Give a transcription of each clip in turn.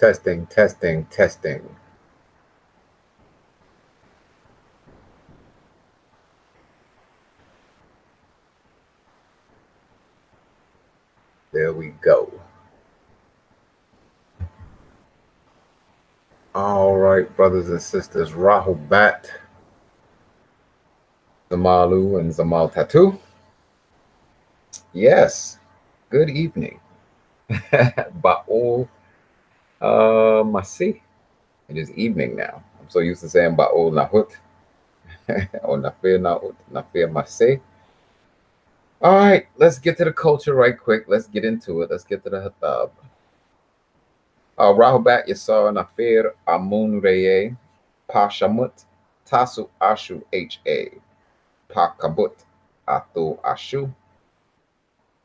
Testing, testing, testing. There we go. All right, brothers and sisters, Rahul Bat, Zamalu, and Zamal Tattoo. Yes, good evening. Ba'ol Masi. It is evening now. I'm so used to saying Ba'ol Nahut or Nafir Nahut, Nafir Masi. All right, let's get to the culture right quick. Let's get into it. Let's get to the Hatab. Rahubat Yasar Nafir Amun Reye Pashamut Tasu Ashu Ha Pakabut Atu Ashu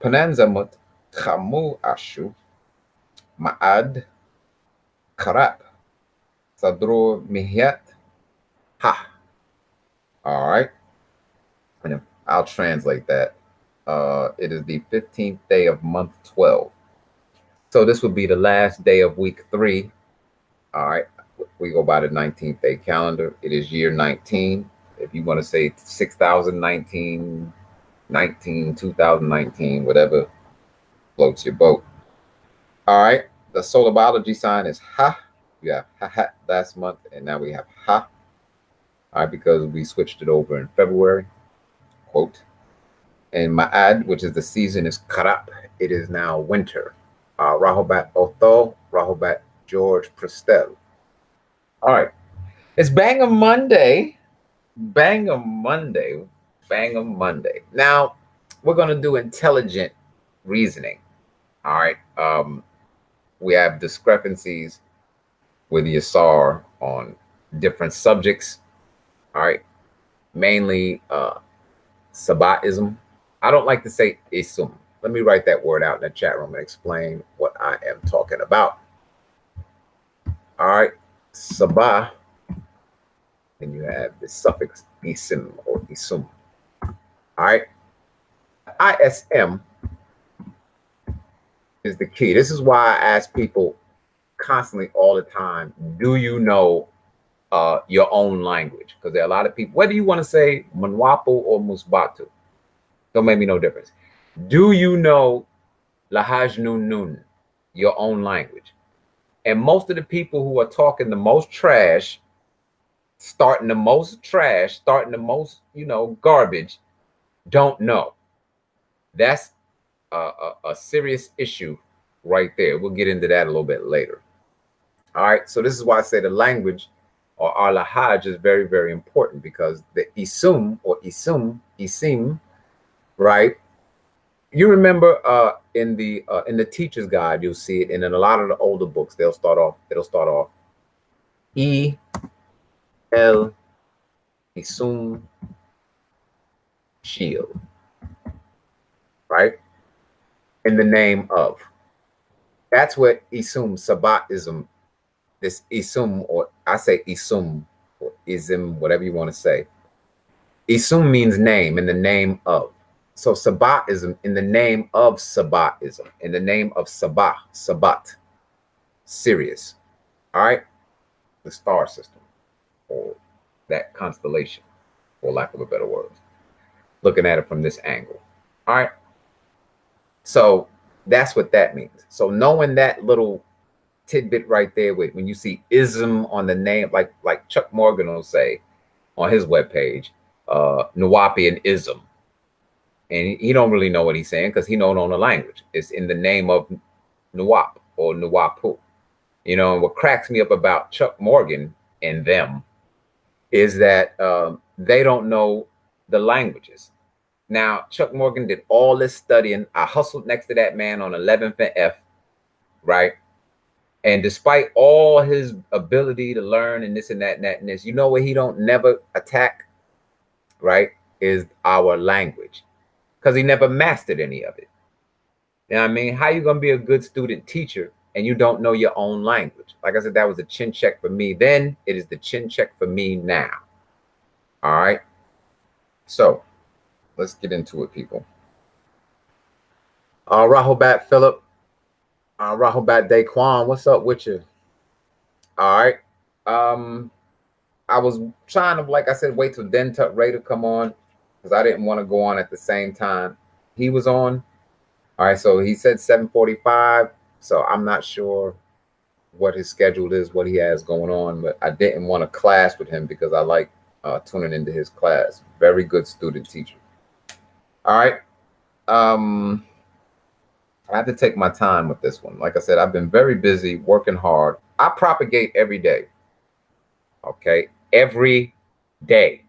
Pananzamut Khamu Ashu Ma'ad Karap Sadro Mihyat Ha. All right. And I'll translate that. It is the 15th day of month 12. So this would be the last day of week 3. All right. We go by the 19th day calendar. It is year 19. If you want to say 6019, 2019, whatever floats your boat. All right. The solar biology sign is Ha. You have Ha last month, and now we have Ha. All right, because we switched it over in February. Quote. And Ma'ad, which is the season, is Karap. It is now winter. Rahobat Otho, Rahobat George Prestel. All right. It's Bang'em Monday. Bang'em Monday. Bang'em Monday. Now, we're going to do intelligent reasoning. All right. We have discrepancies with Yasar on different subjects. All right. Mainly Sabatism. I don't like to say Isum. Let me write that word out in the chat room and explain what I am talking about. All right. Sabah. And you have the suffix Isim or Isum. All right. ISM is the key. This is why I ask people constantly all the time, do you know your own language? Because there are a lot of people, whether you want to say Nuwaupian or Musbatu, don't make me no difference. Do you know Lahaj Nun Nun, your own language? And most of the people who are talking the most trash, starting the most, garbage, don't know. That's a serious issue right there. We'll get into that a little bit later. All right, so this is why I say the language or our lahaj is very, very important, because the isum or isim, right? You remember in the teacher's guide, you'll see it, and in a lot of the older books, it'll start off E, L, isum, shield, right? In the name of. That's what isum, sabatism, this isum, or I say isum or ism, whatever you want to say. Isum means name, in the name of. So sabatism, in the name of sabatism, in the name of sabah, sabat, Sirius. All right, the star system, or that constellation, for lack of a better word. Looking at it from this angle. All right. So that's what that means. So knowing that little tidbit right there, with when you see ism on the name, like Chuck Morgan will say on his webpage, Nuwaupian ism. And he don't really know what he's saying because he don't know the language. It's in the name of Nuwaup or Nuwaupu. You know, and what cracks me up about Chuck Morgan and them is that they don't know the languages. Now, Chuck Morgan did all this studying. I hustled next to that man on 11th and F, right? And despite all his ability to learn and this and that and that and this, you know what he don't never attack, right, is our language. Because he never mastered any of it. You know what I mean? How you going to be a good student teacher and you don't know your own language? Like I said, that was a chin check for me then. It is the chin check for me now. All right? So, let's get into it, people. Rahobat Philip. Rahobat Daquan, what's up with you? All right. I was trying to, like I said, wait till Dentut Ray to come on because I didn't want to go on at the same time he was on. All right, so he said 7:45. So I'm not sure what his schedule is, what he has going on, but I didn't want to clash with him because I like tuning into his class. Very good student teacher. All right. I have to take my time with this one. Like I said, I've been very busy working hard. I propagate every day. Okay. Every day.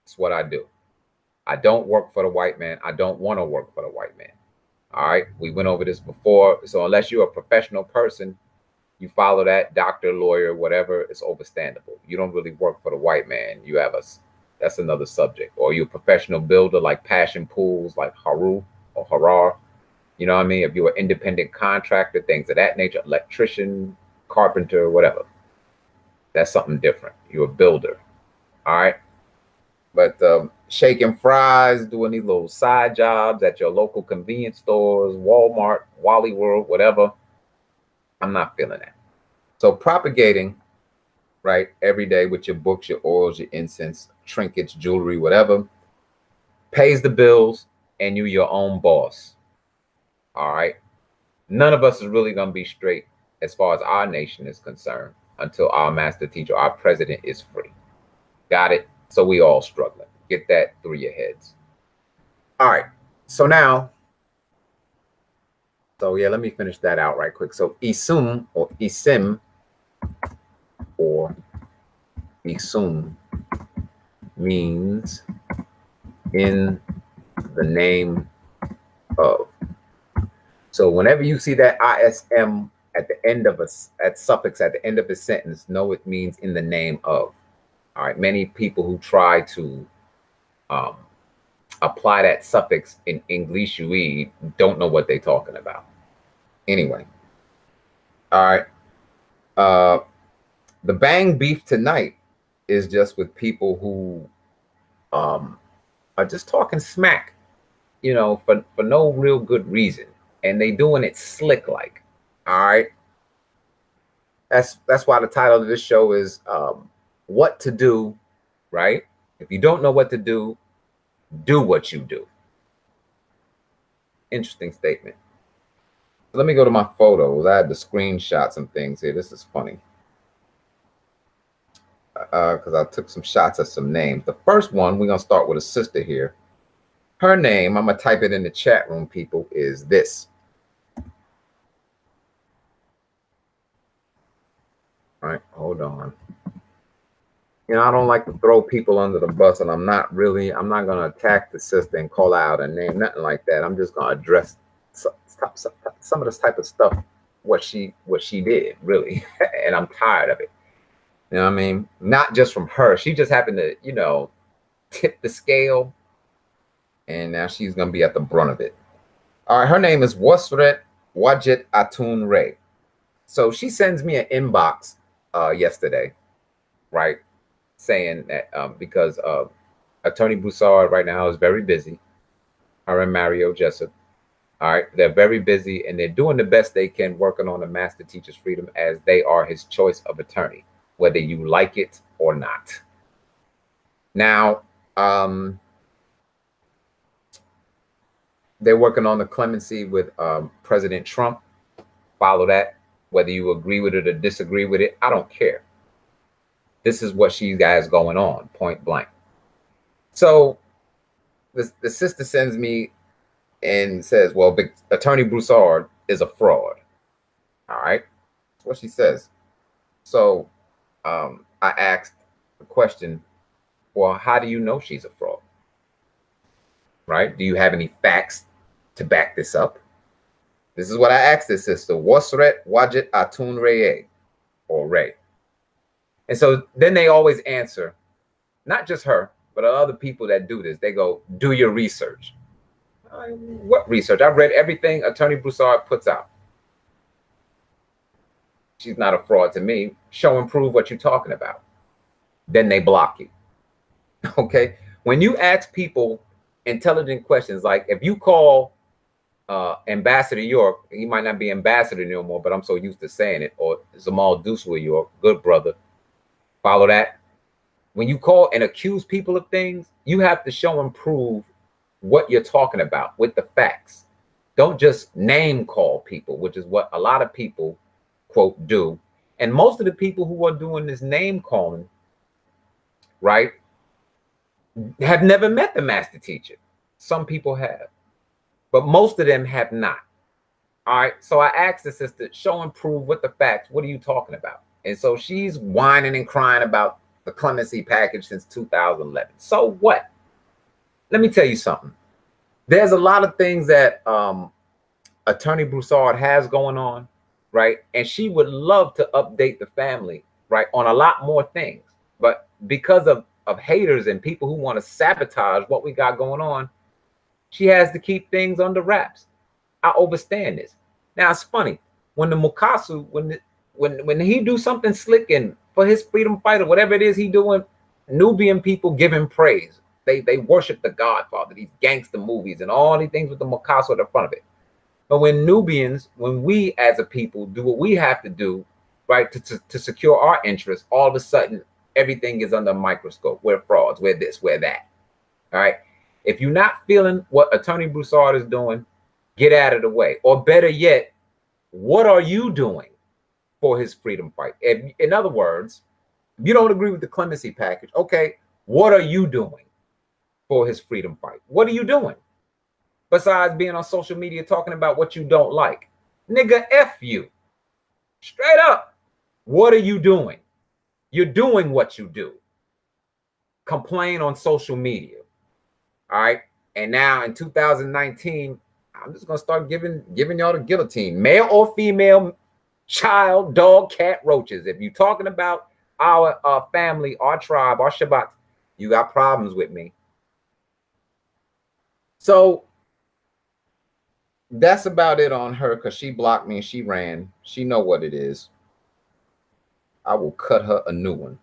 That's what I do. I don't work for the white man. I don't want to work for the white man. All right. We went over this before. So unless you're a professional person, you follow that doctor, lawyer, whatever, it's overstandable. You don't really work for the white man. You have that's another subject. Or you're a professional builder like Passion Pools, like Haru or Harar. You know what I mean? If you're an independent contractor, things of that nature, electrician, carpenter, whatever. That's something different. You're a builder. All right. But shaking fries, doing these little side jobs at your local convenience stores, Walmart, Wally World, whatever, I'm not feeling that. So propagating, right, every day with your books, your oils, your incense, trinkets, jewelry, whatever, pays the bills, and you're your own boss. All right. None of us is really going to be straight as far as our nation is concerned until our master teacher, our president, is free. Got it? So we all struggling. Get that through your heads. All right. So now, yeah, let me finish that out right quick. So Isum or Isim or Isum means in the name of. So whenever you see that ISM at the end of that suffix at the end of a sentence, know it means in the name of. All right. Many people who try to apply that suffix in English don't know what they're talking about. Anyway. All right. The bang beef tonight is just with people who are just talking smack, you know, for no real good reason. And they doing it slick like. All right. That's why the title of this show is What to Do, right? If you don't know what to do what you do. Interesting statement. Let me go to my photos. I had to screenshot some things here. This is funny. Because I took some shots of some names. The first one, we're going to start with a sister here. Her name, I'm going to type it in the chat room, people, is this. All right, hold on. You know, I don't like to throw people under the bus, and I'm not going to attack the sister and call out a name, nothing like that. I'm just going to address some of this type of stuff, what she did, really. And I'm tired of it. You know what I mean? Not just from her. She just happened to, you know, tip the scale, and now she's going to be at the brunt of it. All right, her name is Wasret Wajit Atun Ray. So she sends me an inbox yesterday, right, saying that because Attorney Broussard right now is very busy, her and Mario Jessup. All right, they're very busy, and they're doing the best they can working on the Master Teacher's Freedom as they are his choice of attorney, whether you like it or not. Now, they're working on the clemency with President Trump. Follow that. Whether you agree with it or disagree with it, I don't care. This is what she has going on, point blank. So the sister sends me and says, well, Attorney Broussard is a fraud. All right. That's what she says. So I asked the question, well, how do you know she's a fraud? Right? Do you have any facts to back this up? This is what I asked this sister, Wasret Wajit Atun Ray, or Ray. And so then they always answer, not just her, but other people that do this. They go, do your research. What research? I've read everything Attorney Broussard puts out. She's not a fraud to me. Show and prove what you're talking about. Then they block you. Okay? When you ask people intelligent questions, like if you call Ambassador York, he might not be ambassador no more, but I'm so used to saying it, or Zamal Duswa York, good brother. Follow that. When you call and accuse people of things, you have to show and prove what you're talking about with the facts. Don't just name call people, which is what a lot of people, quote, do. And most of the people who are doing this name calling, right, have never met the master teacher. Some people have, but most of them have not. All right. So I asked the sister, show and prove with the facts. What are you talking about? And so she's whining and crying about the clemency package since 2011. So what? Let me tell you something. There's a lot of things that Attorney Broussard has going on, right? And she would love to update the family, right, on a lot more things. But because of haters and people who want to sabotage what we got going on, she has to keep things under wraps. I understand this. Now it's funny when the Mukasu, when he do something slick and for his freedom fight or whatever it is he doing, Nubian people give him praise. They worship the Godfather, these gangster movies and all these things with the Mukasu at the front of it. But when Nubians, when we as a people do what we have to do, right, to secure our interests, all of a sudden everything is under a microscope. We're frauds, we're this, we're that. All right. If you're not feeling what Attorney Broussard is doing, get out of the way. Or better yet, what are you doing for his freedom fight? In other words, if you don't agree with the clemency package, okay, what are you doing for his freedom fight? What are you doing? Besides being on social media talking about what you don't like. Nigga, F you. Straight up. What are you doing? You're doing what you do. Complain on social media. All right. And now in 2019, I'm just gonna start giving y'all the guillotine, male or female, child, dog, cat, roaches. If you're talking about our family, our tribe, our Shabbat, you got problems with me. So that's about it on her, because she blocked me and she ran. She know what it is. I will cut her a new one.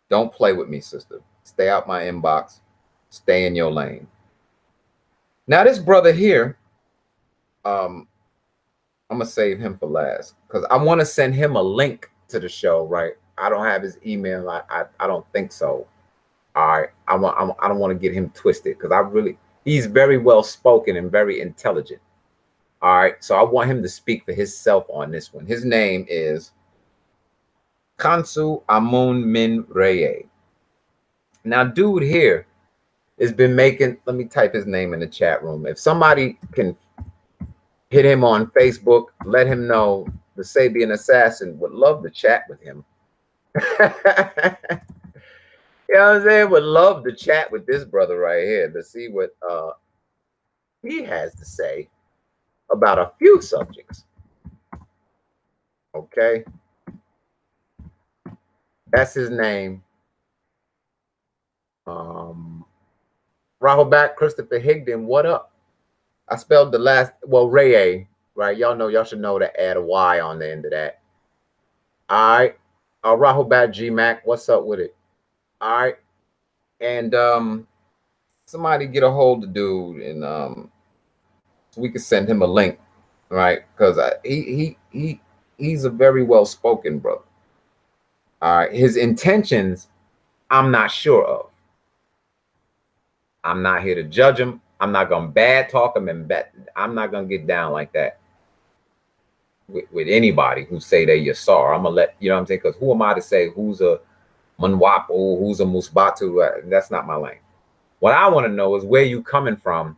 Don't play with me, sister. Stay out my inbox. Stay in your lane. Now this brother here, I'm gonna save him for last because I want to send him a link to the show. Right? I don't have his email. I don't think so. All right. I don't want to get him twisted because he's very well spoken and very intelligent. All right. So I want him to speak for himself on this one. His name is Kansu Amun Min Reye. Now, dude here has been making, let me type his name in the chat room. If somebody can hit him on Facebook, let him know the Sabian Assassin would love to chat with him. You know what I'm saying? Would love to chat with this brother right here to see what he has to say about a few subjects. Okay. That's his name. Rahobat Christopher Higdon, what up? I spelled the last, well, Ray, right? Y'all should know to add a Y on the end of that. All right. Rahobat G Mac, what's up with it? All right. And somebody get a hold of dude and so we can send him a link, right? Because he's a very well spoken brother. All right. His intentions, I'm not sure of. I'm not here to judge him. I'm not gonna bad talk him and I'm not gonna get down like that with anybody who say they Yasar. I'm gonna let you know what I'm saying, because who am I to say who's a Nuwaupian, who's a Musbatu? That's not my lane. What I want to know is where you coming from,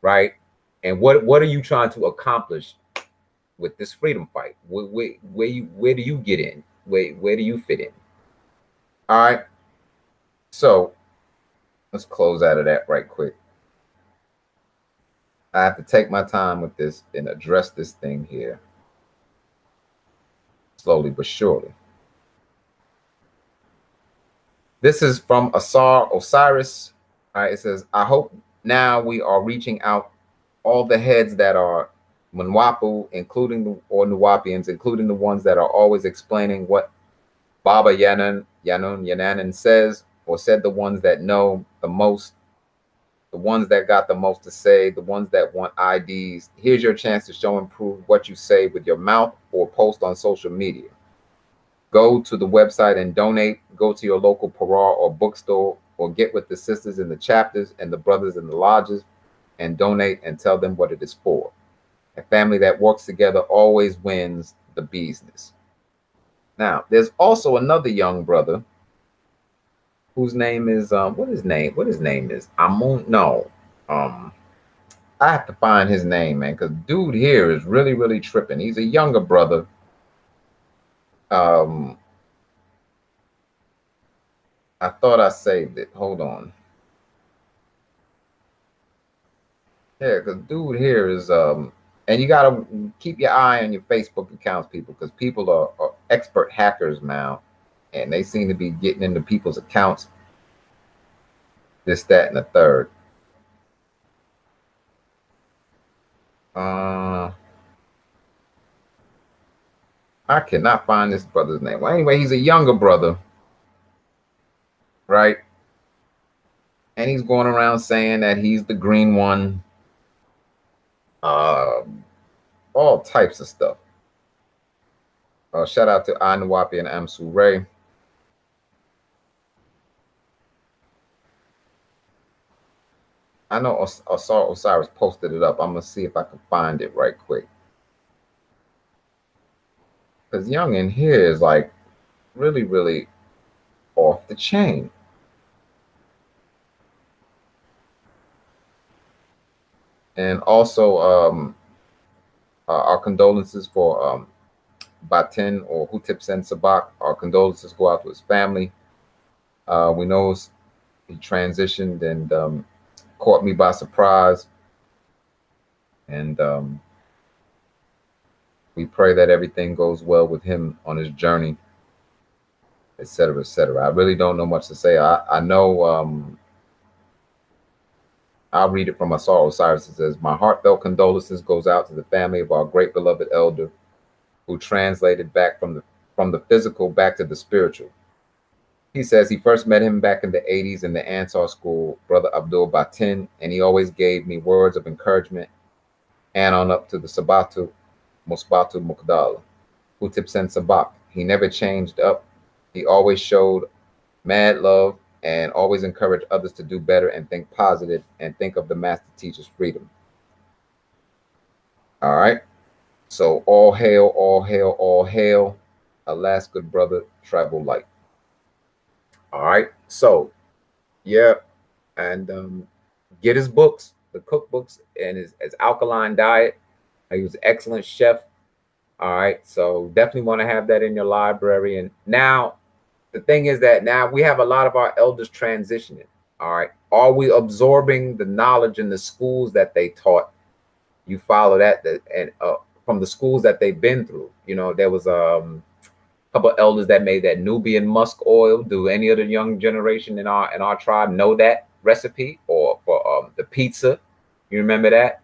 right? And what are you trying to accomplish with this freedom fight? Where do you get in? Where do you fit in? All right. So let's close out of that right quick. I have to take my time with this and address this thing here slowly but surely. This is from Asar Osiris. All right, it says, I hope now we are reaching out all the heads that are Nuwaupu, Nuwaupians, including the ones that are always explaining what Baba Yananan says, or said the ones that know the most the ones that got the most to say, the ones that want IDs. Here's your chance to show and prove what you say with your mouth or post on social media. Go to the website and donate. Go to your local parole or bookstore, or get with the sisters in the chapters and the brothers in the lodges and donate and tell them what it is for. A family that works together always wins the business. Now, there's also another young brother whose name is what his name is. Amun. No, I have to find his name, man, because dude here is really, really tripping. He's a younger brother. I thought I saved it. Hold on. Yeah, because dude here is and you gotta keep your eye on your Facebook accounts, people, because people are expert hackers now, and they seem to be getting into people's accounts. This, that, and the third. I cannot find this brother's name. Well, anyway, he's a younger brother, right? And he's going around saying that he's the green one. All types of stuff. Shout out to Nuwaupian Amsu Ray. I know Osiris posted it up. I'm gonna see if I can find it right quick. Because Young in here is like really, really off the chain. And also our condolences for Batin or Hutip Sen Sabak. Our condolences go out to his family. We know he transitioned and caught me by surprise. And we pray that everything goes well with him on his journey, etc., etc. I really don't know much to say. I know I'll read it from Asar Osiris. It says, "My heartfelt condolences goes out to the family of our great beloved elder who translated back from the physical back to the spiritual. He says he first met him back in the 80s in the Ansar school, Brother Abdul Batin, and he always gave me words of encouragement and on up to the Sabatu, Musbatu Mukdal, Hutip Sen Sabak. He never changed up. He always showed mad love and always encouraged others to do better and think positive and think of the master teacher's freedom." All right. So all hail, all hail, all hail. Alas, good brother, travel light. All right. So, yeah. And get his books, the cookbooks, and his alkaline diet. He was an excellent chef. All right. So definitely want to have that in your library. And now, the thing is that now we have a lot of our elders transitioning. All right. Are we absorbing the knowledge in the schools that they taught? You follow that, and from the schools that they've been through. You know, there was a couple of elders that made that Nubian musk oil. Do any of the young generation in our tribe know that recipe? Or for the pizza, you remember that?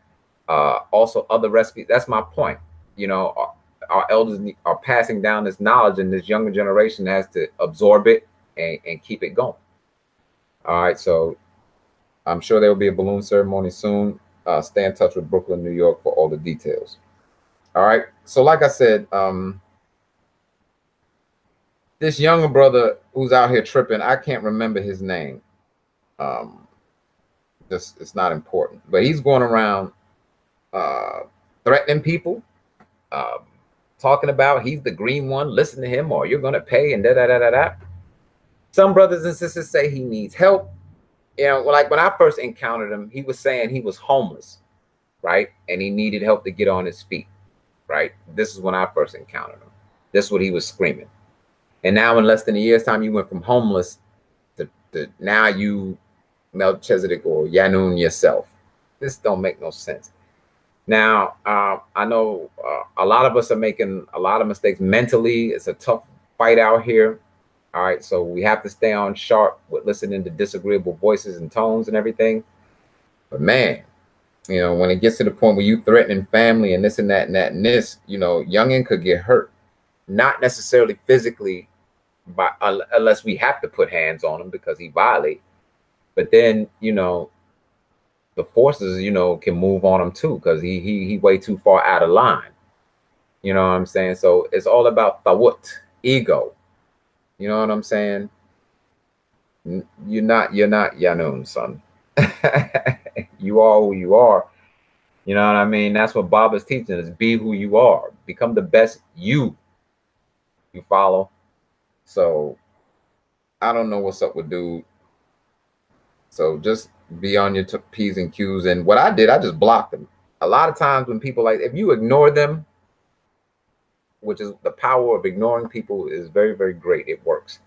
Also other recipes. That's my point. You know, our elders are passing down this knowledge, and this younger generation has to absorb it and keep it going. All right, so I'm sure there will be a balloon ceremony soon. Stay in touch with Brooklyn, New York for all the details. All right, so like I said, this younger brother who's out here tripping, I can't remember his name. It's not important, but he's going around threatening people, talking about he's the green one, listen to him or you're going to pay, and da. Some brothers and sisters say he needs help. You know, like when I first encountered him, he was saying he was homeless, right? And he needed help to get on his feet, right? This is when I first encountered him. This is what he was screaming. And now in less than a year's time, you went from homeless to now you Melchizedek or Yanun yourself. This don't make no sense. Now, I know a lot of us are making a lot of mistakes mentally. It's a tough fight out here. All right, so we have to stay on sharp with listening to disagreeable voices and tones and everything. But man, you know, when it gets to the point where you threatening family and this and that and that and this, you know, youngin could get hurt. Not necessarily physically, unless we have to put hands on him because he violates. But then, you know, the forces, you know, can move on him too, because he way too far out of line. You know what I'm saying? So it's all about tawut, ego. You know what I'm saying? You're not Yanun, son. You are who you are. You know what I mean? That's what Bob is teaching us. Be who you are. Become the best you. You follow? So I don't know what's up with dude. So just be on your P's and Q's. And what I did, I just blocked them. A lot of times when people like, if you ignore them, which is the power of ignoring people is very, very great. It works.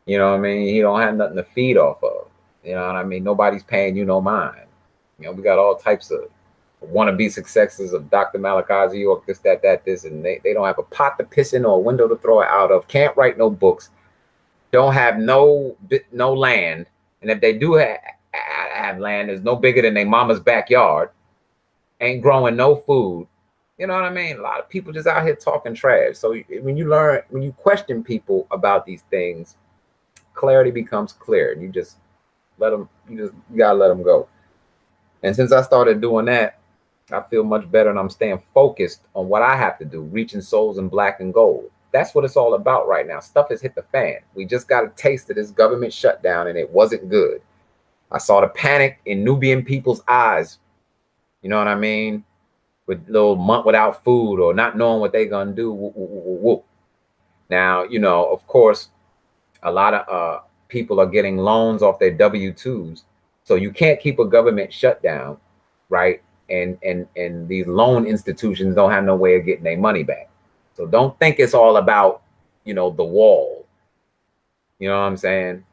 You know what I mean? You don't have nothing to feed off of. You know what I mean? Nobody's paying you no mind. You know, we got all types of wannabe successes of Dr. Malachi or this, that, this, and they don't have a pot to piss in or a window to throw it out of, can't write no books, don't have no land. And if they do have land, it's no bigger than their mama's backyard, ain't growing no food. You know what I mean? A lot of people just out here talking trash. So when you question people about these things, clarity becomes clear. You just you gotta let them go. And since I started doing that, I feel much better, and I'm staying focused on what I have to do, reaching souls in black and gold. That's what it's all about right now. Stuff has hit the fan. We just got a taste of this government shutdown, and it wasn't good. I saw the panic in Nubian people's eyes. You know what I mean? With a little month without food or not knowing what they're gonna do. Woo, woo, woo, woo. Now, you know, of course, a lot of people are getting loans off their W-2s. So you can't keep a government shutdown, right? And these loan institutions don't have no way of getting their money back. So don't think it's all about, you know, the wall. You know what I'm saying?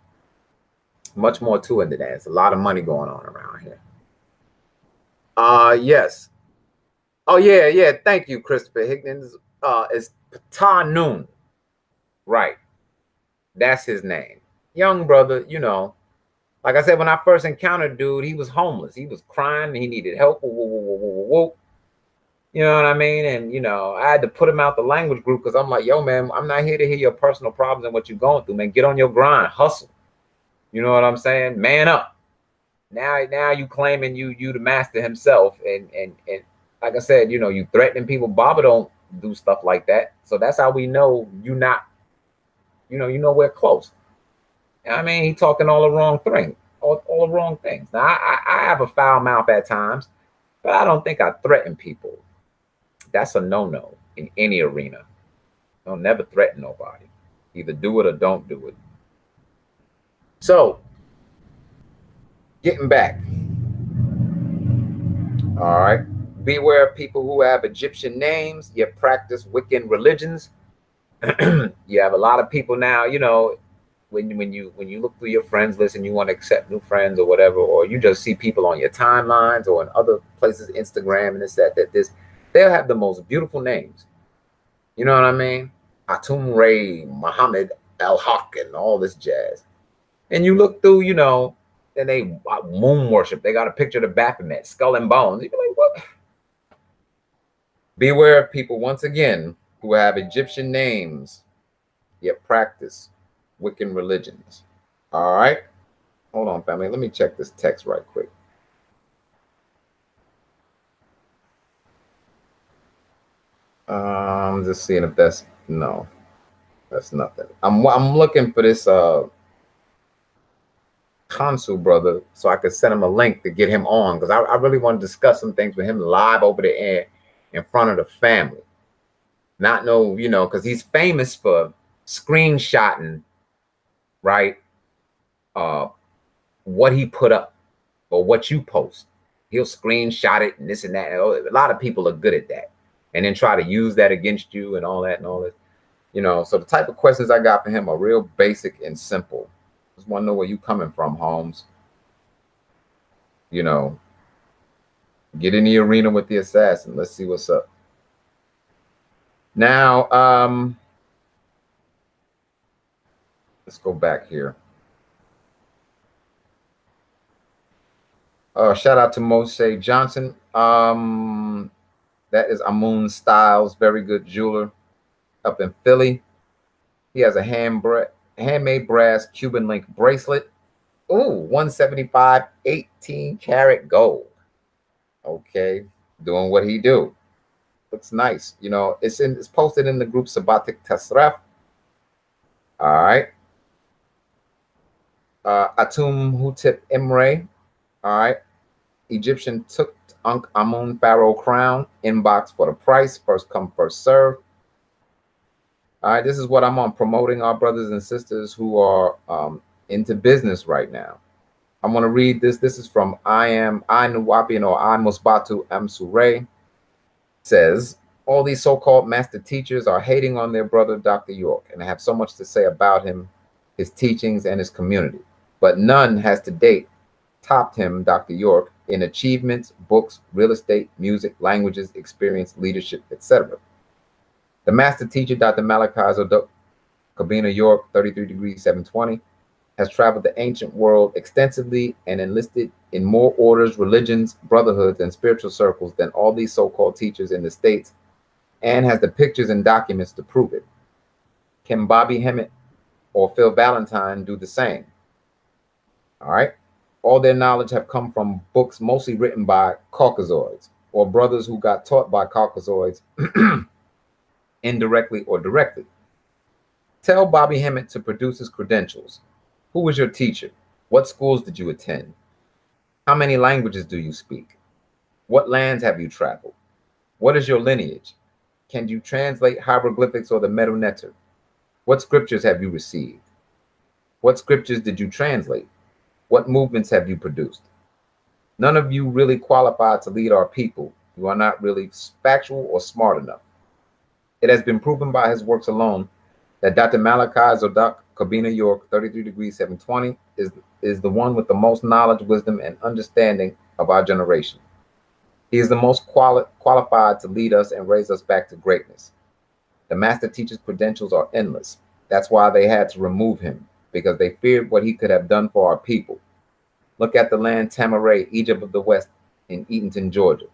Much more to it than that. It's a lot of money going on around here. Yes. Oh yeah, yeah. Thank you, Christopher Higgins. It's Ptah Noon. Right. That's his name. Young brother, you know. Like I said, when I first encountered dude, he was homeless. He was crying. He needed help. Woo, woo, woo, woo, woo. You know what I mean? And, you know, I had to put him out the language group because I'm like, yo, man, I'm not here to hear your personal problems and what you're going through, man. Get on your grind. Hustle. You know what I'm saying? Man up. Now you claiming you the master himself. And like I said, you know, you threatening people. Baba don't do stuff like that. So that's how we know you not, you know, we're close. I mean, he talking all the wrong thing, all the wrong things. Now, I have a foul mouth at times, but I don't think I threaten people. That's a no-no in any arena. Don't never threaten nobody. Either do it or don't do it. So, getting back. All right. Beware of people who have Egyptian names, yet practice Wiccan religions. You have a lot of people now, you know, when you look through your friends list and you want to accept new friends or whatever, or you just see people on your timelines or in other places, Instagram and this, they'll have the most beautiful names. You know what I mean? Atum Ray, Muhammad Al Haq, and all this jazz. And you look through, you know, and they moon worship. They got a picture of the Baphomet, skull and bones. You're like, what? Beware of people, once again, who have Egyptian names, yet practice Wiccan religions. All right. Hold on, family. Let me check this text right quick. Just seeing if that's no, that's nothing. I'm looking for this Consul brother so I could send him a link to get him on, because I really want to discuss some things with him live over the air in front of the family. Not know, you know, because he's famous for screenshotting, right? What he put up or what you post. He'll screenshot it and this and that. A lot of people are good at that, and then try to use that against you and all that and all this. You know, so the type of questions I got for him are real basic and simple. Just want to know where you coming from, Holmes. You know, get in the arena with the assassin. Let's see what's up. Now, let's go back here. Shout out to Moshe Johnson. That is Amun Styles, very good jeweler up in Philly. He has a handmade brass Cuban link bracelet. Ooh, 175, 18 karat gold. Okay, doing what he do. Looks nice. You know, it's posted in the group Sabbatic Tasraf. All right. Atum Hutep Imre. All right. Egyptian took Ankh Amun Pharaoh crown. Inbox for the price. First come, first serve. All right. This is what I'm on, promoting our brothers and sisters who are into business right now. I'm going to read this. This is from I Nuwaupian or I Musbatu Amsure. Says, all these so-called master teachers are hating on their brother, Dr. York, and have so much to say about him, his teachings, and his community. But none has to date topped him, Dr. York, in achievements, books, real estate, music, languages, experience, leadership, etc. The master teacher, Dr. Malachi Zadok Kabina York, 33 degrees 720, has traveled the ancient world extensively and enlisted in more orders, religions, brotherhoods, and spiritual circles than all these so-called teachers in the States, and has the pictures and documents to prove it. Can Bobby Hemmett or Phil Valentine do the same? All right. All their knowledge have come from books mostly written by Caucasoids or brothers who got taught by Caucasoids indirectly or directly. Tell Bobby Hemmett to produce his credentials. Who was your teacher? What schools did you attend? How many languages do you speak? What lands have you traveled? What is your lineage? Can you translate hieroglyphics or the Medu Neter? What scriptures have you received? What scriptures did you translate? What movements have you produced? None of you really qualify to lead our people. You are not really factual or smart enough. It has been proven by his works alone that Dr. Malachi Zadok Kabina York, 33 degrees 720, is the one with the most knowledge, wisdom, and understanding of our generation. He is the most qualified to lead us and raise us back to greatness. The master teacher's credentials are endless. That's why they had to remove him, because they feared what he could have done for our people. Look at the land Tamaray, Egypt of the West, in Eatonton, Georgia.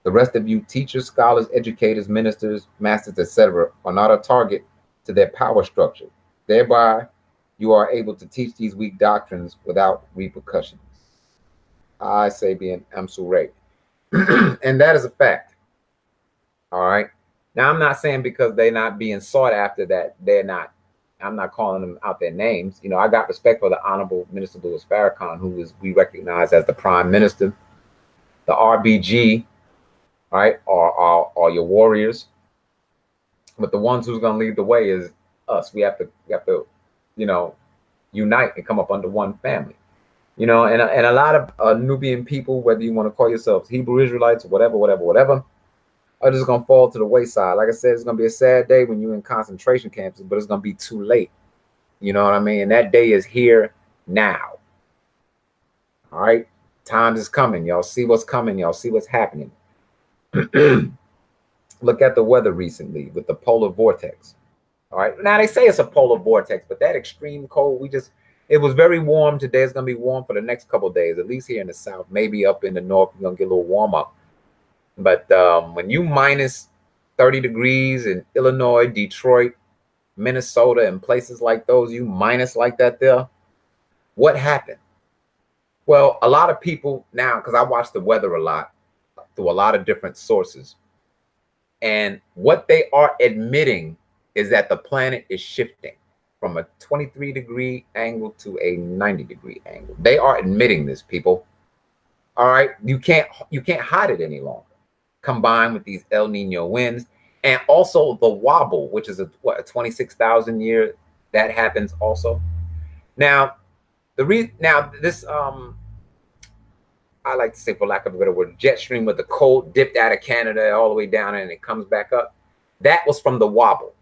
The rest of you teachers, scholars, educators, ministers, masters, etc., are not a target to their power structure. Thereby, you are able to teach these weak doctrines without repercussions. I say being Amsure. And that is a fact. All right. Now, I'm not saying because they're not being sought after that they're not, I'm not calling them out their names. You know, I got respect for the Honorable Minister Louis Farrakhan, who is we recognize as the Prime Minister. The RBG, all right, are your warriors. But the ones who's going to lead the way is us. We have to, you know, unite and come up under one family. You know, and a lot of Nubian people, whether you want to call yourselves Hebrew Israelites, whatever, are just going to fall to the wayside. Like I said, it's going to be a sad day when you're in concentration camps, but it's going to be too late. You know what I mean? And that day is here now. All right. Time is coming. Y'all see what's coming. Y'all see what's happening. Look at the weather recently with the polar vortex. All right. Now they say it's a polar vortex, but that extreme cold, it was very warm today. It's going to be warm for the next couple of days, at least here in the south. Maybe up in the north, we're going to get a little warm up. But when you minus 30 degrees in Illinois, Detroit, Minnesota, and places like those, you minus like that there, what happened? Well, a lot of people now, because I watch the weather a lot through a lot of different sources, and what they are admitting is that the planet is shifting from a 23-degree angle to a 90-degree angle. They are admitting this, people. All right, you can't hide it any longer. Combined with these El Nino winds, and also the wobble, which is a 26,000 year that happens also. Now, this I like to say, for lack of a better word, jet stream with the cold dipped out of Canada all the way down and it comes back up. That was from the wobble,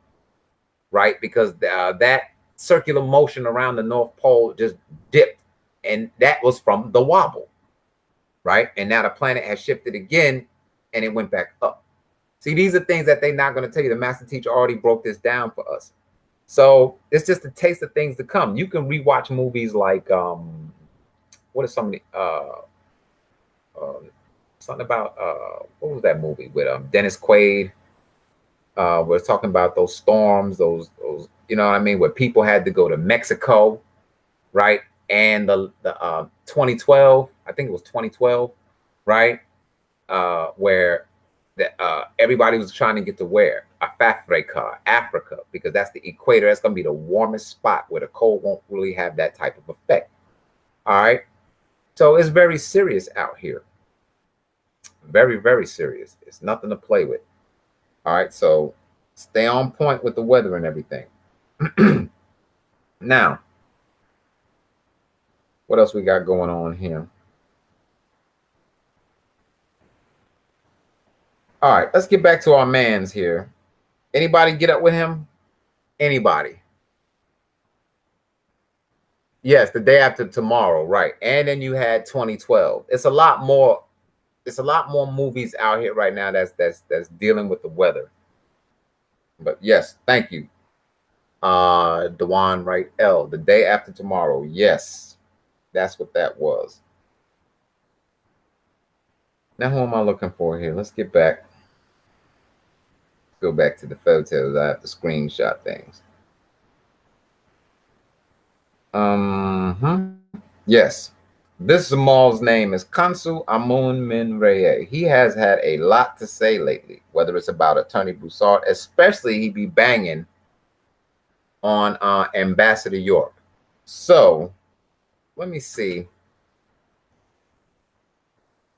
right? Because that circular motion around the North Pole just dipped, and that was from the wobble, right? And now the planet has shifted again, and it went back up. See, these are things that they're not going to tell you. The master teacher already broke this down for us. So it's just a taste of things to come. You can rewatch movies like what is something something about what was that movie with Dennis Quaid? We're talking about those storms, those you know what I mean, where people had to go to Mexico, right? and the 2012, I think it was 2012, right? Where everybody was trying to get to where? Africa, because that's the equator. That's going to be the warmest spot where the cold won't really have that type of effect. All right. So it's very serious out here. Very, very serious. It's nothing to play with. All right. So stay on point with the weather and everything. Now, what else we got going on here? All right, let's get back to our mans here. Anybody get up with him? Anybody? Yes, the day after tomorrow, right? And then you had 2012. It's a lot more. It's a lot more movies out here right now that's dealing with the weather. But yes, thank you, Dewan. Right? The day after tomorrow. Yes, that's what that was. Now, who am I looking for here? Let's get back. Go back to the photos. I have to screenshot things. Yes. This Zamal's name is Kansu Amun Min Reye. He has had a lot to say lately, whether it's about Attorney Broussard, especially he be banging on Ambassador York. So let me see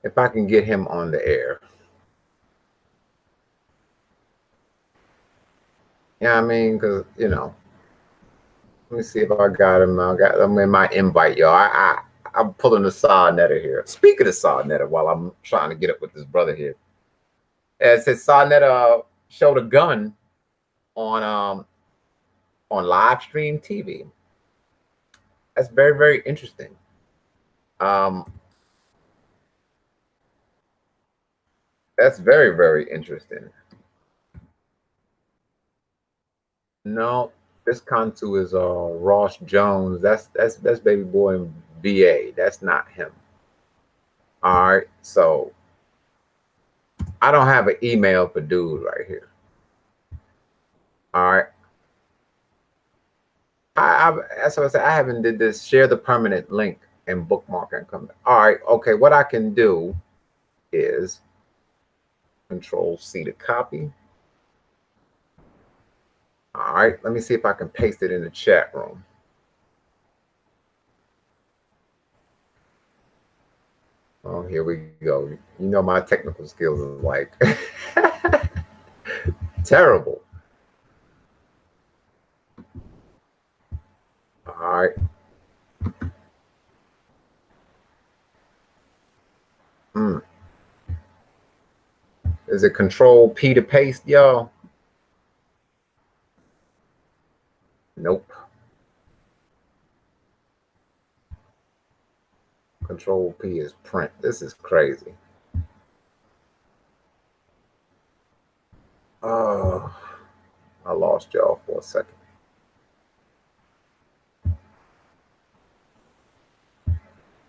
if I can get him on the air. Yeah, I mean, because, you know, let me see if I got him. I got him in my invite, y'all. I'm pulling the Saw Netter here. Speaking of Saw Netter, while I'm trying to get up with this brother here, it says Saw Netter showed a gun on live stream TV. That's very, very interesting. That's very, very interesting. No, this Kantu is Ross Jones. That's baby boy in VA. That's not him. All right, so I don't have an email for dude right here. All right. That's what I said. I haven't did this. Share the permanent link and bookmark and come. All right. Okay. What I can do is Control C to copy. All right. Let me see if I can paste it in the chat room. Oh, here we go. You know my technical skills is like terrible. All right. Is it Control P to paste, y'all? Nope. Control P is print. This is crazy. Oh, I lost y'all for a second.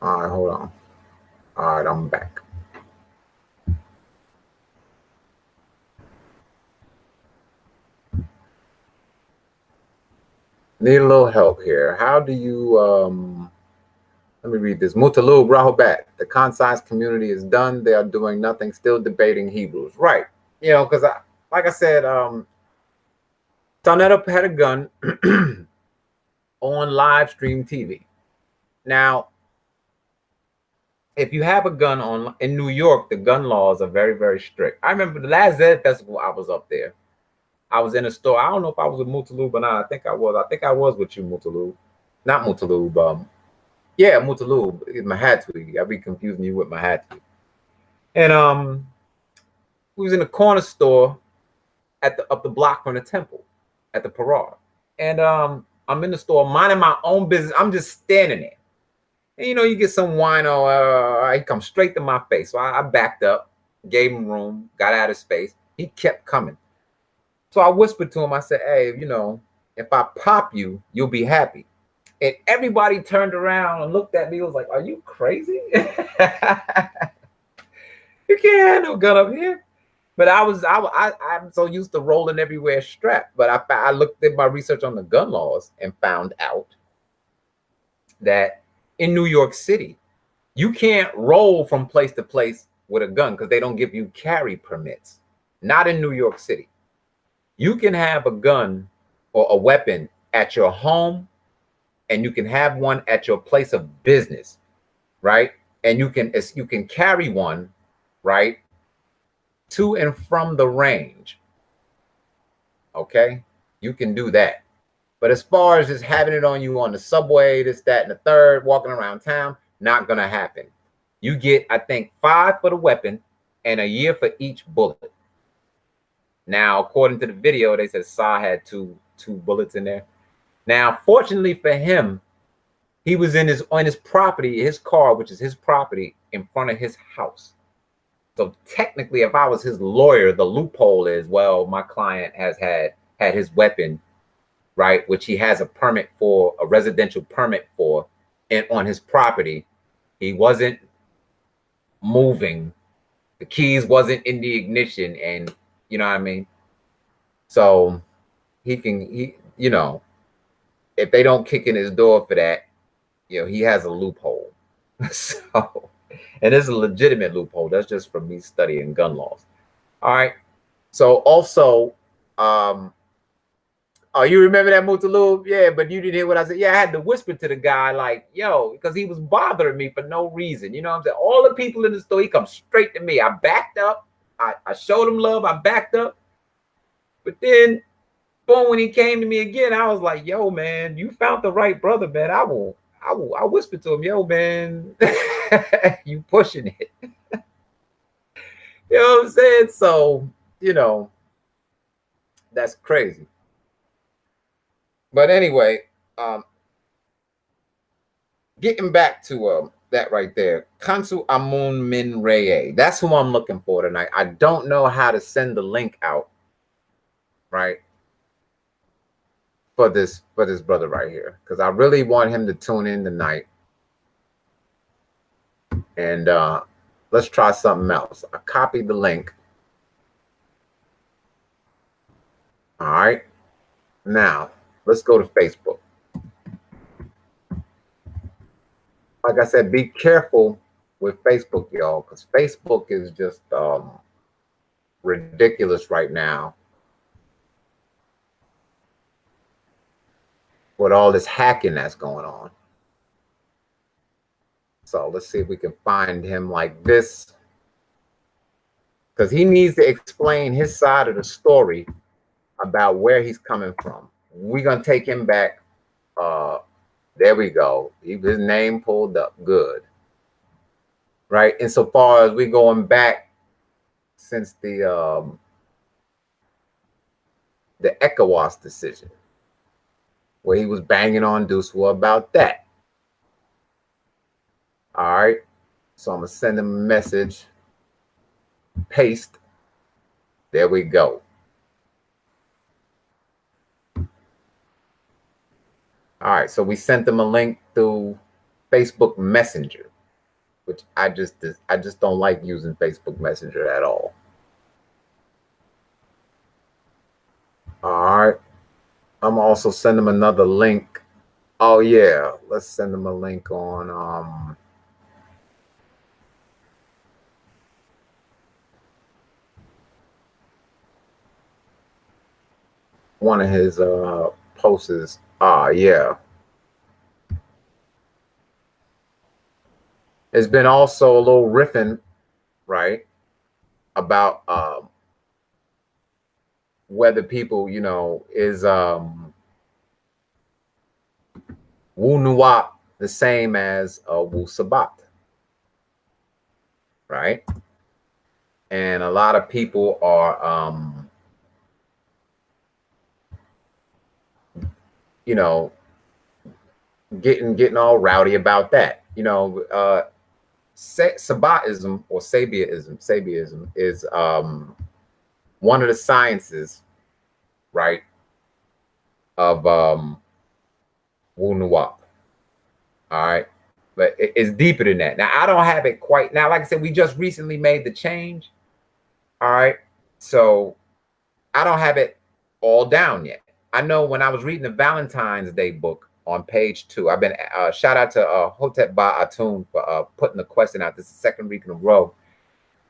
All right, hold on. All right, I'm back. Need a little help here. How do you, let me read this. Mutalub Rahobat. The concise community is done. They are doing nothing, still debating Hebrews. Right. You know, because like I said, Tonetta had a gun on live stream TV. Now, if you have a gun on in New York, the gun laws are very, very strict. I remember the last Z festival I was up there. I was in a store. I don't know if I was with Mutalub or not. I think I was. I think I was with you, Mutalub. Not Mutalub. Yeah, Mutalub. Mahatwi. I'd be confusing you with Mahatwi. And we was in a corner store at up the block from the temple at the parade. And I'm in the store minding my own business. I'm just standing there. And you know, you get some wino, he comes straight to my face. So I backed up, gave him room, got out of space. He kept coming. So I whispered to him, I said, hey, you know, if I pop you, you'll be happy. And everybody turned around and looked at me. Was like, are you crazy? You can't have no gun up here. But I'm so used to rolling everywhere strapped. But I looked at my research on the gun laws and found out that in New York City. You can't roll from place to place with a gun because they don't give you carry permits. Not in New York City. You can have a gun or a weapon at your home, and you can have one at your place of business, right? And you can carry one, right, to and from the range. Okay, you can do that. But as far as just having it on you on the subway, this, that, and the third, walking around town, not gonna happen. You get, I think, 5 for the weapon and a year for each bullet. Now, according to the video, they said Saw had two bullets in there. Now, fortunately for him, he was on his property, his car, which is his property, in front of his house. So technically, if I was his lawyer, the loophole is, well, my client has had his weapon, right, which he has a permit for, a residential permit for, and on his property. He wasn't moving. The keys wasn't in the ignition, and you know what I mean? So you know, if they don't kick in his door for that, you know, he has a loophole. So, and it's a legitimate loophole. That's just from me studying gun laws. All right. So also, oh, you remember that Mutaloo? Yeah, but you didn't hear what I said. Yeah, I had to whisper to the guy, like, yo, because he was bothering me for no reason. You know what I'm saying? All the people in the store, he comes straight to me. I backed up. I showed him love. I backed up. But then, boom, when he came to me again, I was like, yo, man, you found the right brother, man. I whispered to him, yo, man, you pushing it. You know what I'm saying? So, you know, that's crazy. But anyway, getting back to that right there, Kansu Amun Min Reye. That's who I'm looking for tonight. I don't know how to send the link out, right, for this brother right here, because I really want him to tune in tonight. And let's try something else. I copied the link. All right. Now, let's go to Facebook. Like I said, be careful with Facebook, y'all, because Facebook is just ridiculous right now with all this hacking that's going on. So let's see if we can find him like this, because he needs to explain his side of the story about where he's coming from. We're going to take him back. There we go. His name pulled up. Good. Right? Insofar as we're going back since the ECOWAS decision, where he was banging on Duswa about that. All right. So I'm going to send him a message. Paste. There we go. All right. So we sent them a link through Facebook Messenger, which I just don't like using Facebook Messenger at all. All right. I'm also sending them another link. Oh yeah, let's send them a link on one of his posts. Yeah. It's been also a little riffing, right, about whether people, you know, is Wu Nuwaup the same as Wu Sabat, right? And a lot of people are you know, getting all rowdy about that. You know, Sabatism or Sabiaism is one of the sciences, right, of Wu Nuwaup. All right, but it's deeper than that. Now I don't have it quite. Now, like I said, we just recently made the change. All right, so I don't have it all down yet. I know when I was reading the Valentine's Day book on page 2. I've been shout out to Hotep Ba Atun for putting the question out. This is the second week in a row.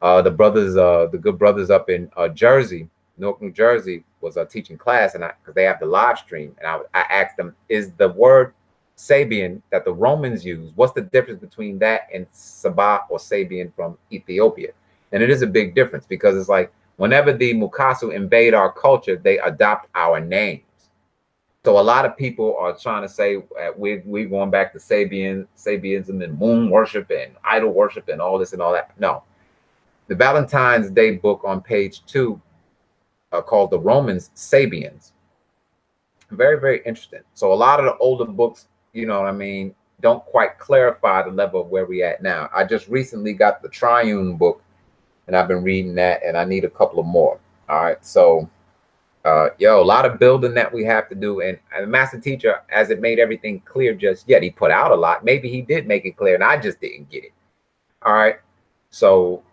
The brothers, the good brothers up in Jersey, Newark, New Jersey, was teaching class, and because they have the live stream, and I asked them, is the word Sabian that the Romans use, what's the difference between that and Sabah or Sabian from Ethiopia? And it is a big difference, because it's like whenever the Mukasu invade our culture, they adopt our names. So a lot of people are trying to say we're going back to Sabianism and moon worship and idol worship and all this and all that. No. The Valentine's Day book on page 2 called The Romans Sabians. Very, very interesting. So a lot of the older books, you know what I mean, don't quite clarify the level of where we at now. I just recently got the Triune book, and I've been reading that, and I need a couple of more. All right. So, a lot of building that we have to do. And the master teacher, as it made everything clear just yet, he put out a lot. Maybe he did make it clear, and I just didn't get it. All right. So,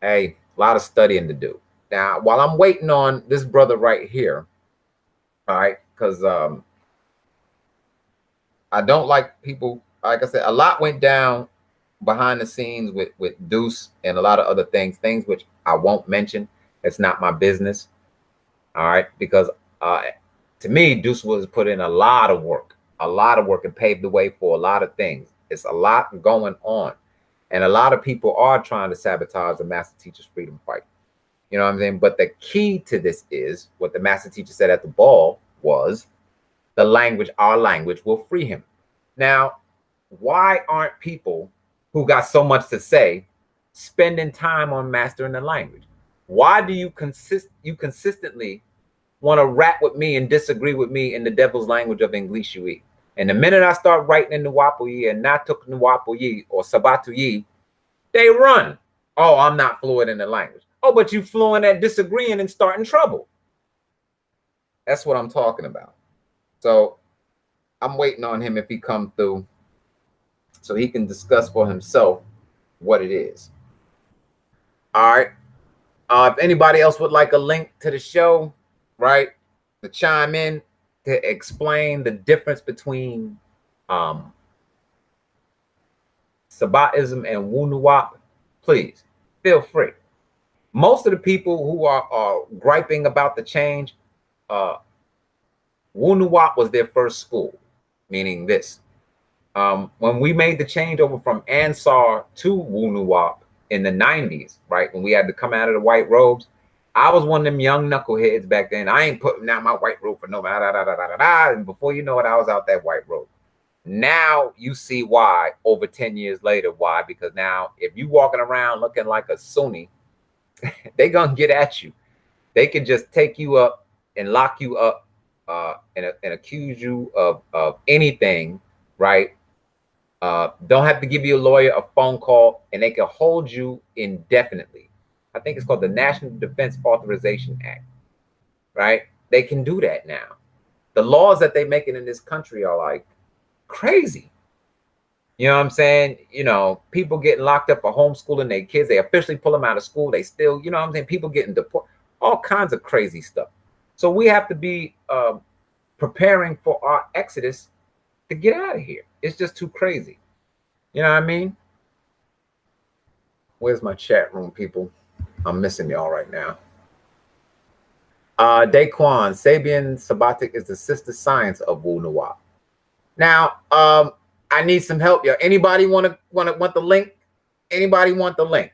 hey, a lot of studying to do. Now, while I'm waiting on this brother right here, all right, because I don't like people, like I said, a lot went down behind the scenes with Deuce and a lot of other things which I won't mention. It's not my business. All right, because to me, Deuce was put in a lot of work and paved the way for a lot of things. It's a lot going on. And a lot of people are trying to sabotage the master teacher's freedom fight. You know what I'm saying? But the key to this is what the master teacher said at the ball was the language, our language will free him. Now, why aren't people who got so much to say spending time on mastering the language? Why do you consistently want to rap with me and disagree with me in the devil's language of English? And the minute I start writing in Nuwaupian and Natuk Nuwaupian or Sabatuyi, they run. Oh, I'm not fluent in the language. Oh, but you fluent at disagreeing and starting trouble. That's what I'm talking about. So I'm waiting on him if he comes through so he can discuss for himself what it is. All right. If anybody else would like a link to the show, right, to chime in to explain the difference between Sabatism and Wunuwap, please feel free. Most of the people who are griping about the change, Wunuwap was their first school, meaning this. When we made the change over from Ansar to Wunuwap in the 90s, right, when we had to come out of the white robes, I was one of them young knuckleheads back then. I ain't putting out my white robe for nobody. And before you know it, I was out that white robe. Now you see why, over 10 years later, why? Because now if you walking around looking like a Sunni, they gonna get at you. They can just take you up and lock you up and accuse you of anything, right? Don't have to give you a lawyer, a phone call, and they can hold you indefinitely. I think it's called the National Defense Authorization Act, right? They can do that now. The laws that they're making in this country are like crazy. You know what I'm saying? You know, people getting locked up for homeschooling their kids. They officially pull them out of school. They still, you know what I'm saying? People getting deported, all kinds of crazy stuff. So we have to be preparing for our exodus to get out of here. It's just too crazy. You know what I mean? Where's my chat room, people? I'm missing y'all right now. Daquan, Sabian Sabbatic is the sister science of Wunuwap. Now, I need some help, yo. Anybody want the link? Anybody want the link?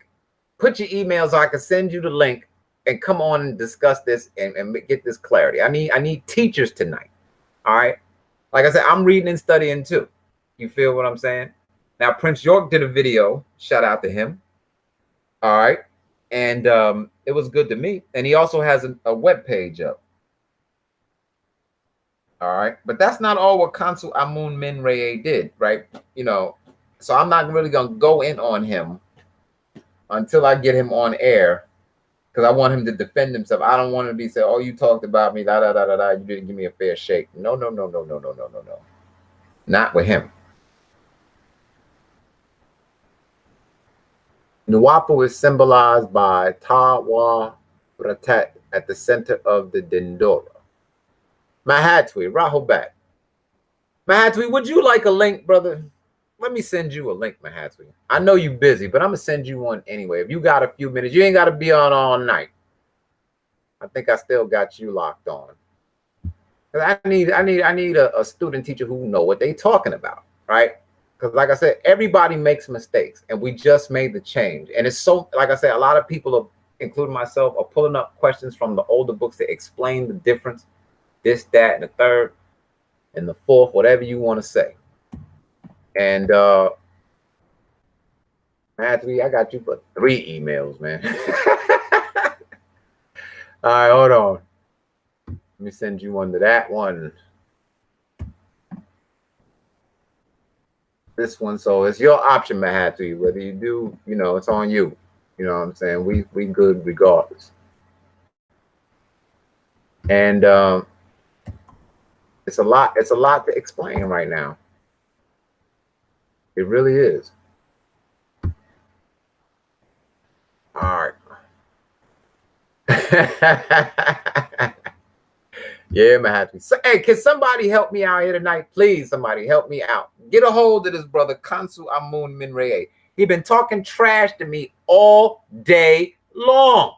Put your emails so I can send you the link and come on and discuss this and get this clarity. I need teachers tonight. All right. Like I said, I'm reading and studying too. You feel what I'm saying? Now, Prince York did a video. Shout out to him. All right. And it was good to me. And he also has a web page up. All right. But that's not all what Consul Amun Min Raye did, right? You know, so I'm not really going to go in on him until I get him on air, because I want him to defend himself. I don't want him to be saying, oh, you talked about me, you didn't give me a fair shake. No. Not with him. Nuwaupu is symbolized by Tawa Ratet at the center of the Dindora. Mahatwi, Rahobat. Mahatwi, would you like a link, brother? Let me send you a link, Mahatwi. I know you're busy, but I'm gonna send you one anyway. If you got a few minutes, you ain't gotta be on all night. I think I still got you locked on. I need a student teacher who know what they talking about, right? Because like I said, everybody makes mistakes, and we just made the change. And it's so, like I said, a lot of people, are, including myself, are pulling up questions from the older books to explain the difference, this, that, and the third, and the fourth, whatever you want to say. And Matthew, I got you for 3 emails, man. All right, hold on. Let me send you one to that one. This one, so it's your option, Mahatri. Whether you do, you know, it's on you. You know what I'm saying? We good regardless. And it's a lot to explain right now. It really is. All right. Yeah, Mahatri. So, hey, can somebody help me out here tonight? Please, somebody help me out. Get a hold of this brother, Kansu Amun Minreye. He been talking trash to me all day long.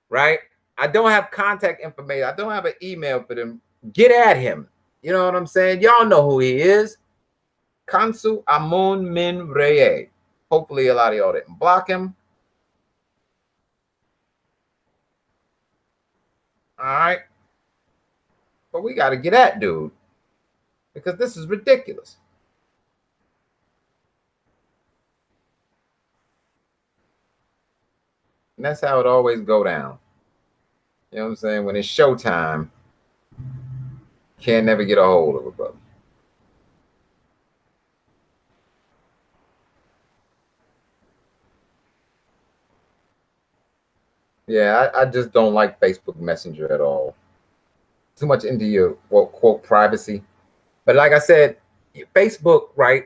Right? I don't have contact information. I don't have an email for them. Get at him. You know what I'm saying? Y'all know who he is. Kansu Amun Minreye. Hopefully a lot of y'all didn't block him. All right. But we got to get at dude, because this is ridiculous. And that's how it always go down. You know what I'm saying? When it's showtime, can't never get a hold of a brother. Yeah, I just don't like Facebook Messenger at all. Too much into your quote privacy. But like I said, Facebook, right,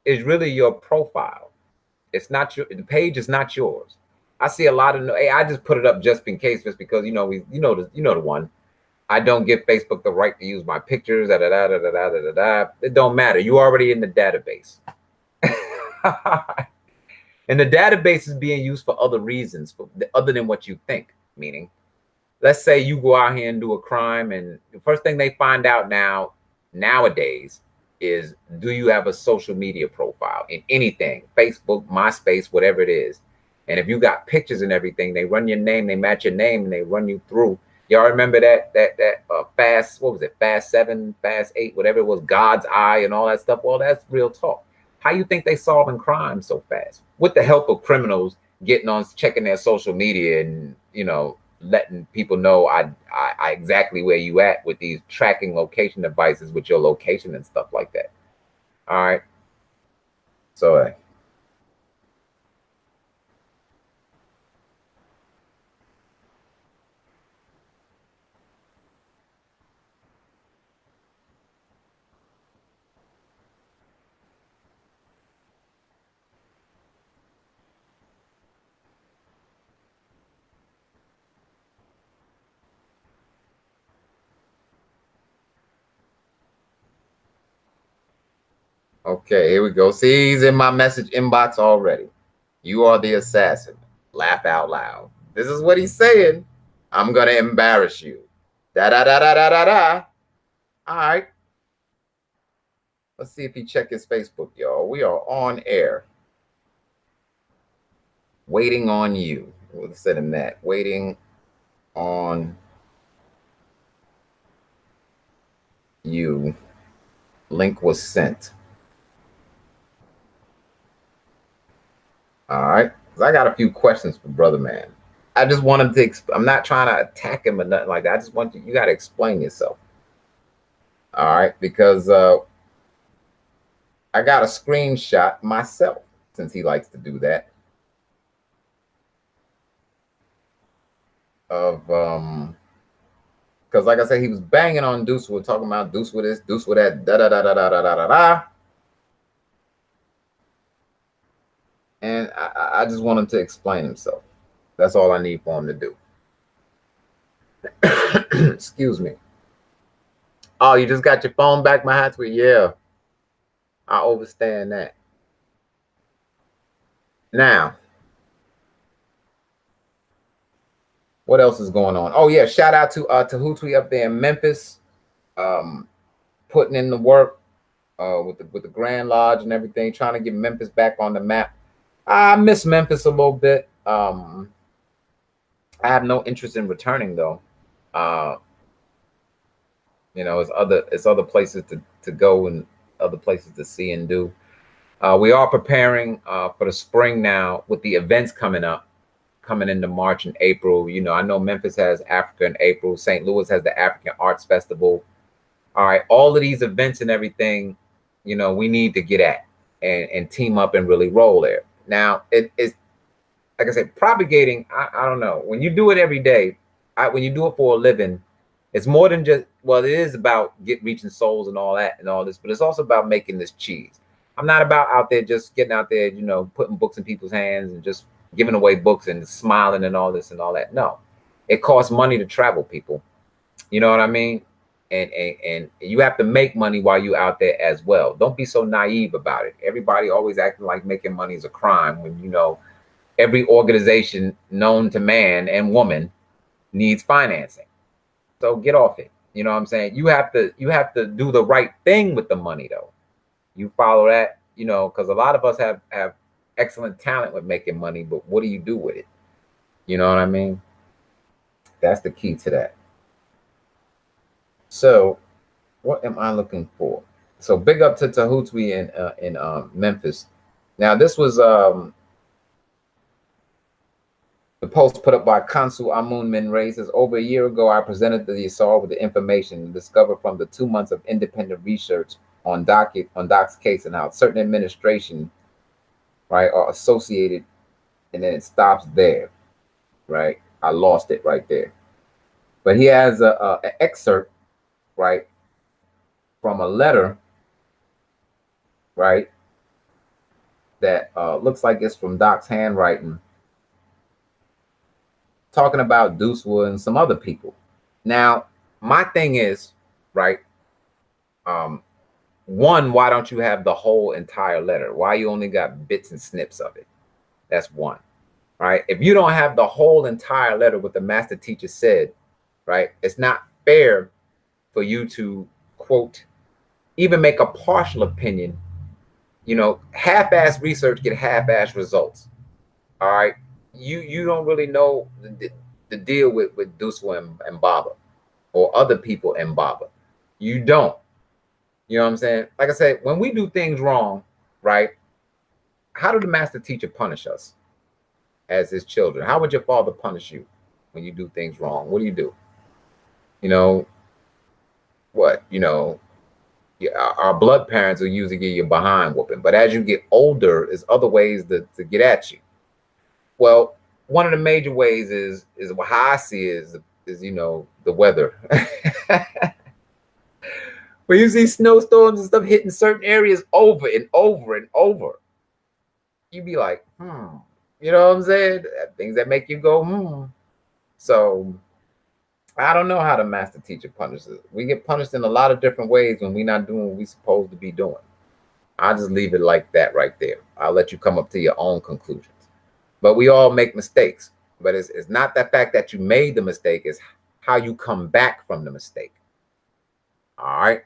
is really your profile. It's not your, the page is not yours. I see a lot of, hey, I just put it up just in case, just because you know the one. I don't give Facebook the right to use my pictures. Da, da, da, da, da, da, da, da. It don't matter. You already in the database. And the database is being used for other reasons, other than what you think. Meaning, let's say you go out here and do a crime, and the first thing they find out nowadays is, do you have a social media profile in anything, Facebook, MySpace, whatever it is. And if you got pictures and everything, they run your name, they match your name, and they run you through. Y'all remember that fast, what was it, fast 7, fast 8, whatever it was, God's eye and all that stuff? Well, that's real talk. How you think they solving crime so fast? With the help of criminals getting on, checking their social media, and letting people know I exactly where you at with these tracking location devices with your location and stuff like that. All right. So okay, here we go. See, he's in my message inbox already. You are the assassin. Laugh out loud. This is what he's saying. I'm gonna embarrass you. Da da da da da da da. All right. Let's see if he check his Facebook, y'all. We are on air. Waiting on you. We'll send him that. Waiting on you. Link was sent. All right. I got a few questions for Brother Man. I just want him to, I'm not trying to attack him or nothing like that. I just want you got to explain yourself. All right. Because I got a screenshot myself, since he likes to do that, of because like I said, he was banging on Deuce with, talking about Deuce with this, Deuce with that, da da da da da da da da. And I just want him to explain himself. That's all I need for him to do. Excuse me. Oh, you just got your phone back, my hats with? Yeah, I understand that. Now, what else is going on? Oh yeah, shout out to Hootui up there in Memphis, um, putting in the work with the Grand Lodge and everything, trying to get Memphis back on the map. I miss Memphis a little bit. I have no interest in returning though. Uh, it's other places to go and other places to see and do. We are preparing for the spring now with the events coming up, coming into March and April. You know, I know Memphis has Africa in April. St. Louis has the African Arts Festival. All right, all of these events and everything, you know, we need to get at and team up and really roll there. Now, it's like I said, propagating. I don't know. When you do it every day, when you do it for a living, it's more than just, well, it is about reaching souls and all that and all this, but it's also about making this cheese. I'm not about out there just getting out there, you know, putting books in people's hands and just giving away books and smiling and all this and all that. No, it costs money to travel, people. You know what I mean? And you have to make money while you're out there as well. Don't be so naive about it. Everybody always acting like making money is a crime when, you know, every organization known to man and woman needs financing. So get off it. You know what I'm saying? You have to do the right thing with the money though. You follow that, you know, because a lot of us have excellent talent with making money, but what do you do with it? You know what I mean? That's the key to that. So what am I looking for? So big up to Tahuti in Memphis. Now this was the post put up by Consul Amun Minray says, over a year ago, I presented the Asar with the information discovered from the 2 months of independent research on Doc's case and how certain administration, right, are associated, and then it stops there, right? I lost it right there. But he has an excerpt, right, from a letter, right, that looks like it's from Doc's handwriting, talking about Deucewood and some other people. Now, my thing is, right, one, why don't you have the whole entire letter? Why you only got bits and snips of it? That's one, right? If you don't have the whole entire letter, what the master teacher said, right, it's not fair for you to quote, even make a partial opinion. You know, half-ass research get half-ass results. All right, you don't really know the deal with Duswa and Baba or other people in Baba. You don't. You know what I'm saying? Like I said, when we do things wrong, right? How did the master teacher punish us as his children? How would your father punish you when you do things wrong? What do you do? You know what? You know, our blood parents will usually give you a behind whooping, but as you get older, there's other ways to get at you. Well, one of the major ways is how I see it is you know, the weather. When you see snowstorms and stuff hitting certain areas over and over and over, you be like, you know what I'm saying? Things that make you go, So I don't know how the master teacher punishes. We get punished in a lot of different ways when we're not doing what we're supposed to be doing. I'll just leave it like that right there. I'll let you come up to your own conclusions. But we all make mistakes. But it's not the fact that you made the mistake, it's how you come back from the mistake. All right.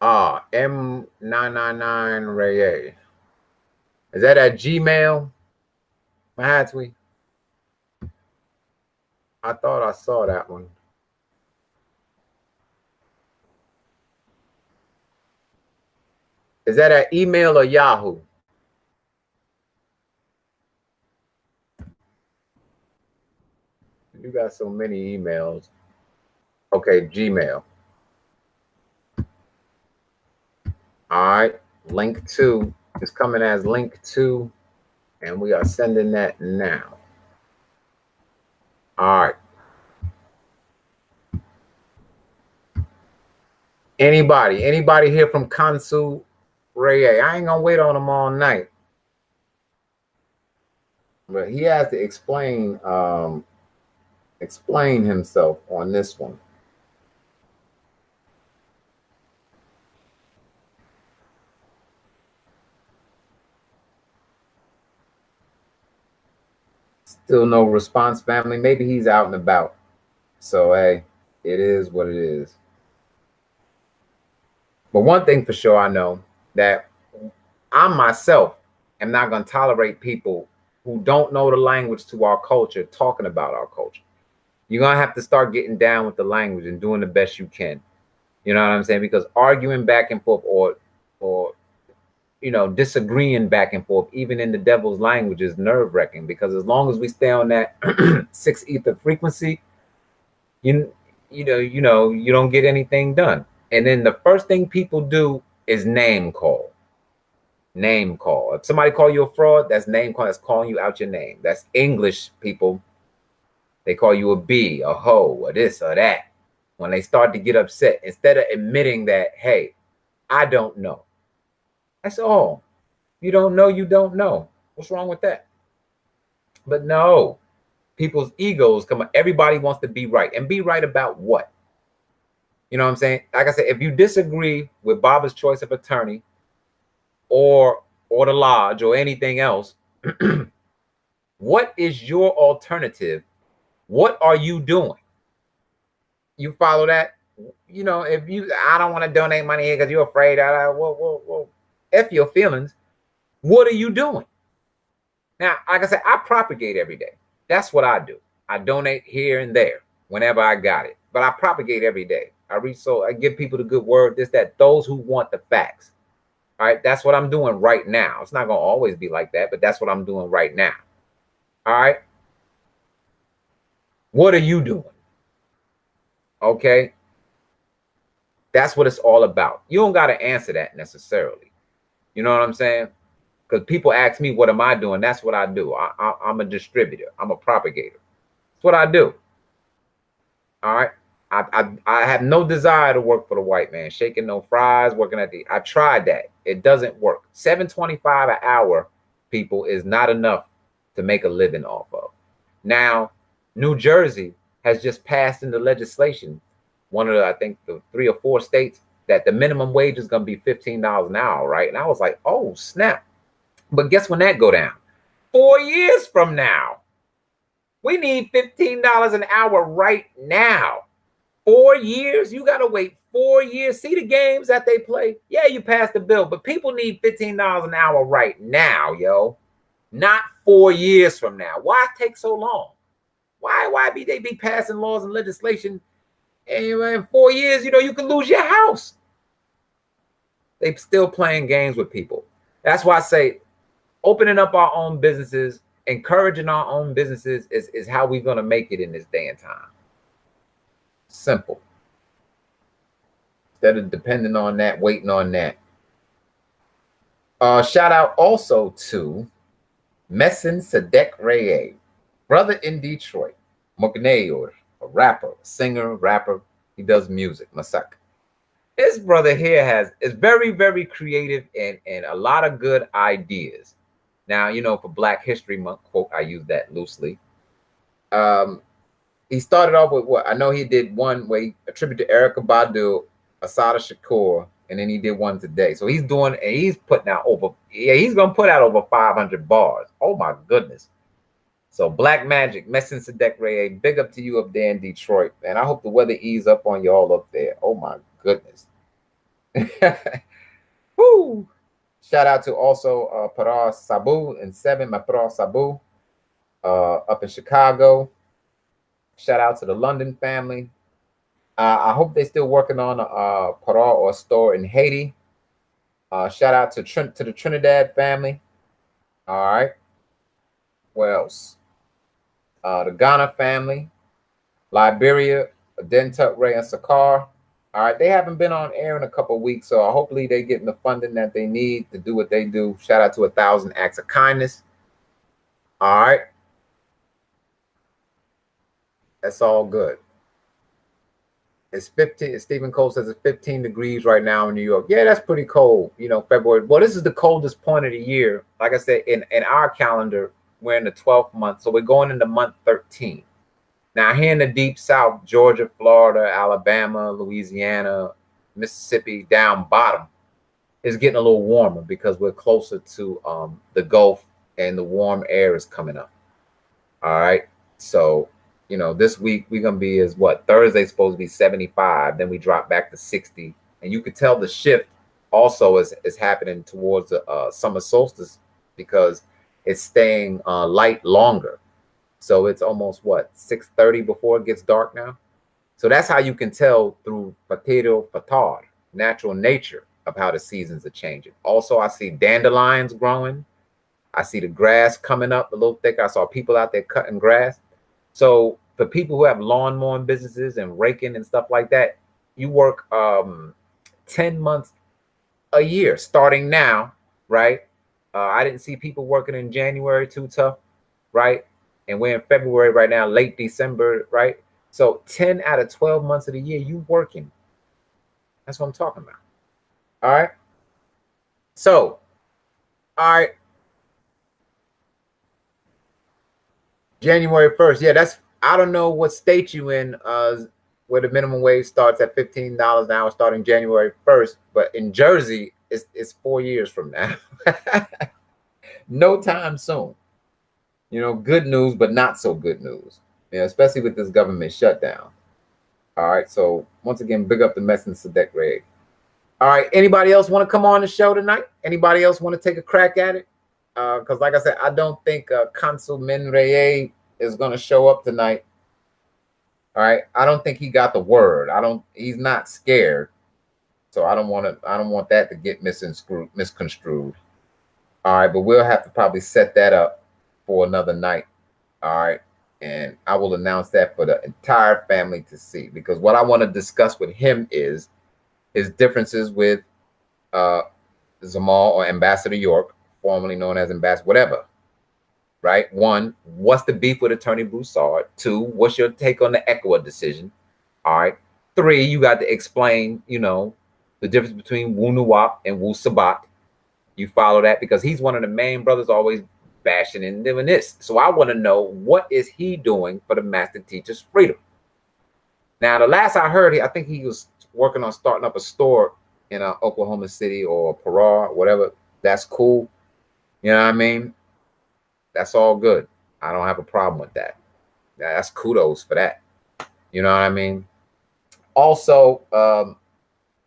M999 Ray. Is that at Gmail? Mahatsui? I thought I saw that one. Is that at email or Yahoo? You got so many emails. Okay, Gmail. All right, link 2 is coming as link 2, and we are sending that now. All right. Anybody here from Kansu Ray? I ain't gonna wait on him all night, but he has to explain explain himself on this one. Still no response, family. Maybe he's out and about. So, hey, it is what it is. But one thing for sure, I know that I myself am not going to tolerate people who don't know the language to our culture talking about our culture. You're going to have to start getting down with the language and doing the best you can. You know what I'm saying? Because arguing back and forth or disagreeing back and forth, even in the devil's language, is nerve-wracking, because as long as we stay on that 6 ether frequency, you don't get anything done. And then the first thing people do is name call. Name call. If somebody call you a fraud, that's name call. That's calling you out your name. That's English people. They call you a B, a hoe, or this or that. When they start to get upset, instead of admitting that, hey, I don't know. That's all. You don't know, you don't know. What's wrong with that? But no, people's egos come up. Everybody wants to be right. And be right about what? You know what I'm saying? Like I said, if you disagree with Baba's choice of attorney or the lodge or anything else, what is your alternative? What are you doing? You follow that? You know, if you, I don't want to donate money here because you're afraid. Whoa. F your feelings. What are you doing? Now, like I said, I propagate every day. That's what I do. I donate here and there whenever I got it. But I propagate every day. I give people the good word, this, that, those who want the facts. All right, that's what I'm doing right now. It's not going to always be like that, but that's what I'm doing right now. All right. What are you doing? Okay. That's what it's all about. You don't got to answer that necessarily. You know what I'm saying? Because people ask me, what am I doing? That's what I do. I'm a distributor. I'm a propagator. That's what I do. All right. I have no desire to work for the white man, shaking no fries, working at I tried that. It doesn't work. $7.25 an hour, people, is not enough to make a living off of. Now, New Jersey has just passed into legislation, one of the, I think, the 3 or 4 states, that the minimum wage is going to be $15 an hour, right? And I was like, oh, snap. But guess when that go down? 4 years from now. We need $15 an hour right now. 4 years? You got to wait 4 years. See the games that they play? Yeah, you passed the bill, but people need $15 an hour right now, yo. Not 4 years from now. Why take so long? Why they be passing laws and legislation, and in 4 years, you can lose your house? They still playing games with people. That's why I say opening up our own businesses, encouraging our own businesses is how we're going to make it in this day and time. Simple. Instead of depending on that, waiting on that. Shout out also to Messin Sadek Reye, brother in Detroit, Mugneyor, a rapper, singer, rapper. He does music, Masak. This brother here is very, very creative and a lot of good ideas. Now, for Black History Month, quote, I use that loosely. He started off with what? I know he did one where he attributed to Erykah Badu, Asada Shakur, and then he did one today. So he's putting out he's going to put out over 500 bars. Oh my goodness. So Black Magic, Messin Sadek Ray, big up to you up there in Detroit. And I hope the weather ease up on y'all up there. Oh my goodness. Woo. Shout out to also Parar Sabu and 7, my Parar Sabu up in Chicago. Shout out to the London family. I hope they're still working on a Parar or a store in Haiti. Shout out to the Trinidad family. All right. What else? The Ghana family, Liberia, Dentuck, Ray, and Sakar. All right, they haven't been on air in a couple of weeks, so hopefully they're getting the funding that they need to do what they do. Shout out to 1,000 Acts of Kindness. All right. That's all good. It's 15. Stephen Cole says it's 15 degrees right now in New York. Yeah, that's pretty cold. February. Well, this is the coldest point of the year. Like I said, in our calendar, we're in the 12th month, so we're going into month 13. Now here in the deep South, Georgia, Florida, Alabama, Louisiana, Mississippi, down bottom, it's getting a little warmer because we're closer to the Gulf and the warm air is coming up. All right. So, you know, this week we're gonna be is what Thursday's supposed to be 75, then we drop back to 60. And you could tell the shift also is happening towards the summer solstice because it's staying light longer. So it's almost what 6:30 before it gets dark now. So that's how you can tell through Fatero Fatar, natural nature of how the seasons are changing. Also, I see dandelions growing. I see the grass coming up a little thick. I saw people out there cutting grass. So for people who have lawn mowing businesses and raking and stuff like that, you work 10 months a year starting now, right? I didn't see people working in January too tough, right? And we're in February right now, late December, right? So 10 out of 12 months of the year, you working. That's what I'm talking about. All right. So, all right. January 1st. Yeah, that's, I don't know what state you in, where the minimum wage starts at $15 an hour starting January 1st. But in Jersey, it's 4 years from now. No time soon. You know, good news, but not so good news. You know, especially with this government shutdown. All right. So once again, big up the mess in Sadek Grade. All right. Anybody else want to come on the show tonight? Anybody else want to take a crack at it? Because like I said, I don't think Consul Minreye is going to show up tonight. All right. I don't think he got the word. He's not scared. So I don't want that to get misconstrued. All right. But we'll have to probably set that up for another night. All right. And I will announce that for the entire family to see, because what I want to discuss with him is his differences with Zamal or Ambassador York, formerly known as Ambassador, whatever. Right? One, what's the beef with Attorney Broussard? Two, what's your take on the ECOA decision? All right. Three, you got to explain, you know, the difference between Wu Nuwaup and Wu Sabat. You follow that because he's one of the main brothers always bashing and doing this. So I want to know, what is he doing for the master teacher's freedom? Now, the last I heard, I think he was working on starting up a store in Oklahoma City or Pará, whatever. That's cool. You know what I mean? That's all good. I don't have a problem with that. That's kudos for that. You know what I mean? Also,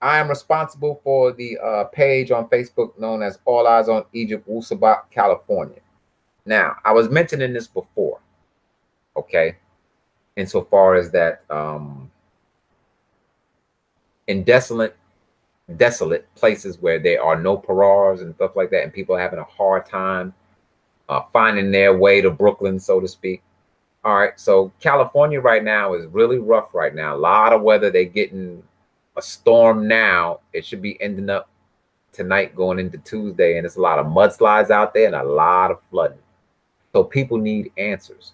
I am responsible for the page on Facebook known as All Eyes on Egypt, Wusabat, California. Now, I was mentioning this before, okay? Insofar as that in desolate places where there are no parars and stuff like that, and people are having a hard time finding their way to Brooklyn, so to speak. All right, so California right now is really rough right now. A lot of weather. They're getting a storm now. It should be ending up tonight going into Tuesday, and there's a lot of mudslides out there and a lot of flooding. So people need answers.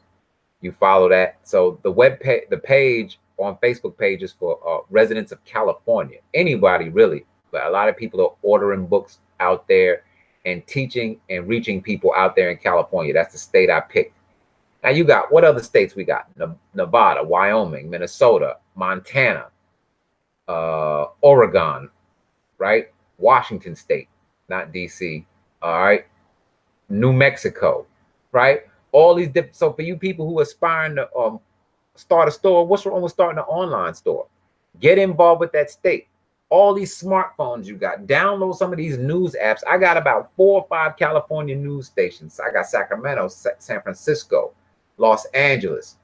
You follow that? So the page on Facebook page is for residents of California. Anybody really, but a lot of people are ordering books out there and teaching and reaching people out there in California. That's the state I picked. Now you got, what other states we got? Nevada, Wyoming, Minnesota, Montana, Oregon, right? Washington State, not DC. All right. New Mexico, right? All these different. So for you people who are aspiring to start a store, what's wrong with starting an online store? Get involved with that state. All these smartphones you got, download some of these news apps. I got about 4 or 5 California news stations. I got Sacramento, San Francisco, Los Angeles,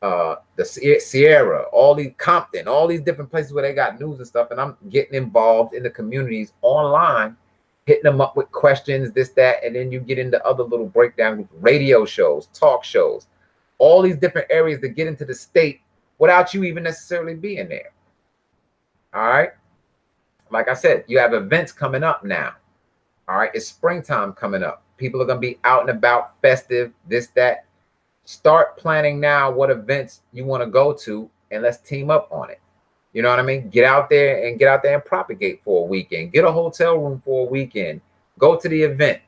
the Sierra, all these Compton, all these different places where they got news and stuff. And I'm getting involved in the communities online, hitting them up with questions, this, that, and then you get into other little breakdown groups, radio shows, talk shows, all these different areas to get into the state without you even necessarily being there. All right. Like I said, you have events coming up now. All right. It's springtime coming up. People are going to be out and about, festive, this, that. Start planning now what events you want to go to, and let's team up on it. You know what I mean? Get out there and propagate for a weekend. Get a hotel room for a weekend. Go to the event.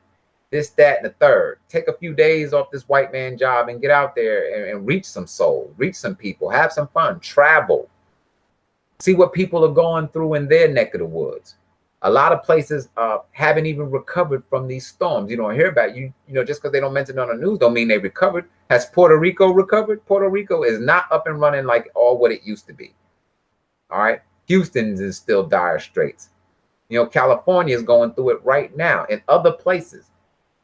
this, that, and the third. Take a few days off this white man job and get out there and reach some soul, reach some people, have some fun, travel, see what people are going through in their neck of the woods. A lot of places haven't even recovered from these storms. You don't hear about just because they don't mention it on the news don't mean they recovered. Has Puerto Rico recovered? Puerto Rico is not up and running like all what it used to be. All right. Houston's is still dire straits. California is going through it right now and other places.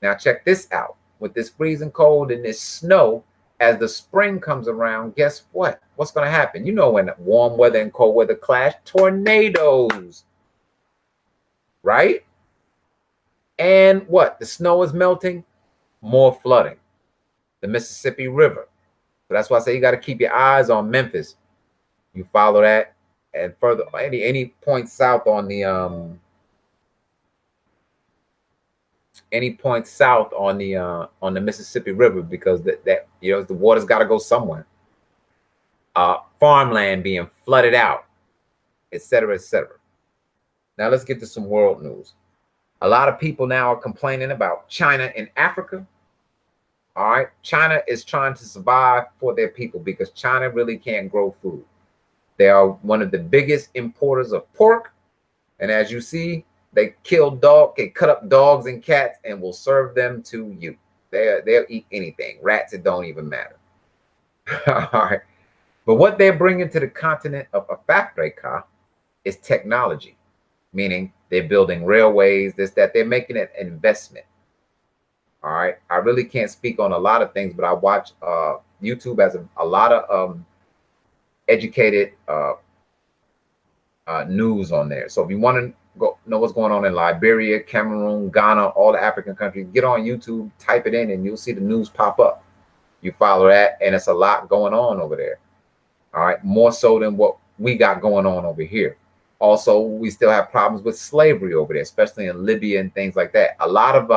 Now check this out. With this freezing cold and this snow, as the spring comes around, guess what? What's going to happen? When warm weather and cold weather clash, tornadoes, right? And what? The snow is melting, more flooding. The Mississippi River. So that's why I say you got to keep your eyes on Memphis. You follow that, and further any point south on the Mississippi River, because that the water's got to go somewhere. Farmland being flooded out, etc., etc. Now let's get to some world news. A lot of people now are complaining about China and Africa. All right, China is trying to survive for their people because China really can't grow food. They are one of the biggest importers of pork, and as you see, they cut up dogs and cats and will serve them to you. They'll eat anything. Rats, it don't even matter. All right. But what they're bringing to the continent of Africa is technology, meaning they're building railways, this, that. They're making an investment. All right. I really can't speak on a lot of things, but I watch YouTube as a lot of educated news on there. So if you want to know what's going on in Liberia, Cameroon, Ghana, all the African countries, get on YouTube, type it in, and you'll see the news pop up. You follow that, and it's a lot going on over there. All right, more so than what we got going on over here. Also, we still have problems with slavery over there, especially in Libya and things like that. A lot of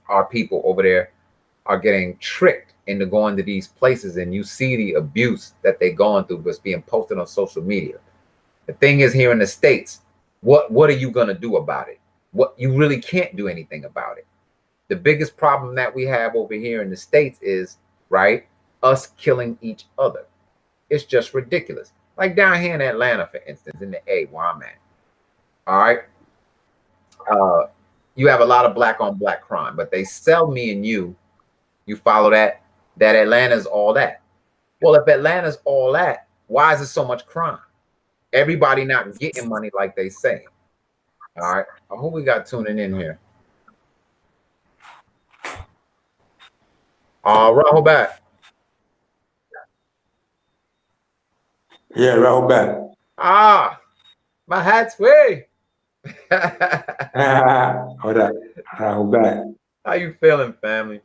our people over there are getting tricked into going to these places, and you see the abuse that they're going through that's being posted on social media. The thing is, here in the States, what are you going to do about it? You really can't do anything about it. The biggest problem that we have over here in the States is, right, us killing each other. It's just ridiculous. Like down here in Atlanta, for instance, in the A where I'm at. All right. You have a lot of black on black crime, but they sell me and you follow that Atlanta's all that. Well, if Atlanta's all that, why is there so much crime? Everybody not getting money like they say. All right. Who we got tuning in here? Rahul back. Yeah, Rahul back. My hat's way. Hold up. Rahul back. How you feeling, family?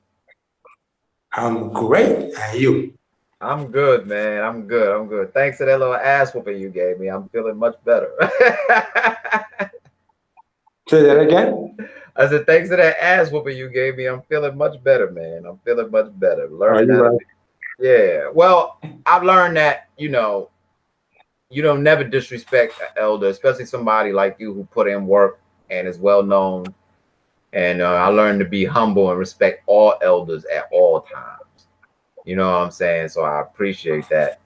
I'm great. And you? I'm good, man. I'm good. Thanks to that little ass whooping you gave me, I'm feeling much better. Say that again? I said, thanks to that ass whooping you gave me, I'm feeling much better, man. I'm feeling much better. Learning that. Right? Yeah. Well, I've learned that, you don't never disrespect an elder, especially somebody like you who put in work and is well known. And I learned to be humble and respect all elders at all times. You know what I'm saying? So I appreciate that.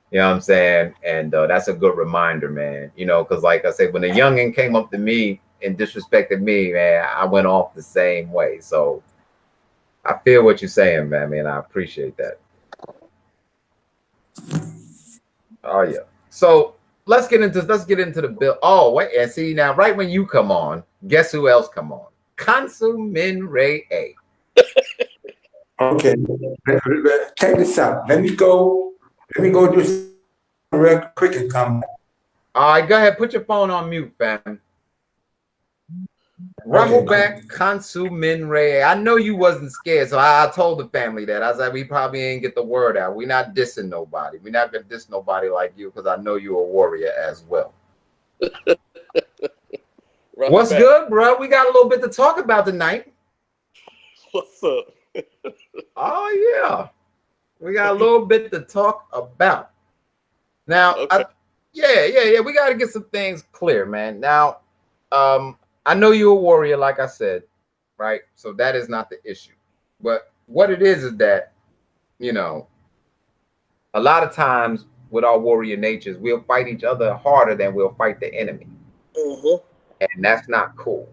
You know what I'm saying? And that's a good reminder, man. Because like I said, when a youngin came up to me and disrespected me, man, I went off the same way. So I feel what you're saying, man. I appreciate that. Oh yeah. So let's get into the bill. Oh wait, and see now, right when you come on, guess who else come on? Kansu Min Ray A. Okay, check this out. Let me go do this real quick and come back. All right, go ahead. Put your phone on mute, fam. Rahul back, Kansu Min Ray. I know you wasn't scared, so I told the family that. I was like, we probably ain't get the word out. We're not dissing nobody. We're not gonna diss nobody like you because I know you're a warrior as well. What's good, bro? We got a little bit to talk about tonight. What's up? Oh yeah, we got a little bit to talk about. Now, okay. Yeah. We got to get some things clear, man. Now, I know you're a warrior, like I said. right? So that is not the issue. But what it is that, you know, a lot of times with our warrior natures, we'll fight each other harder than we'll fight the enemy. Mm-hmm. And that's not cool.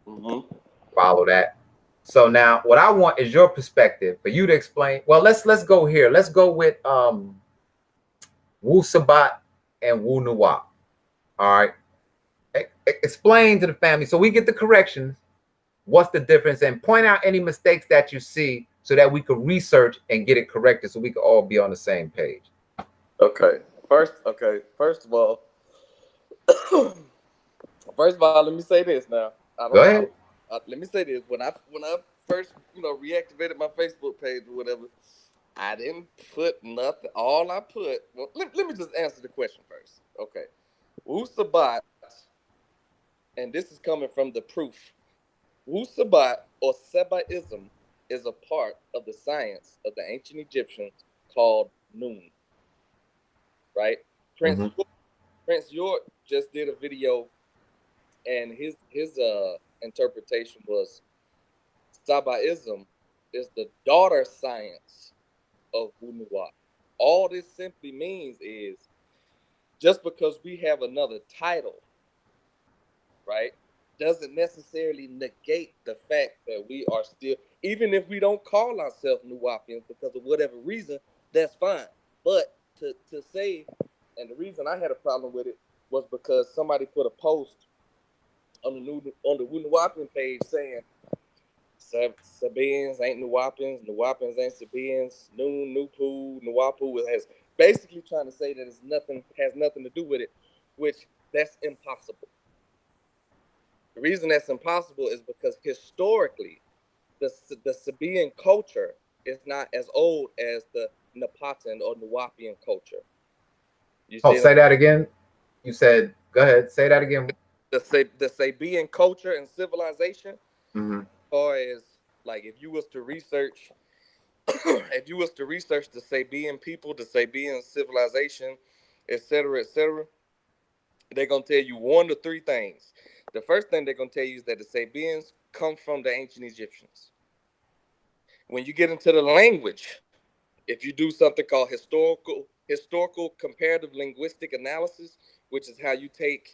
Mm-hmm. Follow that. So now what I want is your perspective for you to explain. Well, let's go here. Let's go with Wu Sabat and Wu Nuwaup. All right. Explain to the family so we get the corrections. What's the difference? And point out any mistakes that you see so that we could research and get it corrected so we could all be on the same page. Okay. First of all, let me say this now. Go ahead. Let me say this. When I first reactivated my Facebook page or whatever, I didn't put nothing. All I put. Well, let me just answer the question first. Okay. Wu Sabat, and this is coming from the proof. Wu Sabat or Sabaism is a part of the science of the ancient Egyptians called Noon. Right? Prince Mhm. Prince York just did a video, and his interpretation was Sabaism is the daughter science of Wunuwap. All this simply means is just because we have another title, right, doesn't necessarily negate the fact that we are still, even if we don't call ourselves Nuwaupians because of whatever reason, that's fine. But to say, and the reason I had a problem with it was because somebody put a post on the Nuwaupian page saying Sabians ain't Nuwaupians, Nuwaupians ain't Sabians, Noon, Nupu, Nuwaupu has basically trying to say that has nothing to do with it, which that's impossible. The reason that's impossible is because historically, the Sabian culture is not as old as the Napatan or Nuwaupian culture. You Oh, see, say that again. You said, go ahead, say that again. the Sabian culture and civilization, Mm-hmm. or as like if you was to research, if you was to research the Sabian people, the Sabian civilization, etc., they're gonna tell you one to three things. The first thing they're gonna tell you is that the Sabians come from the ancient Egyptians. When you get into the language, if you do something called historical comparative linguistic analysis, which is how you take,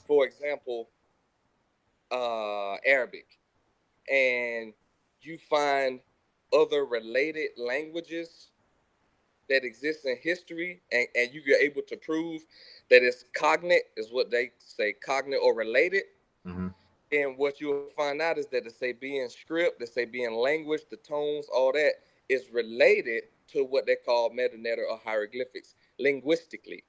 for example, Arabic, and you find other related languages that exists in history, and you are able to prove that it's cognate, is what they say, cognate or related, Mm-hmm. then what you'll find out is that the Sabian script, the Sabian language, the tones, all that is related to what they call metanator or hieroglyphics linguistically.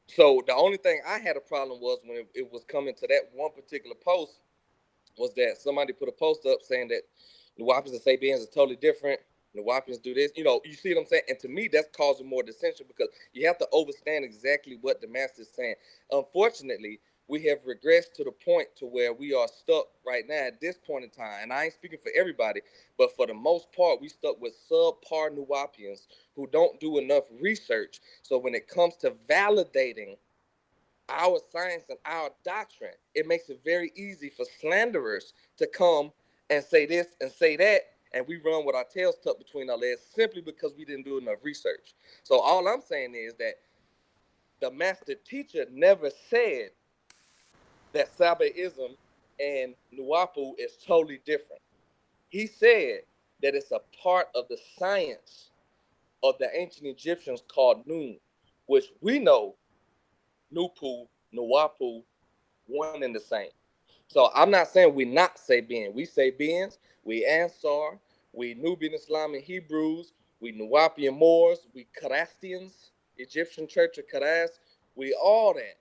So the only thing I had a problem was when it was coming to that one particular post was that somebody put a post up saying that Nuwaupians and Sabians are totally different. Nuwaupians do this. You see what I'm saying? And to me, that's causing more dissension because you have to understand exactly what the master is saying. Unfortunately, we have regressed to the point to where we are stuck right now at this point in time. And I ain't speaking for everybody, but for the most part, we stuck with subpar Nuwaupians who don't do enough research. So when it comes to validating our science and our doctrine, it makes it very easy for slanderers to come and say this and say that, and we run with our tails tucked between our legs simply because we didn't do enough research. So all I'm saying is that the master teacher never said that Sabaism and Nuwapu is totally different. He said that it's a part of the science of the ancient Egyptians called Noon, which we know Nupu, Nuwapu, one and the same. So I'm not saying we not Sabian. We Sabians, we Ansar, we Nubian Islam and Hebrews, we Nuwaupian Moors, we Karastians, Egyptian Church of Karas, we all that.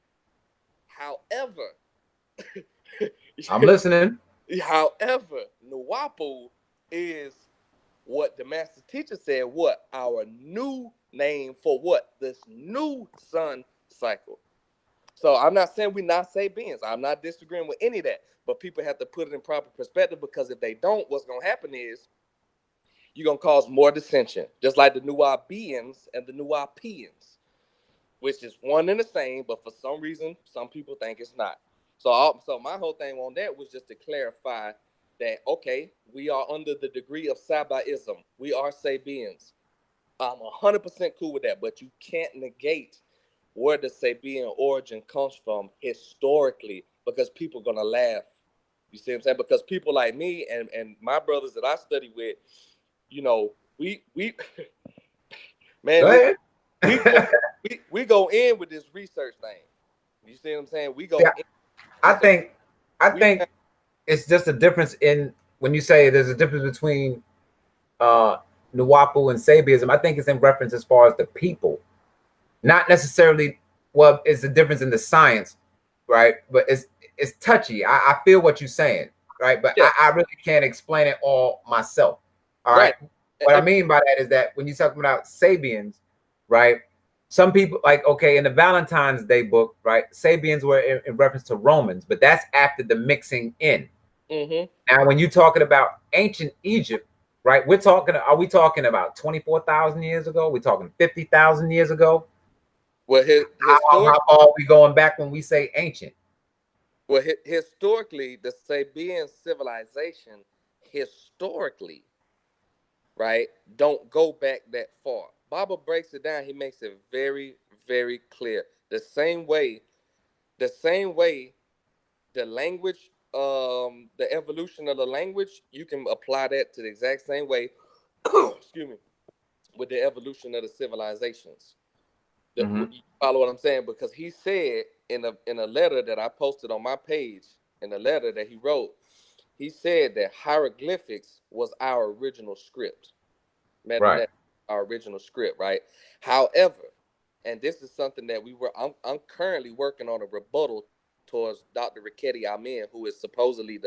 However, I'm listening. however, Nuwapu is what the master teacher said, what? Our new name for what? This new sun cycle. So I'm not saying we not Sabians. I'm not disagreeing with any of that. But people have to put it in proper perspective because if they don't, what's going to happen is you're going to cause more dissension. Just like the Nuwaubians and the Nuwaupians, which is one and the same, but for some reason, some people think it's not. So my whole thing on that was just to clarify that, okay, we are under the degree of Sabaism. We are Sabians. I'm 100% cool with that, but you can't negate where the Sabian origin comes from historically, because people are gonna laugh. You see what I'm saying? Because people like me and my brothers that I study with, you know, we man, Go listen, ahead. we go in with this research thing. You see what I'm saying? We go Yeah, in I research. We think it's just a difference in when you say there's a difference between Nuwaupu and Sabiism. I think it's in reference as far as the people, not necessarily. Well, it's a difference in the science, right? But it's touchy. I feel what you're saying, right? But yeah, I really can't explain it all myself. All right. right. What I mean by that is that when you talk about Sabians, right? Some people like, okay, in the Valentine's Day book, right? Sabians were in reference to Romans, but that's after the mixing in. Mm-hmm. Now, when you're talking about ancient Egypt, right? Are we talking about 24,000 years ago? We're talking 50,000 years ago? Well, How far are we going back when we say ancient? well, historically, the Sabian civilization, historically, right, don't go back that far. Baba breaks it down. He makes it very, very clear. The same way, the language, the evolution of the language, you can apply that to the exact same way. Excuse me, with the evolution of the civilizations. Mm-hmm. You follow what I'm saying? Because he said in a letter that I posted on my page, in the letter that he wrote, he said that hieroglyphics was our original script. Right. Metanet, our original script, right? However, and this is something that I'm currently working on a rebuttal towards Dr. Riketti Amin, who is supposedly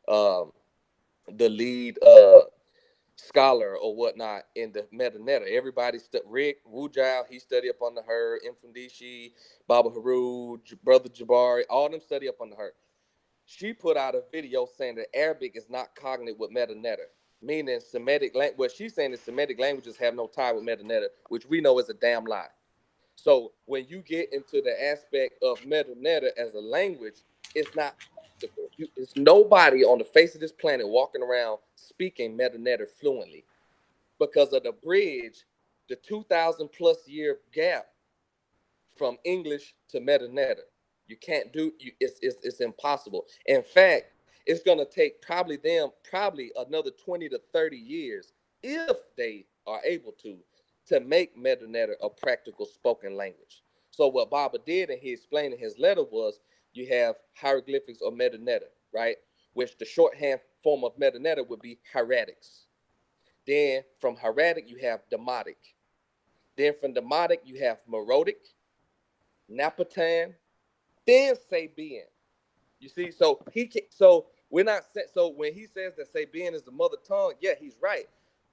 um, the lead scholar or whatnot in the Metanetta. Everybody, Rick Wujal, he studied up under her, Mfundishi, Baba Haru, Brother Jabari, all them study up under her. She put out a video saying that Arabic is not cognate with Metanetta, meaning Semitic language. What she's saying is Semitic languages have no tie with Metanetta, which we know is a damn lie. So when you get into the aspect of Metanetta as a language, it's not practical. It's nobody on the face of this planet walking around speaking Metanetta fluently because of the bridge, the 2,000 plus year gap from English to Metanetta. You can't do it's impossible. In fact, it's gonna take probably another 20 to 30 years if they are able to make Metanetta a practical spoken language. So what Baba did, and he explained in his letter, was you have hieroglyphics or Metanetta, right? Which the shorthand form of Metanetta would be hieratic. Then from hieratic you have Demotic. Then from Demotic you have Meroitic, Napatan, then Sabian. You see, so we're not so when he says that Sabian is the mother tongue, yeah, he's right.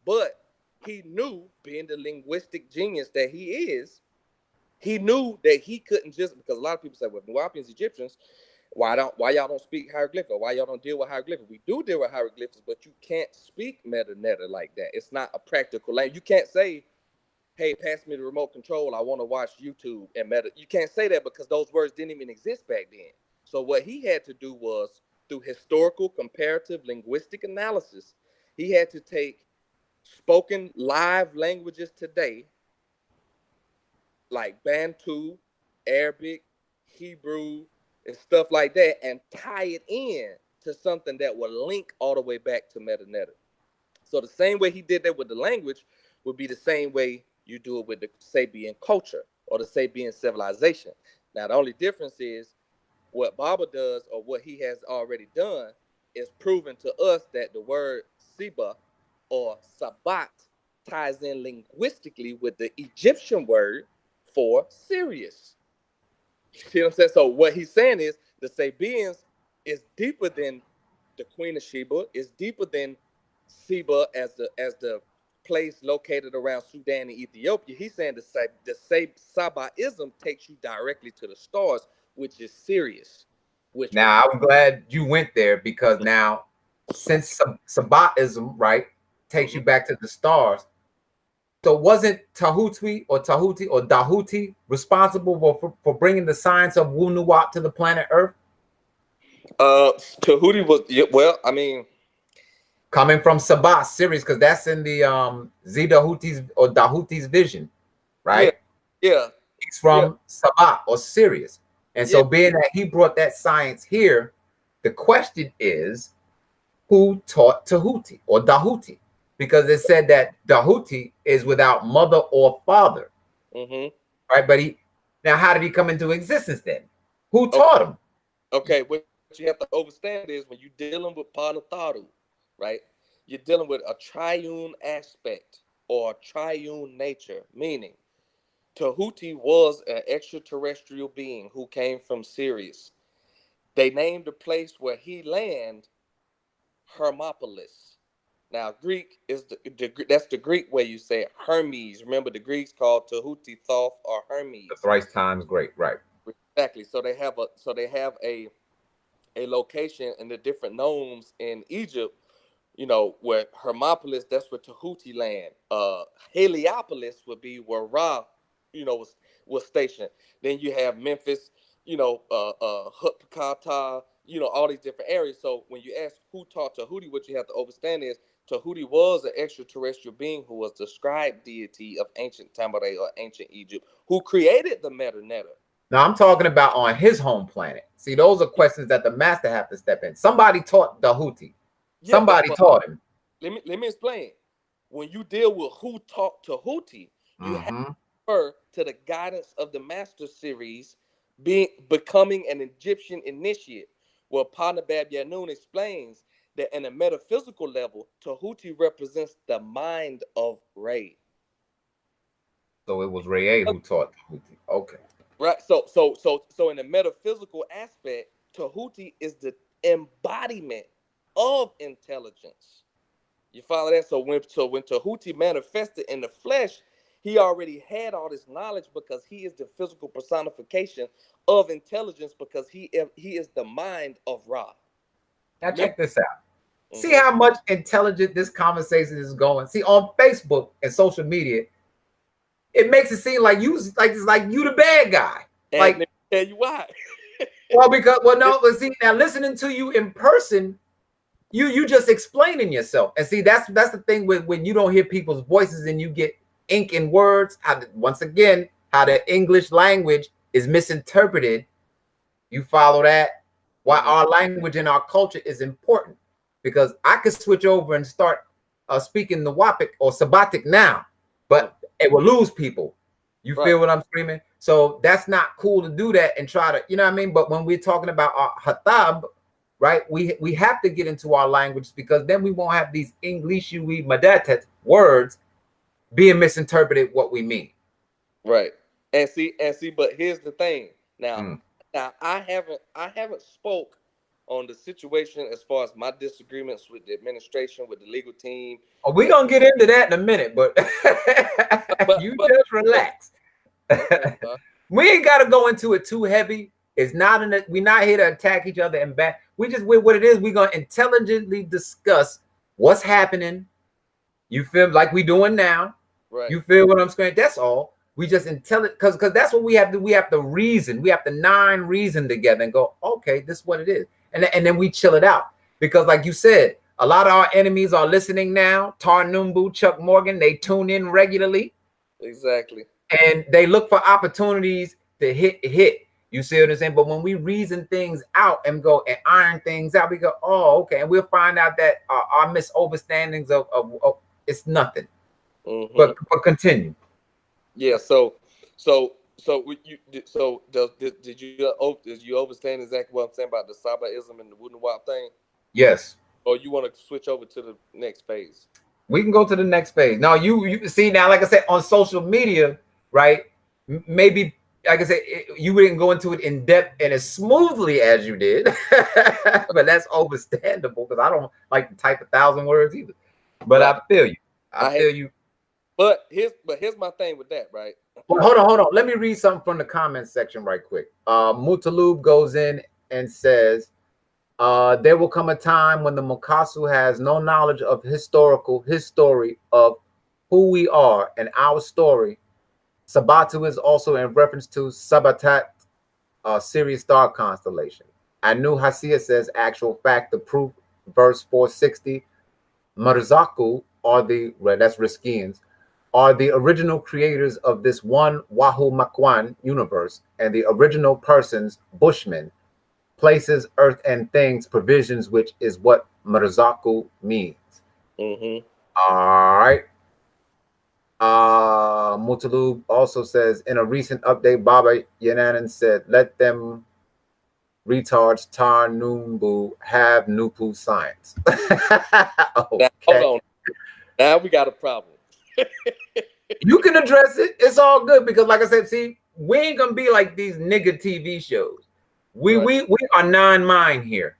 But he knew, being the linguistic genius that he knew that he couldn't just, because a lot of people say, well, Nuwaupians, Egyptians, why y'all don't speak hieroglyphics? Why y'all don't deal with hieroglyphics? We do deal with hieroglyphics, but you can't speak Metanetta like that. It's not a practical language. You can't say, hey, pass me the remote control. I want to watch YouTube and Meta. You can't say that because those words didn't even exist back then. So what he had to do was, through historical comparative linguistic analysis, he had to take spoken live languages today, like Bantu, Arabic, Hebrew, and stuff like that, and tie it in to something that will link all the way back to Metanetta. So the same way he did that with the language would be the same way you do it with the Sabian culture or the Sabian civilization. Now, the only difference is what Baba does, or what he has already done, is proven to us that the word Siba or Sabat ties in linguistically with the Egyptian word for Sirius. You see what I'm saying? So what he's saying is the Sabians is deeper than the Queen of Sheba, is deeper than Seba as the place located around Sudan and Ethiopia. He's saying the Sabaism takes you directly to the stars, which is Sirius. Which Now, I'm glad you went there because now, since Sabatism, right, takes you back to the stars, so wasn't Tahuti or Dahuti responsible for bringing the science of Wu Nuwap to the planet Earth? Tahuti was, yeah, well, I mean, coming from Sabat, Sirius, because that's in the Zidahuti's or Dahuti's vision, yeah, right? yeah, He's yeah, from Sabat or Sirius. And yeah. so being that he brought that science here, the question is, who taught Tahuti or Dahuti? Because it said that Dahuti is without mother or father, Mm-hmm. right? But now how did he come into existence then? Who Okay, taught him? okay. What you have to understand is when you're dealing with Panatharu, right? You're dealing with a triune aspect or a triune nature, meaning Tahuti was an extraterrestrial being who came from Sirius. They named the place where he landed Hermopolis. Now, Greek is that's the Greek way you say it, Hermes. Remember, the Greeks called Tahuti Thoth or The Hermes. thrice times great, right? Exactly. So they have a location in the different nomes in Egypt, where Hermopolis, that's where Tahuti land. Heliopolis would be where Ra, was stationed. Then you have Memphis, Hutpakata, all these different areas. So when you ask who taught Tahuti, what you have to understand is Tahuti was an extraterrestrial being who was the scribe deity of ancient Tamare or ancient Egypt, who created the Meta Netter. Now I'm talking about on his home planet. See, those are questions that the master have to step in. Somebody taught Dahuti. Yeah, Somebody taught him. let me explain. When you deal with who taught Tahuti, you have Mm-hmm. to refer to the guidance of the Master Series, becoming an Egyptian initiate, where Panabab Yanun explains that in a metaphysical level, Tahuti represents the mind of Re. So it was Ray who taught Dahuti. Okay. Right. So in a metaphysical aspect, Tahuti is the embodiment of intelligence. You follow that? So when Tahuti manifested in the flesh, he already had all this knowledge because he is the physical personification of intelligence because he is the mind of Ra. Now Remember? check this out. See Mm-hmm. how much intelligent this conversation is going. See, on Facebook and social media, it makes it seem like it's like you the bad guy. And let Like, me tell you why. no, but see, now listening to you in person, you just explaining yourself. And see, that's the thing with when you don't hear people's voices and you get ink in words. Once again, how the English language is misinterpreted. You follow that? Why Mm-hmm. our language and our culture is important. Because I could switch over and start speaking Nuwaupic or Sabbatic now, but it will lose people. You Right. feel what I'm screaming? So that's not cool to do that and try to, you know what I mean? But when we're talking about our hatab, right, we have to get into our language because then we won't have these English madatet words being misinterpreted what we mean. Right. And see, but here's the thing. Now, Mm. now I haven't spoke on the situation as far as my disagreements with the administration, with the legal team. Oh, we're gonna get into that in a minute, but But you but just but relax. okay, We ain't gotta go into it too heavy. It's not we're not here to attack each other and back. What it is, we're gonna intelligently discuss what's happening. You feel like we doing now. right. You feel what I'm saying? That's all. We just intelligent because that's what we have to. We have to reason. We have to reason together and go, okay, this is what it is, and then we chill it out because, like you said, a lot of our enemies are listening now. Tarnumbu, Chuck Morgan, they tune in regularly Exactly. and they look for opportunities to hit. You see what I'm saying? But when we reason things out and go and iron things out, we go, oh, okay, and we'll find out that our misunderstandings of it's nothing. Mm-hmm. But continue. Yeah. Did you understand exactly what I'm saying about the Sabaism and the Wooden Wop thing, Yes. or you want to switch over to the next phase? We can go to the next phase. Now you see now, like I said, on social media, right? Maybe like I said, you didn't go into it in depth and as smoothly as you did, but that's understandable because I don't like to type 1,000 words either. But Right. I feel you. I I feel you. But here's my thing with that, right? Well, hold on. Let me read something from the comments section right quick. Mutalub goes in and says, there will come a time when the Mukasu has no knowledge of his story of who we are and our story. Sabatu is also in reference to Sabatat, Sirius star constellation. Anu Hasia says, actual fact, the proof, verse 460, Marzaku are the, well, that's Riskians, are the original creators of this one Wahoo Makwan universe, and the original persons, Bushmen, places, earth, and things, provisions, which is what Marzaku means. Mm-hmm. All right. Mutalub also says, in a recent update, Baba Yananan said, let them retards Tar Numbu have Nupu science. Now, Okay. hold on. Now we got a problem. You can address it. It's all good because, like I said, see, we ain't gonna be like these nigga TV shows. We are non-mind here.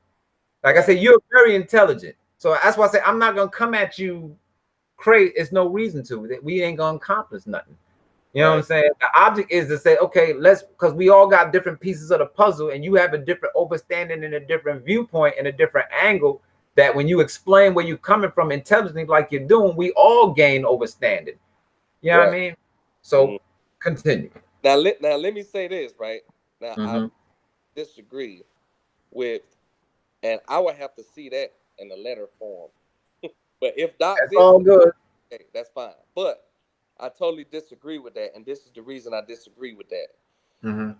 Like I said, you're very intelligent. So that's why I say I'm not gonna come at you crazy. It's no reason to. We ain't gonna accomplish nothing. You know what I'm saying? The object is to say, okay, let's, because we all got different pieces of the puzzle, and you have a different overstanding and a different viewpoint and a different angle. That when you explain where you're coming from intelligently, like you're doing, we all gain overstanding. You know what I mean? So continue. Now let me say this, right? Now I disagree with, and I would have to see that in a letter form. But if Doc That's did, all good. Okay, that's fine. But I totally disagree with that, and this is the reason I disagree with that.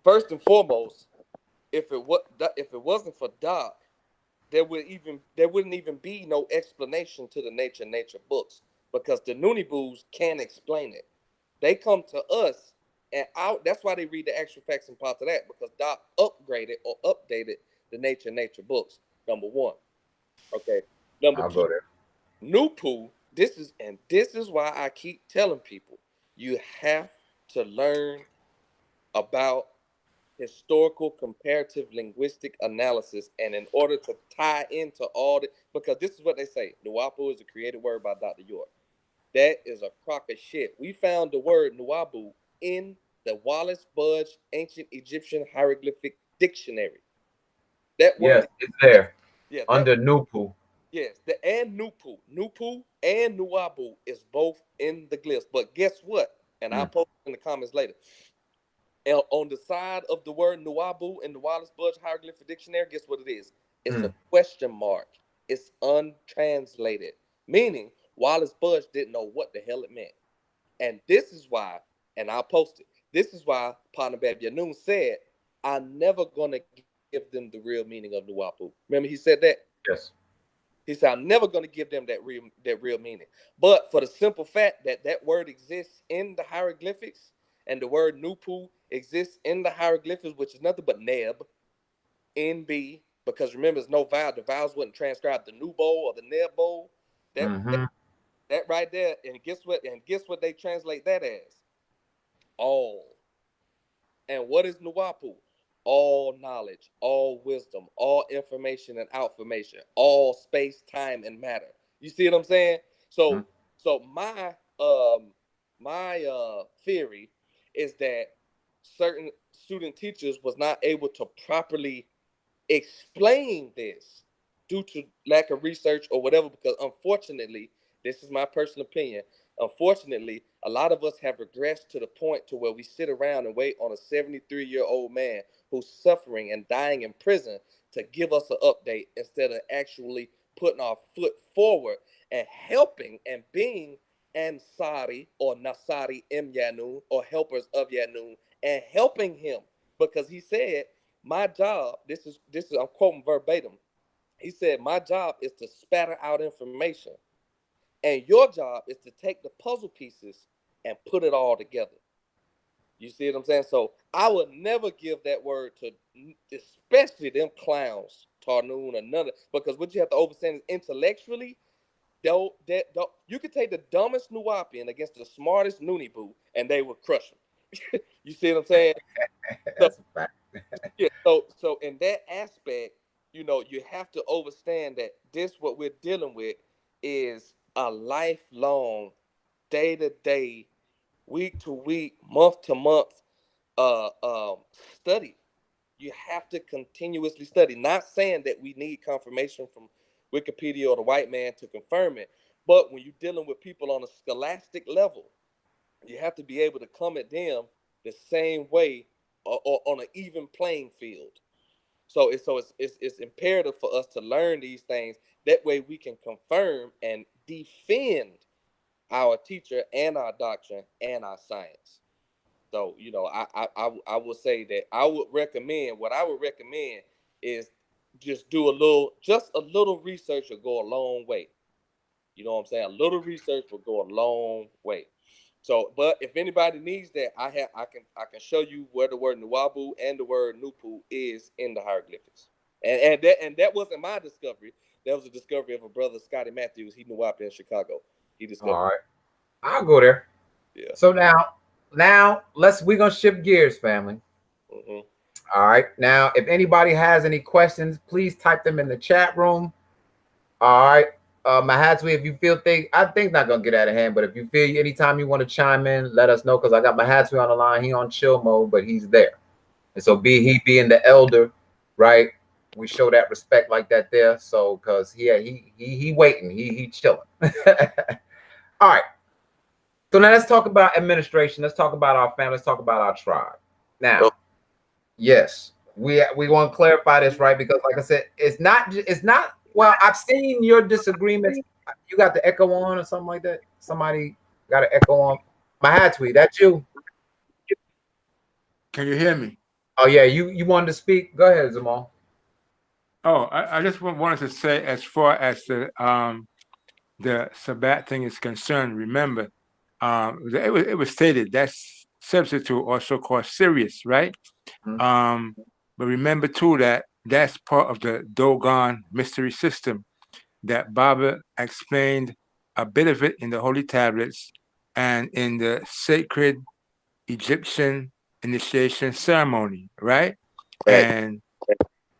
First and foremost, if it wasn't for Doc, there wouldn't even be no explanation to the nature books, because the Noonie Boos can't explain it. They come to us, and that's why they read the actual facts and parts of that, because Doc upgraded or updated the nature books. Number one. Okay. Number I'll two. go there. Nupu, this is why I keep telling people, you have to learn about historical comparative linguistic analysis, and in order to tie into all the, because this is what they say, Nuwaupu is a created word by Dr. York. That is a crock of shit. We found the word Nuwaupu in the Wallace Budge Ancient Egyptian Hieroglyphic Dictionary. That word, it's there. Yeah, under Nupu. Yes, and Nupu and Nuwaupu is both in the glyphs. But guess what? And I'll post it in the comments later. And on the side of the word Nuwaupu in the Wallace Budge Hieroglyphic Dictionary, guess what it is? It's a question mark. It's untranslated, meaning Wallace Budge didn't know what the hell it meant. And this is why, and I'll post it, this is why Partner Bab Yanun said, I'm never going to give them the real meaning of Nuwaupu. Remember he said that? Yes. He said, I'm never going to give them that real meaning. But for the simple fact that that word exists in the hieroglyphics, and the word Nupu exists in the hieroglyphics, which is nothing but Neb, NB, because remember, there's no vowel. The vowels wouldn't transcribe the Nubo or the Nebo. That right there, and guess what? And guess what they translate that as? All. And what is Nuwaupu? All knowledge, all wisdom, all information and outformation, all space, time, and matter. You see what I'm saying? So my theory is that certain student teachers was not able to properly explain this due to lack of research or whatever, because unfortunately, this is my personal opinion, unfortunately, a lot of us have regressed to the point to where we sit around and wait on a 73-year-old man who's suffering and dying in prison to give us an update, instead of actually putting our foot forward and helping and being Ansari or Nasari M. Yanun, or helpers of Yanun, and helping him, because he said, my job, this is I'm quoting verbatim. He said, my job is to spatter out information, and your job is to take the puzzle pieces and put it all together. You see what I'm saying? So I would never give that word to, especially them clowns, Tarnoon or none of, because what you have to understand is intellectually, you could take the dumbest Nuwaupian against the smartest Noonie Boo, and they would crush them. You see what I'm saying? That's a fact. Yeah. So in that aspect, you have to understand that this, what we're dealing with, is a lifelong, day to day, week to week, month to month study. You have to continuously study. Not saying that we need confirmation from Wikipedia or the white man to confirm it, but when you're dealing with people on a scholastic level, you have to be able to come at them the same way, or on an even playing field. So it's imperative for us to learn these things. That way we can confirm and defend our teacher and our doctrine and our science. So, you know, I will say that I would recommend, what I would recommend is just do just a little research will go a long way. You know what I'm saying? A little research will go a long way. So, but if anybody needs that, I can show you where the word Nuwaubu and the word Nupu is in the hieroglyphics. And that wasn't my discovery. That was a discovery of a brother, Scotty Matthews. He Nuwaupian in Chicago. He discovered. All right, I'll go there. Yeah. So now we're gonna shift gears, family. Mm-hmm. All right. Now, if anybody has any questions, please type them in the chat room. All right. Mahatsui, if you feel I think not gonna get out of hand, but if you feel anytime you want to chime in, let us know, because I got Mahatsui on the line. He on chill mode, but he's there. And so he being the elder, right? We show that respect like that there. So because he waiting, he chilling. All right. So now let's talk about administration. Let's talk about our family. Let's talk about our tribe. Now, yes, we want to clarify this, right? Because like I said, it's not. Well, I've seen your disagreements. You got the echo on or something like that. Somebody got an echo on. Mahatsui, that's you. Can you hear me? Oh yeah, you wanted to speak. Go ahead, Zamal. Oh, I just wanted to say, as far as the Sabbat thing is concerned, remember, it was stated that's substitute, or so-called Sirius, right? Mm-hmm. But remember too that that's part of the Dogon mystery system that Baba explained a bit of it in the Holy Tablets and in the sacred Egyptian initiation ceremony, right? And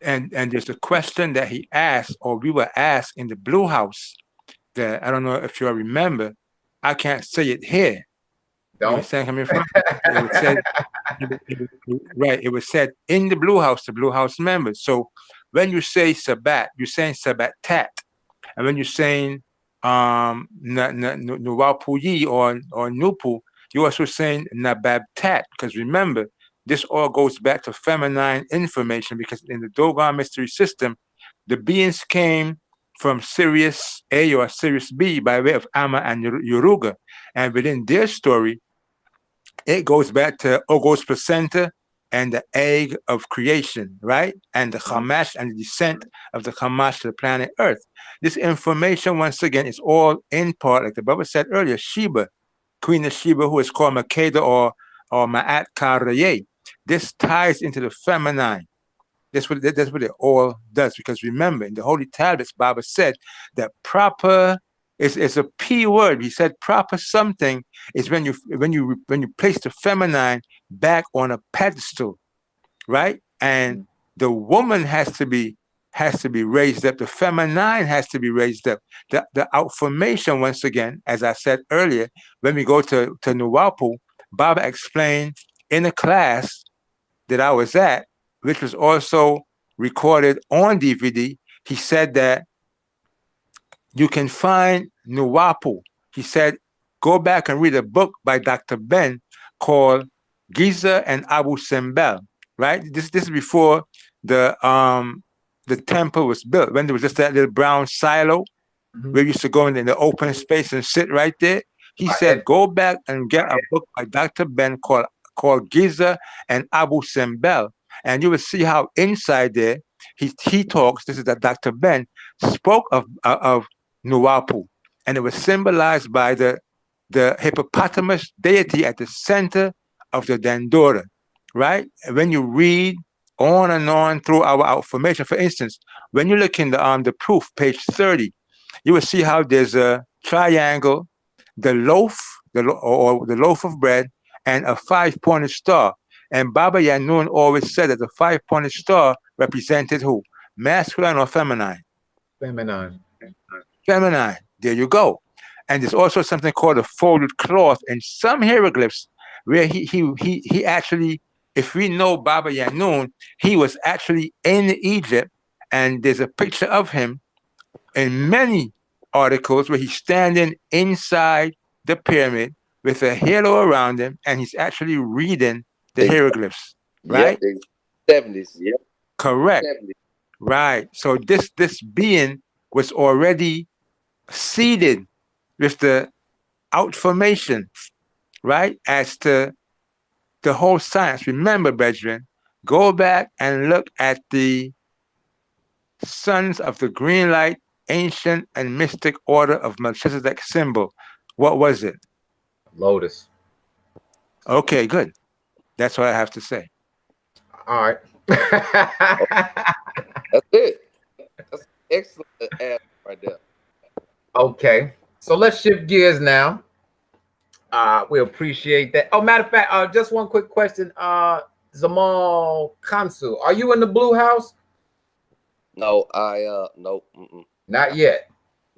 there's a question that he asked, or we were asked in the Blue House, that I don't know if you all remember. I can't say it here. Don't. You understand coming from? It was said, right? It was said in the Blue House, the Blue House members. So when you say Sabbat, you're saying Sabbatat, and when you're saying Nuwaupuyi or Nupu, you're also saying Nababtat, because remember, this all goes back to feminine information, because in the Dogon mystery system, the beings came from Sirius A or Sirius B by way of Amma and Yoruga. And within their story, it goes back to Ogo's placenta and the egg of creation, right? And the Hamash and the descent of the Hamash to the planet Earth. This information, once again, is all in part, like the Baba said earlier, Sheba, Queen of Sheba, who is called Makeda or Ma'at Karaye. This ties into the feminine. That's what it all does. Because remember, in the Holy Tablets, Baba said that proper is a P word. He said proper something is when you place the feminine back on a pedestal, right? And the woman has to be raised up. The feminine has to be raised up. The outformation, once again, as I said earlier, when we go to Nuwaupu, Baba explained in a class that I was at, which was also recorded on DVD. He said that you can find Nuwaupu. He said, go back and read a book by Dr. Ben called Giza and Abu Simbel, right? This is before the temple was built, when there was just that little brown silo where you used to go in the open space and sit right there. He said, go back and get a book by Dr. Ben called Giza and Abu Simbel. And you will see how inside there he talks. This is that Dr. Ben spoke of Nuwaupu, and it was symbolized by the hippopotamus deity at the center of the Dandora, right? And when you read on and on through our outformation, for instance, when you look in the proof, page 30, you will see how there's a triangle, the loaf, or the loaf of bread, and a 5-pointed star. And Baba Yanun always said that the 5-pointed star represented who? Masculine or feminine? Feminine. Feminine. There you go. And there's also something called a folded cloth in some hieroglyphs where he actually, if we know Baba Yanun, he was actually in Egypt, and there's a picture of him in many articles where he's standing inside the pyramid with a halo around him, and he's actually reading the hieroglyphs, right? Yep, 70s. Yep. Correct. Definitely. Right. So this being was already seeded with the outformation, right? As to the whole science. Remember, brethren, go back and look at the Sons of the Green Light, ancient and mystic order of Melchizedek symbol. What was it? Lotus. Okay, good. That's what I have to say. All right. That's it. That's excellent answer right there. Okay. So let's shift gears now. We appreciate that. Oh, matter of fact, just one quick question. Zamal Kansu, are you in the Blue House? No, nope. Not yet.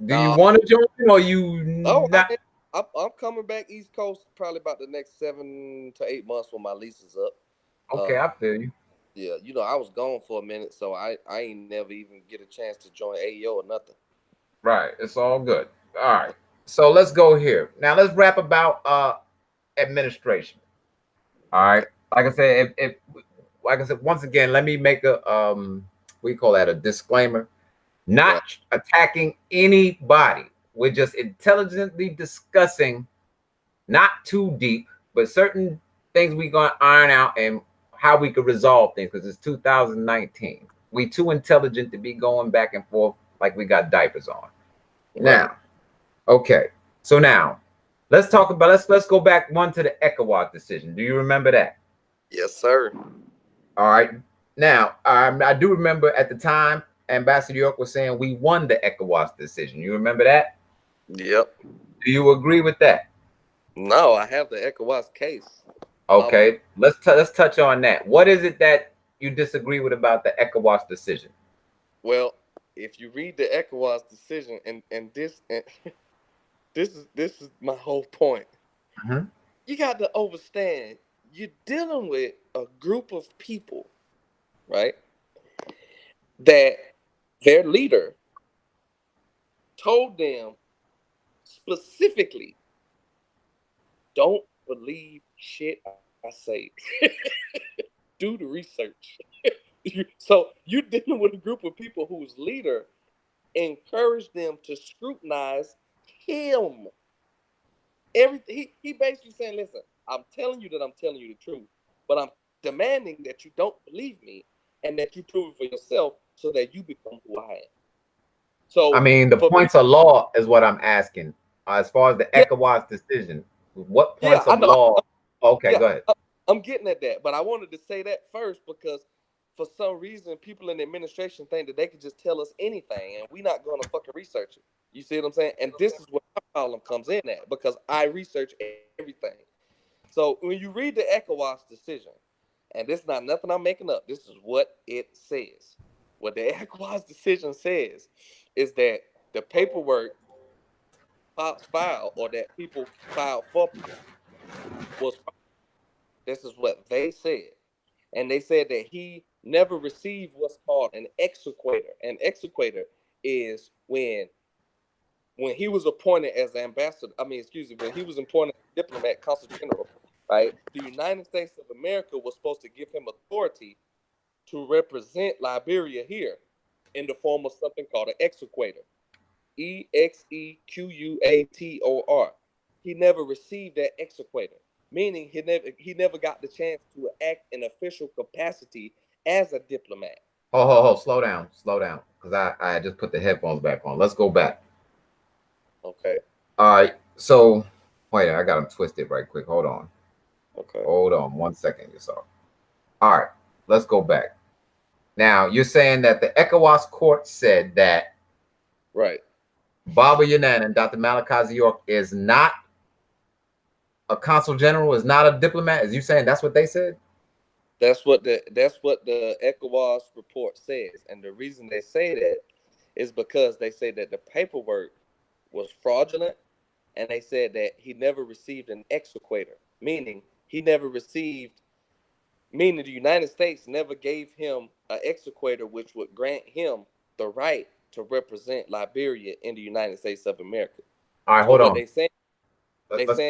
Do you No. want to join or you Oh, not? I'm coming back East Coast probably about the next 7 to 8 months when my lease is up. Okay, I feel you. Yeah, you know, I was gone for a minute, so I ain't never even get a chance to join AEO or nothing. Right. It's all good. All right. So let's go here. Now let's wrap about administration. All right. Like I said, if like I said, once again, let me make a we call that a disclaimer. Not Right. attacking anybody. We're just intelligently discussing, not too deep, but certain things we're gonna iron out and how we could resolve things because it's 2019. We too intelligent to be going back and forth like we got diapers on. Right. Now, okay. So now let's talk about let's go back one to the ECOWAS decision. Do you remember that? Yes, sir. All right. Now, I do remember at the time Ambassador York was saying we won the ECOWAS decision. You remember that? Yep. Do you agree with that? No, I have the ECOWAS case. Okay, let's touch on that. What is it that you disagree with about the ECOWAS decision? Well, if you read the ECOWAS decision, and this this is my whole point. Mm-hmm. You got to understand, you're dealing with a group of people, right? That their leader told them specifically, don't believe shit I say. Do the research. So you're dealing with a group of people whose leader encouraged them to scrutinize him. He basically saying, listen, I'm telling you that I'm telling you the truth, but I'm demanding that you don't believe me and that you prove it for yourself so that you become who I am. So I mean, the for points of law is what I'm asking. As far as the yeah, ECOWAS decision, what yeah, points I of know. law? Okay, Yeah, go ahead. I'm getting at that, but I wanted to say that first because for some reason people in the administration think that they can just tell us anything and we're not going to fucking research it. You see what I'm saying? And this is where my problem comes in at because I research everything. So when you read the ECOWAS decision, and this is not nothing I'm making up, this is what it says. What the ECOWAS decision says is that the paperwork filed or that people filed for was, this is what they said. And they said that he never received what's called an exequator. An exequator is when he was appointed as ambassador, when he was appointed as diplomat, consul general, right? The United States of America was supposed to give him authority to represent Liberia here in the form of something called an exequator. EXEQUATOR. He never received that exequator, meaning he never got the chance to act in official capacity as a diplomat. Oh, slow down, because I just put the headphones back on. Let's go back. Okay. All right. So wait, I got them twisted right quick. Okay. Hold on 1 second, yourself. All right, let's go back. Now you're saying that the ECOWAS court said that Right. Baba Yanan and Dr. Malachi York is not a consul general, is not a diplomat. Is you saying that's what they said? That's what the ECOWAS report says, and the reason they say that is because they say that the paperwork was fraudulent, and they said that he never received an exequator, meaning meaning the United States never gave him an exequator which would grant him the right to represent Liberia in the United States of America. All right, So hold what on. they Let's saying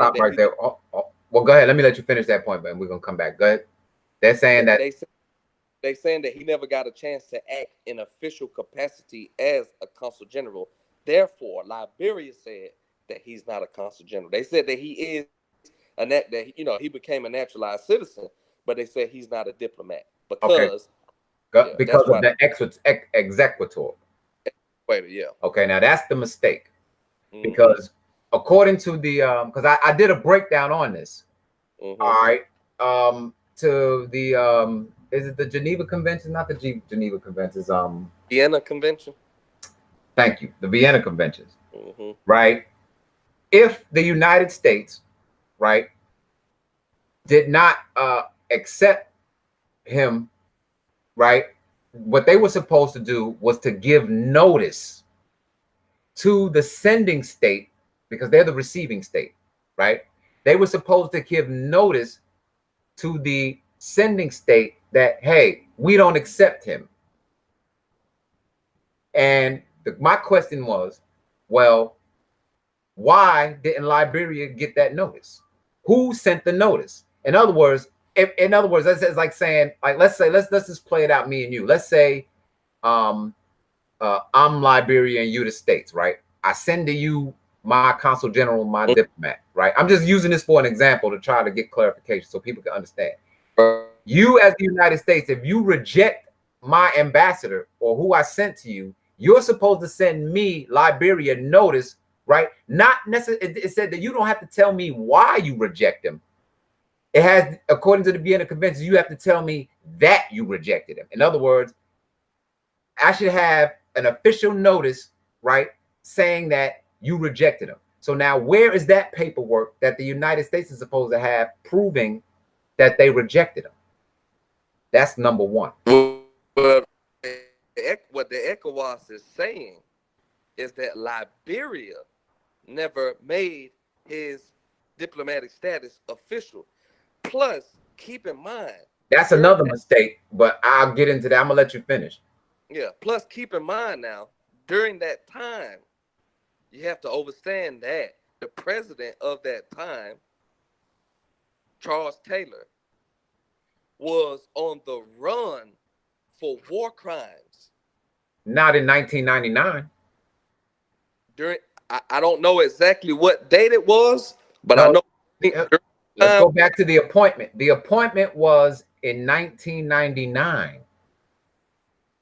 stop that right there. Well, go ahead. Let me let you finish that point, man. We're gonna come back. Go ahead. They're saying that. they say they saying that he never got a chance to act in official capacity as a consul general. Therefore, Liberia said that he's not a consul general. They said that he is he became a naturalized citizen, but they said he's not a diplomat because because of the exequatur. Yeah. Okay, now that's the mistake, because according to the because I did a breakdown on this. All right, to the is it the Geneva Convention? Not the Geneva Conventions. Vienna Convention. Thank you. The Vienna Conventions. Right. If the United States, right, did not accept him, right, what they were supposed to do was to give notice to the sending state, because they're the receiving state, right? They were supposed to give notice to the sending state that, hey, we don't accept him. And my question was, well, why didn't Liberia get that notice? Who sent the notice? In other words, that's like saying, like, let's just play it out, me and you. Let's say I'm Liberia and you the States, right? I send to you my consul general, my diplomat, right? I'm just using this for an example to try to get clarification so people can understand. You as the United States, if you reject my ambassador or who I sent to you, you're supposed to send me, Liberia, notice, right? Not necessarily, it said that you don't have to tell me why you reject him. It has, according to the Vienna Convention, you have to tell me that you rejected him. In other words, I should have an official notice, right, saying that you rejected him. So now where is that paperwork that the United States is supposed to have proving that they rejected him? That's number one. What the ECOWAS is saying is that Liberia never made his diplomatic status official. Plus, keep in mind, that's another mistake, but I'll get into that. I'm gonna let you finish. Yeah. Plus, keep in mind now, during that time, you have to understand that the president of that time, Charles Taylor, was on the run for war crimes. Not in 1999. I don't know exactly what date it was, but I know. Let's go back to the appointment. The appointment was in 1999.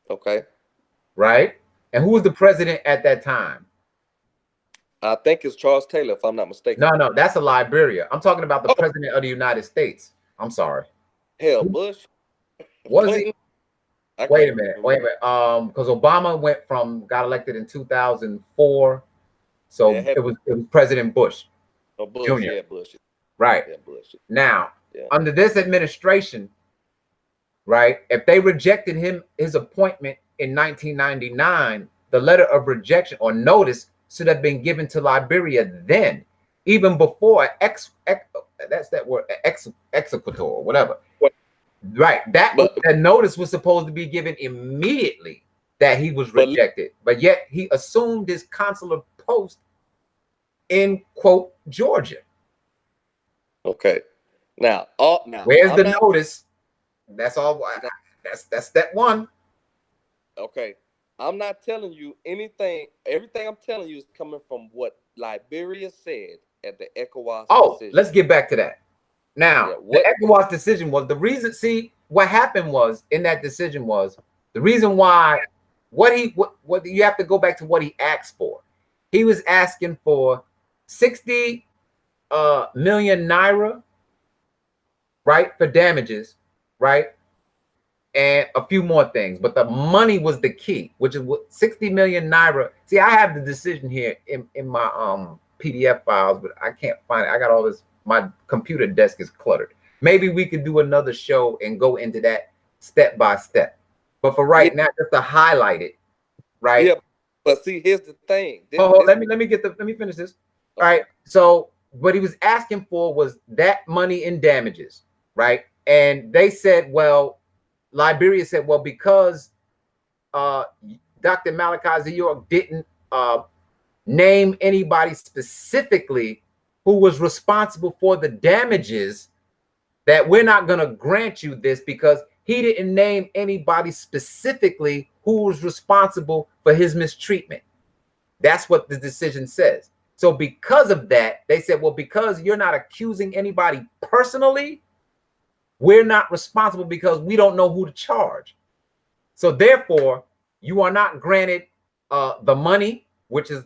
Okay. Right? And who was the president at that time? I think it's Charles Taylor, if I'm not mistaken. No, that's a Liberia. I'm talking about the president of the United States. I'm sorry. Hell, Bush. Was he? Wait a minute. Because Obama got elected in 2004. So it was President Bush. Oh, Bush, Jr. Yeah, Bush. Right. Yeah, Bush. Now, under this administration, right, if they rejected his appointment in 1999, the letter of rejection or notice should have been given to Liberia then, even before that's that word, exequatur or whatever. Right. That notice was supposed to be given immediately that he was rejected, but yet he assumed his consular post in, quote, Georgia. Okay. Now where's the notice? That's all. That's step one. Okay. I'm not telling you anything. Everything I'm telling you is coming from what Liberia said at the ECOWAS decision. Let's get back to that. Now, the ECOWAS decision was the reason. See, what happened was in that decision was the reason why what you have to go back to what he asked for. He was asking for 60 million naira, right, for damages, right, and a few more things, but the money was the key, which is what 60 million naira. See, I have the decision here in my PDF files, but I can't find it. I got all this. My computer desk is cluttered. Maybe we could do another show and go into that step by step. But for right now, just to highlight it, right? Yeah. But see, here's the thing. Let me finish this. All right. So what he was asking for was that money in damages, right? And they said, well, Liberia said, well, because Dr. Malachi York didn't name anybody specifically who was responsible for the damages, that we're not going to grant you this because he didn't name anybody specifically who was responsible for his mistreatment. That's what the decision says. So because of that, they said, well, because you're not accusing anybody personally, we're not responsible because we don't know who to charge. So therefore, you are not granted the money, which is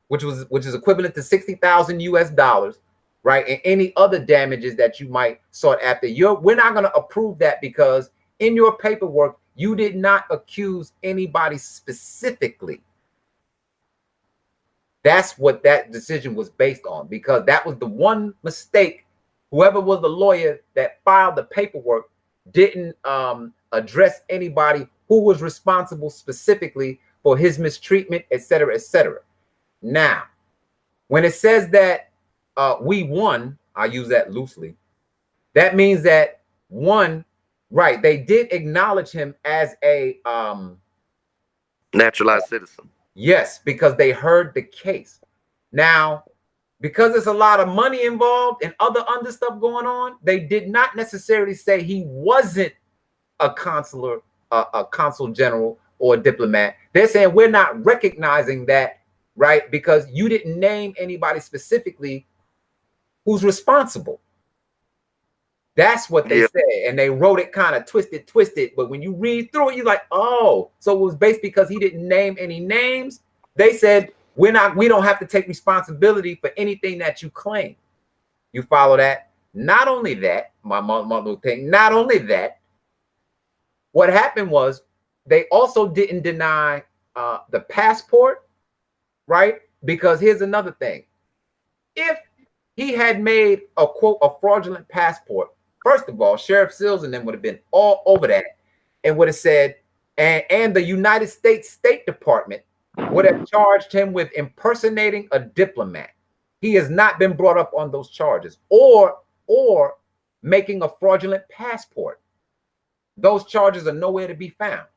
which is equivalent to 60,000 US dollars, right? And any other damages that you might sought after. We're not going to approve that because in your paperwork, you did not accuse anybody specifically. That's what that decision was based on, because that was the one mistake. Whoever was the lawyer that filed the paperwork didn't address anybody who was responsible specifically for his mistreatment, et cetera, et cetera. Now, when it says that we won, I use that loosely, that means that one, right, they did acknowledge him as a naturalized citizen. Yes, because they heard the case. Now, because there's a lot of money involved and other stuff going on, they did not necessarily say he wasn't a consular, a consul general or a diplomat. They're saying we're not recognizing that, right? Because you didn't name anybody specifically who's responsible. That's what they said, and they wrote it kind of twisted. But when you read through it, you're like, oh, so it was based because he didn't name any names. They said we don't have to take responsibility for anything that you claim. You follow that? Not only that, my little thing. Not only that, what happened was they also didn't deny the passport, right? Because here's another thing: if he had made a quote a fraudulent passport, first of all, Sheriff Sills and them would have been all over that and would have said, and the United States State Department would have charged him with impersonating a diplomat. He has not been brought up on those charges, or making a fraudulent passport. Those charges are nowhere to be found.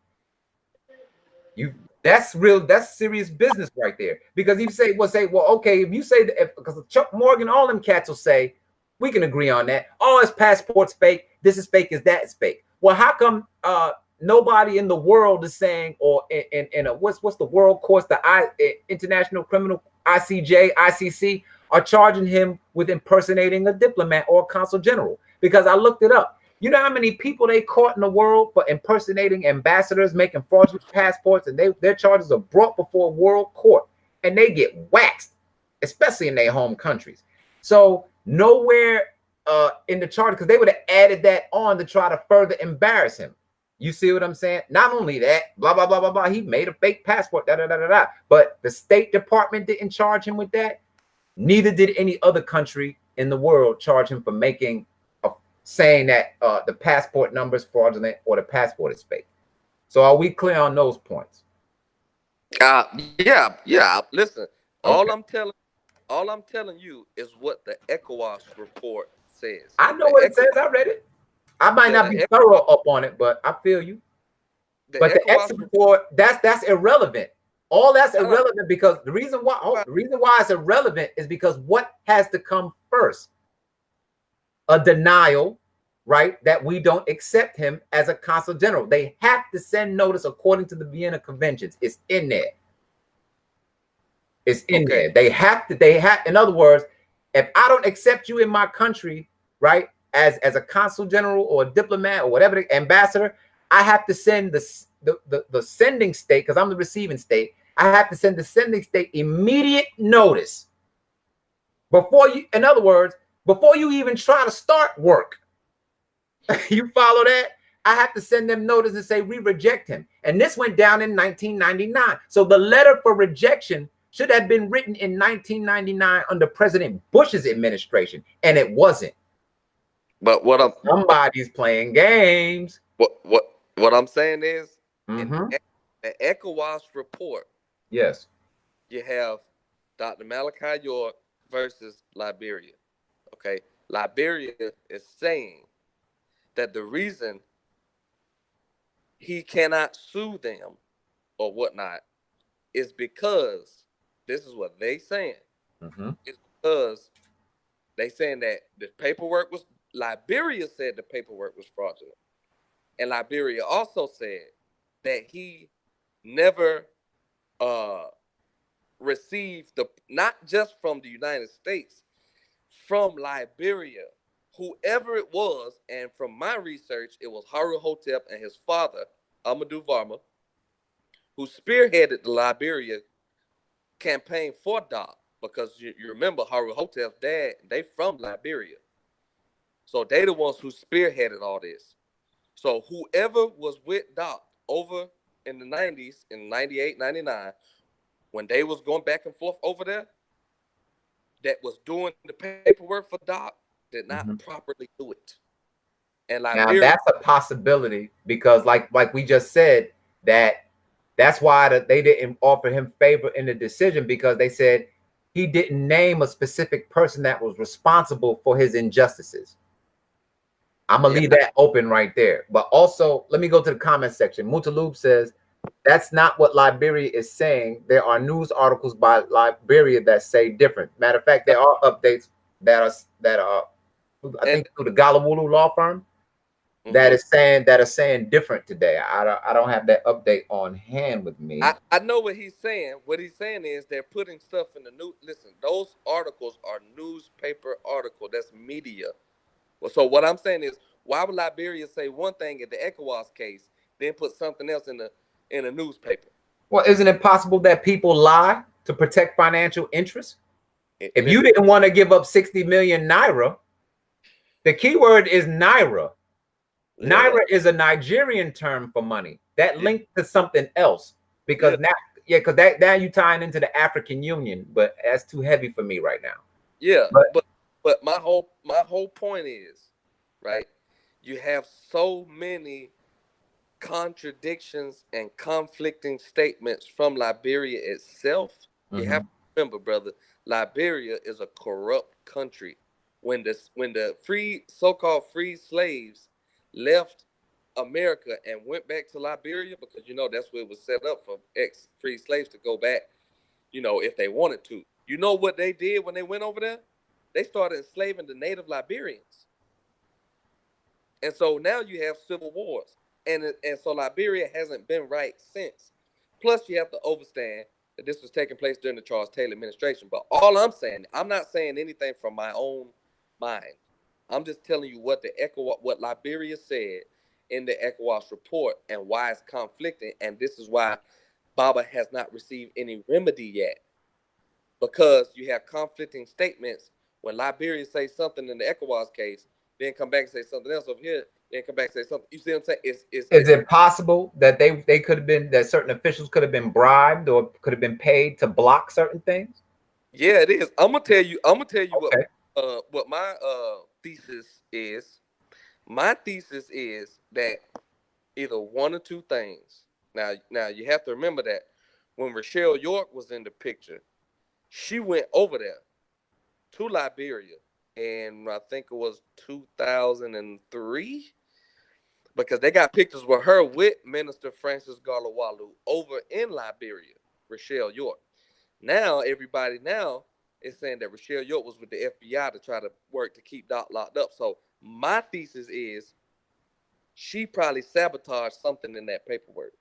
That's serious business right there. Because if you say, well, okay, if you say that, because Chuck Morgan, all them cats will say, we can agree on that. Oh, his passport's fake. This is fake. Is that is fake? Well, how come nobody in the world is saying, or in a what's the world courts, the International Criminal ICJ, ICC are charging him with impersonating a diplomat or a consul general? Because I looked it up. You know how many people they caught in the world for impersonating ambassadors, making fraudulent passports, and their charges are brought before a world court, and they get waxed, especially in their home countries. So nowhere in the charge, because they would have added that on to try to further embarrass him. You see what I'm saying? Not only that, blah, blah, blah, blah, blah. He made a fake passport, da, da, da, da, da. But the State Department didn't charge him with that. Neither did any other country in the world charge him for saying that the passport number is fraudulent or the passport is fake. So are we clear on those points? Yeah. Listen, okay. all I'm telling you is what the ECOWAS report says. I know what it says. I read it. I might not be thorough up on it, but I feel you. But the exit report, that's irrelevant. All that's irrelevant because the reason why it's irrelevant is because what has to come first? A denial, right, that we don't accept him as a consul general. They have to send notice according to the Vienna Conventions. It's in there. It's in there. They have, in other words, if I don't accept you in my country, right, as a consul general or a diplomat or whatever, the ambassador, I have to send the sending state, because I'm the receiving state, I have to send the sending state immediate notice before you, in other words, before you even try to start work. You follow that? I have to send them notice and say, we reject him. And this went down in 1999. So the letter for rejection should have been written in 1999 under President Bush's administration, and it wasn't. But somebody's playing games. What I'm saying is, in the ECOWAS report, yes, you have Dr. Malachi York versus Liberia. Okay, Liberia is saying that the reason he cannot sue them or whatnot is because, this is what they saying, it's because they saying that the paperwork was, Liberia said the paperwork was fraudulent. And Liberia also said that he never received the, not just from the United States, from Liberia, whoever it was, and from my research, it was Haru Hotep and his father, Amadou Varma, who spearheaded the Liberia campaign for Doc, because you remember Haru Hotep's dad, they from Liberia. So they the ones who spearheaded all this. So whoever was with Doc over in the 90s, in 98, 99, when they was going back and forth over there, that was doing the paperwork for Doc, did not properly do it. And Now Liberia, that's a possibility because, like we just said, that's why they didn't offer him favor in the decision, because they said he didn't name a specific person that was responsible for his injustices. I'm gonna leave that open right there. But also, let me go to the comment section. Mutaloob says that's not what Liberia is saying. There are news articles by Liberia that say different. Matter of fact, there are updates that are I think through the Galawulu law firm that is saying different today. I don't have that update on hand with me. I know what he's saying. What he's saying is they're putting stuff in the news. Listen, those articles are newspaper article. That's media. So what I'm saying is, why would Liberia say one thing in the ECOWAS case, then put something else in a newspaper? Well, isn't it possible that people lie to protect financial interests? If you Listen, didn't want to give up 60 million naira, the key word is naira. Naira is a Nigerian term for money that linked to something else, because because now you tying into the African Union, but that's too heavy for me right now. Yeah, but my whole point is, right? You have so many contradictions and conflicting statements from Liberia itself. You have to remember, brother, Liberia is a corrupt country. When the so-called free slaves left America and went back to Liberia, because that's where it was set up for ex-free slaves to go back, if they wanted to. You know what they did when they went over there? They started enslaving the native Liberians. And so now you have civil wars. And so Liberia hasn't been right since. Plus, you have to understand that this was taking place during the Charles Taylor administration. But all I'm saying, I'm not saying anything from my own mind. I'm just telling you what what Liberia said in the ECOWAS report and why it's conflicting. And this is why Baba has not received any remedy yet, because you have conflicting statements. When Liberia say something in the ECOWAS case, then come back and say something else over here, then come back and say something. You see what I'm saying? Is it possible that they could have been, that certain officials could have been bribed or could have been paid to block certain things? Yeah, it is. I'm gonna tell you what my thesis is. My thesis is that either one or two things. Now you have to remember that when Rochelle York was in the picture, she went over there to Liberia, and I think it was 2003, because they got pictures with her with Minister Francis Garlawalu over in Liberia, Rochelle York. Now everybody is saying that Rochelle York was with the FBI to try to work to keep Doc locked up. So my thesis is she probably sabotaged something in that paperwork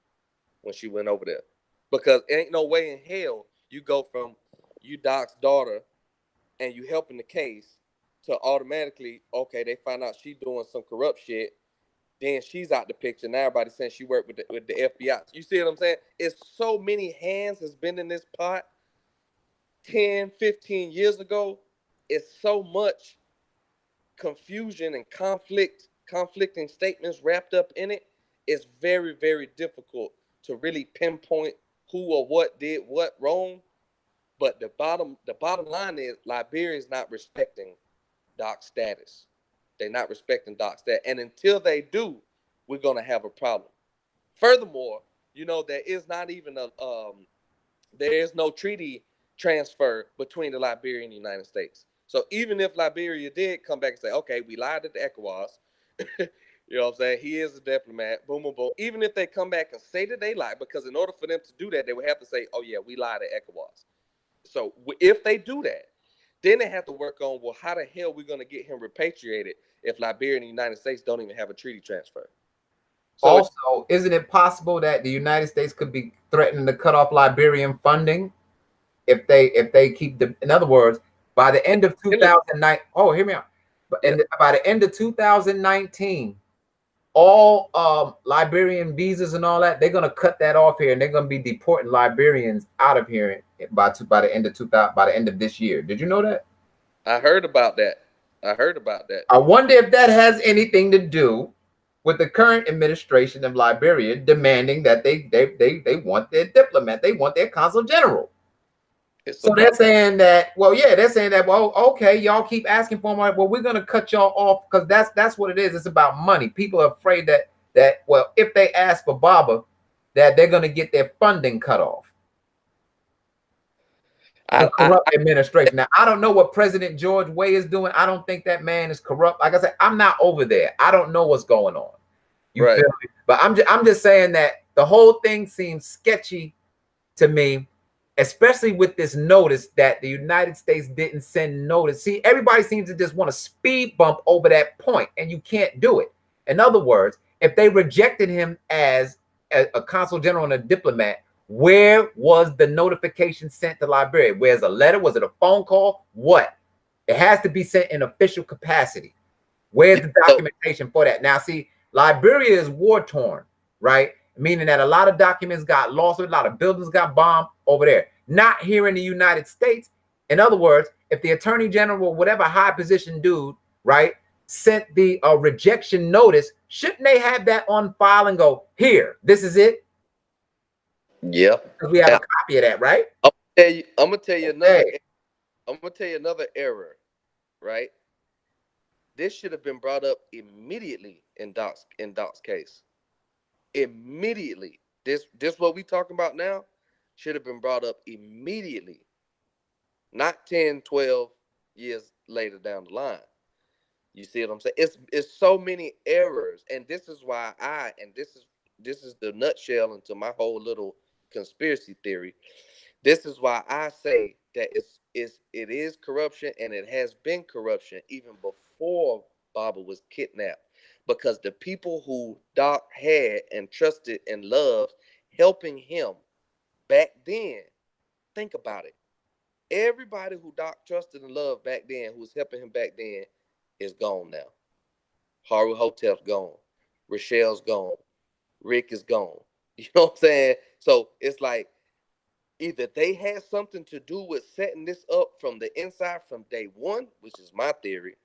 when she went over there, because ain't no way in hell you go from you Doc's daughter and you helping the case to automatically, okay, they find out she doing some corrupt shit, then she's out the picture. Now everybody's saying she worked with the FBI. You see what I'm saying? It's so many hands has been in this pot 10, 15 years ago. It's so much confusion and conflicting statements wrapped up in it. It's very, very difficult to really pinpoint who or what did what wrong. But the bottom line is Liberia is not respecting Doc's status. They're not respecting Doc's status. And until they do, we're gonna have a problem. Furthermore, there is not even there is no treaty transfer between the Liberia and the United States. So even if Liberia did come back and say, okay, we lied at the ECOWAS, you know what I'm saying? He is a diplomat, boom, boom, boom. Even if they come back and say that they lied, because in order for them to do that, they would have to say, oh yeah, we lied at ECOWAS. So if they do that, then they have to work on, well, how the hell are we going to get him repatriated if Liberia and the United States don't even have a treaty transfer? So also, isn't it possible that the United States could be threatening to cut off Liberian funding if they keep the, in other words, by the end of 2009, oh, hear me out. By the end of 2019, all Liberian visas and all that, they're gonna cut that off here, and they're gonna be deporting Liberians out of here by the end of 2000, by the end of this year. Did you know that? I heard about that. I heard about that. I wonder if that has anything to do with the current administration of Liberia demanding that they want their diplomat, they want their consul general. So they're saying that, well, yeah, they're saying that, well, okay, y'all keep asking for money. Well, we're gonna cut y'all off because that's what it is. It's about money. People are afraid that well, if they ask for Baba, that they're gonna get their funding cut off. The corrupt administration. Now, I don't know what President George Way is doing. I don't think that man is corrupt. Like I said, I'm not over there. I don't know what's going on. You feel me? But I'm just saying that the whole thing seems sketchy to me, especially with this notice that the United States didn't send notice. See, everybody seems to just want to speed bump over that point, and you can't do it. In other words, if they rejected him as a consul general and a diplomat, where was the notification sent to Liberia? Where's a letter? Was it a phone call? What? It has to be sent in official capacity. Where's the documentation for that? Now, see, Liberia is war-torn, right? Meaning that a lot of documents got lost, a lot of buildings got bombed over there. Not here in the United States. In other words, if the attorney general or whatever high position dude, right, sent the rejection notice, shouldn't they have that on file and go, here, this is it? Yeah, because we have a copy of that, right? I'm gonna tell you another error, right? This should have been brought up immediately in Doc's case. Immediately. This what we talking about now should have been brought up immediately. Not 10, 12 years later down the line. You see what I'm saying? It's so many errors, and this is why this is the nutshell into my whole little conspiracy theory. This is why I say that it is corruption, and it has been corruption even before Baba was kidnapped, because the people who Doc had and trusted and loved helping him back then, think about it. Everybody who Doc trusted and loved back then, who was helping him back then, is gone now. Haru Hotep's gone. Rochelle's gone. Rick is gone. You know what I'm saying? So it's like either they had something to do with setting this up from the inside from day one, which is my theory,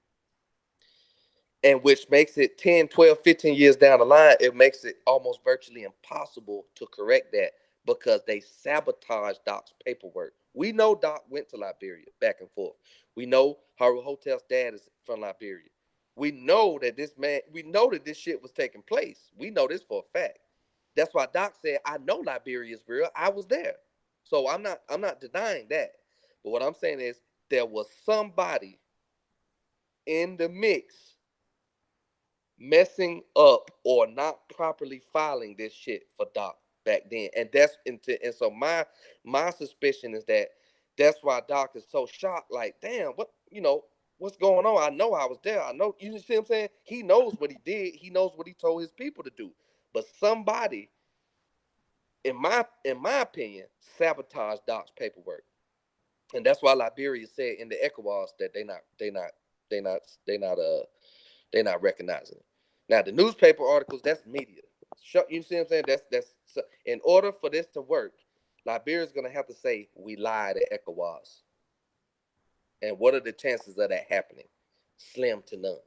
and which makes it 10, 12, 15 years down the line, it makes it almost virtually impossible to correct that because they sabotaged Doc's paperwork. We know Doc went to Liberia back and forth. We know Haru Hotep's dad is from Liberia. We know that this shit was taking place. We know this for a fact. That's why Doc said, I know Liberia is real. I was there. So I'm not denying that. But what I'm saying is there was somebody in the mix messing up or not properly filing this shit for Doc back then. And so my suspicion is that that's why Doc is so shocked, like, damn, what's going on? I know I was there. I know, you see what I'm saying? He knows what he did. He knows what he told his people to do. But somebody, in my opinion, sabotaged Doc's paperwork. And that's why Liberia said in the ECOWAS that they're not recognizing it. Now the newspaper articles, that's media. You see what I'm saying? That's in order for this to work, Liberia's gonna have to say we lied at ECOWAS. And what are the chances of that happening? Slim to none.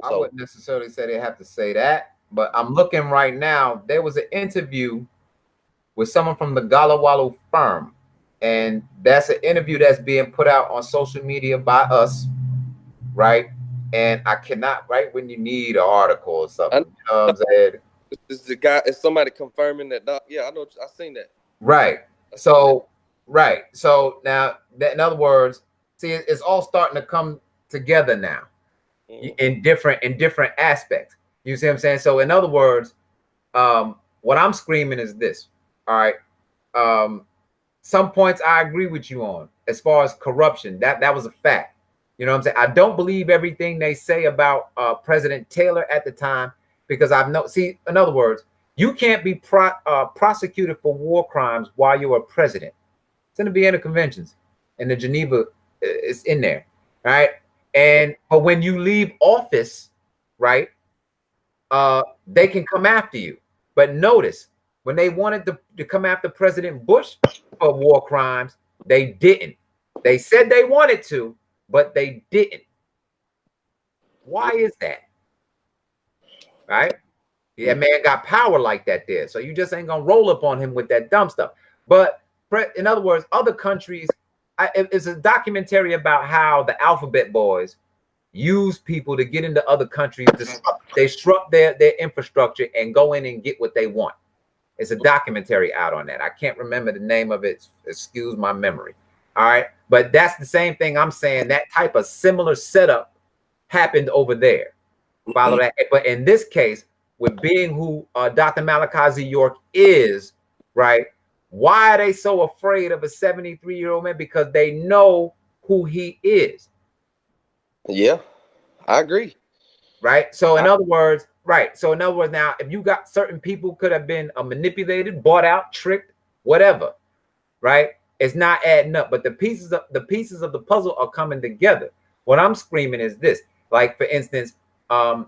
I wouldn't necessarily say they have to say that, but I'm looking right now. There was an interview with someone from the Galawalu firm, and that's an interview that's being put out on social media by us, right? And I cannot, right when you need an article or something, you know what I'm saying? Is the guy? Is somebody confirming that? Yeah, I know. I seen that. Right. So now, that, in other words, see, it's all starting to come together now, in different aspects. You see what I'm saying? So in other words, what I'm screaming is this. All right. Some points I agree with you on as far as corruption. That was a fact. You know what I'm saying? I don't believe everything they say about President Taylor at the time, because I've no see. In other words, you can't be prosecuted for war crimes while you're a president. It's in the Vienna Conventions, and the Geneva is in there, right? And but when you leave office, right, they can come after you. But notice when they wanted to come after President Bush for war crimes, they didn't. They said they wanted to, but they didn't. Why is that? Right? That man got power like that there. So you just ain't gonna roll up on him with that dumb stuff. But in other words, other countries, it's a documentary about how the alphabet boys use people to get into other countries. They disrupt their infrastructure and go in and get what they want. It's a documentary out on that. I can't remember the name of it. Excuse my memory. All right. But that's the same thing I'm saying. That type of similar setup happened over there. Follow that. But in this case, with being who Dr. Malachi Z. York is, right? Why are they so afraid of a 73-year-old man? Because they know who he is. Yeah, I agree. Right. So in other words, right. So in other words, now, if you got certain people could have been manipulated, bought out, tricked, whatever, right? It's not adding up. But the pieces of the puzzle are coming together. What I'm screaming is this. Like, for instance, I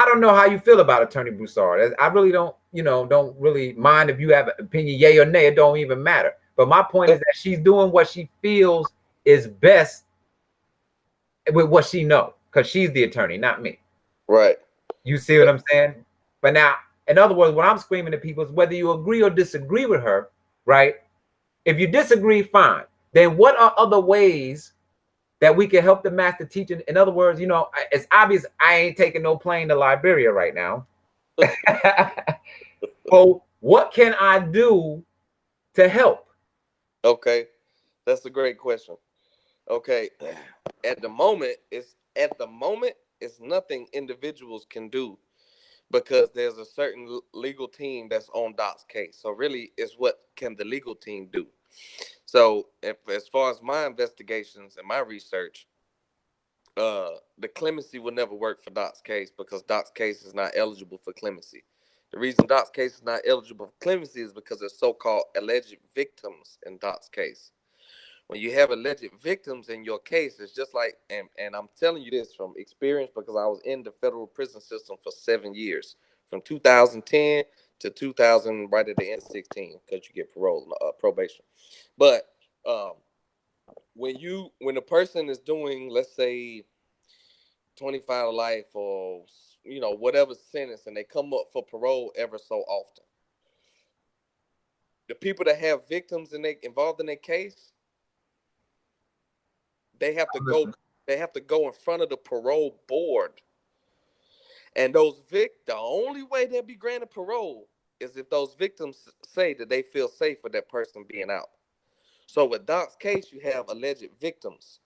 don't know how you feel about Attorney Broussard. I really don't, don't really mind if you have an opinion, yay or nay. It don't even matter. But my point is that she's doing what she feels is best with what she knows, because she's the attorney, not me. Right. You see what I'm saying? But now, in other words, what I'm screaming at people is whether you agree or disagree with her, right? If you disagree, fine. Then what are other ways that we can help the master teacher? In other words, it's obvious I ain't taking no plane to Liberia right now. Well, what can I do to help? Okay, that's a great question. Okay, at the moment, it's nothing individuals can do, because there's a certain legal team that's on Doc's case. So really, it's what can the legal team do? So as far as my investigations and my research, the clemency will never work for Doc's case, because Doc's case is not eligible for clemency. The reason Doc's case is not eligible for clemency is because there's so-called alleged victims in Doc's case. When you have alleged victims in your case, it's just like, and I'm telling you this from experience, because I was in the federal prison system for 7 years, from 2010 to 2000, right at the end of 16, because you get probation. But when a person is doing, let's say, 25 to life, or whatever sentence, and they come up for parole ever so often, the people that have victims involved in their case, they have to go in front of the parole board. And the only way they'll be granted parole is if those victims say that they feel safe with that person being out. So with Doc's case, you have alleged victims.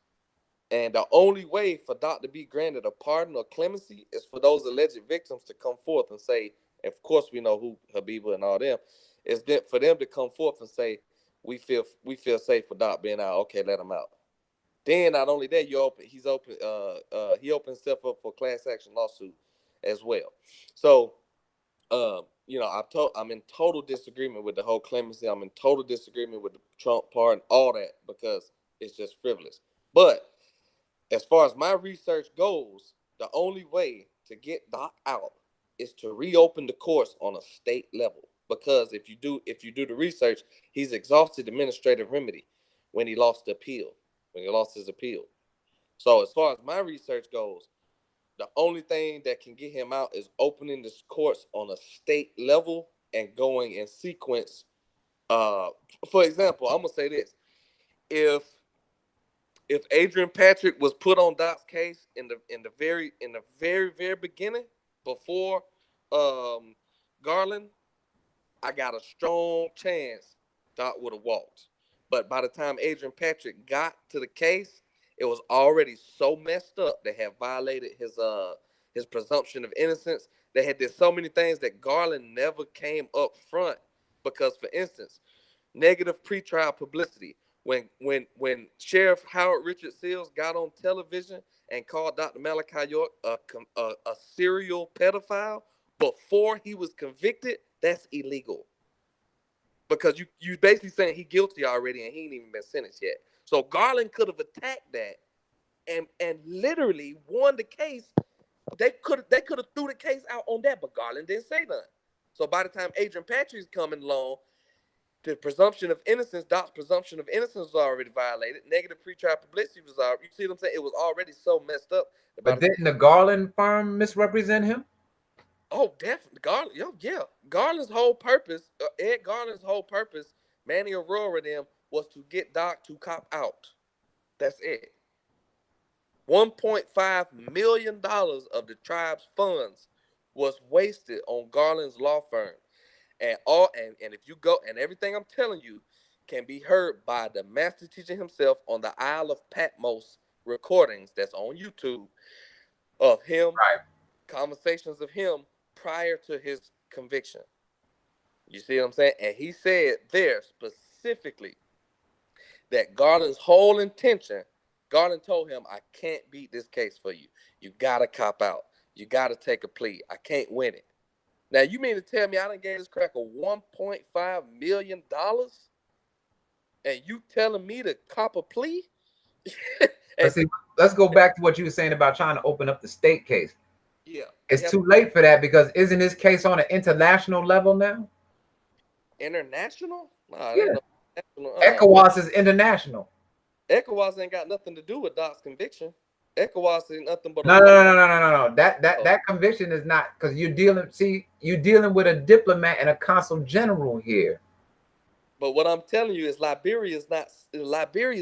And the only way for Doc to be granted a pardon or clemency is for those alleged victims to come forth and say, of course we know who Habiba and all them, is that for them to come forth and say, we feel safe with Doc being out, okay, let him out. Then not only that, he opens himself up for class action lawsuit as well. So, I'm in total disagreement with the whole clemency. I'm in total disagreement with the Trump pardon, all that, because it's just frivolous. But as far as my research goes, the only way to get Doc out is to reopen the courts on a state level. Because if you do the research, he's exhausted administrative remedy when he lost his appeal. So as far as my research goes, the only thing that can get him out is opening the courts on a state level and going in sequence. For example, I'm gonna say this: if Adrian Patrick was put on Doc's case in the very very beginning, before Garland, I got a strong chance Doc would have walked. But by the time Adrian Patrick got to the case, it was already so messed up. They had violated his presumption of innocence. They had did so many things that Garland never came up front. Because, for instance, negative pretrial publicity. When Sheriff Howard Richard Seals got on television and called Dr. Malachi York a serial pedophile before he was convicted, that's illegal. Because you basically saying he guilty already and he ain't even been sentenced yet. So Garland could have attacked that and literally won the case. They could have threw the case out on that, but Garland didn't say nothing. So by the time Adrian Patrick's coming along, the presumption of innocence, Doc's presumption of innocence was already violated. Negative pretrial publicity was already, you see what I'm saying? It was already so messed up. But didn't the Garland firm misrepresent him? Oh, definitely. Garland, yeah. Garland's whole purpose, Ed Garland's whole purpose, Manny Aurora and them, was to get Doc to cop out. That's it. $1.5 million of the tribe's funds was wasted on Garland's law firm. And if you go, and everything I'm telling you can be heard by the master teacher himself on the Isle of Patmos recordings that's on YouTube of him, right. Conversations of him prior to his conviction. You see what I'm saying? And he said there specifically that Garland's whole intention, Garland told him, I can't beat this case for you. You got to cop out. You got to take a plea. I can't win it. Now, you mean to tell me I done gave this cracker $1.5 million and you telling me to cop a plea? And see, let's go back to what you were saying about trying to open up the state case. Yeah. It's too late for that because isn't this case on an international level now? International? Nah, yeah. No ECOWAS is international. ECOWAS ain't got nothing to do with Doc's conviction. ECOWAS ain't nothing but no. That conviction is not, because you're dealing with a diplomat and a consul general here. But what I'm telling you is Liberia's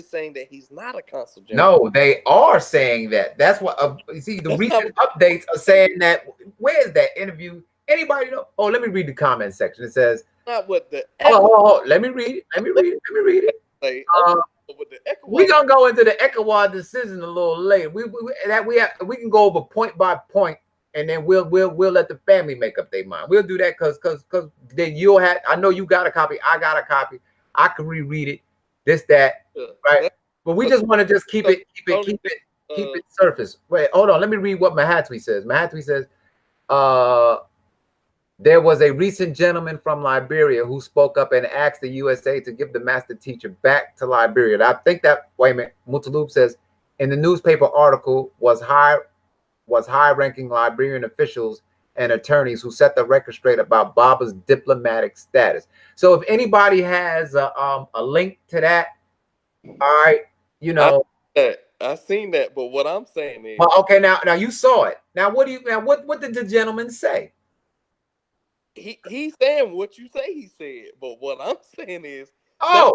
saying that he's not a consul general. No, they are saying that. That's what you see. The recent updates are saying that. Where is that interview? Anybody know? Oh, let me read the comment section. It says, not what the. Let me read it. Like, we're gonna go into the ECOWAS decision a little later. We can go over point by point, and then we'll let the family make up their mind. We'll do that because then you'll have. I know you got a copy. I got a copy. I can reread it. This, that, right? But we just want to just keep it surface. Wait, hold on. Let me read what Mahatwi says. Mahatwi says, there was a recent gentleman from Liberia who spoke up and asked the USA to give the master teacher back to Liberia. I think that, wait a minute, Mutaloob says, in the newspaper article was high-ranking Liberian officials and attorneys who set the record straight about Baba's diplomatic status. So if anybody has a link to that, all right, you know. I seen that, but what I'm saying is, well, okay, now you saw it. Now what did the gentleman say? He's saying what you say he said, but what I'm saying is, okay,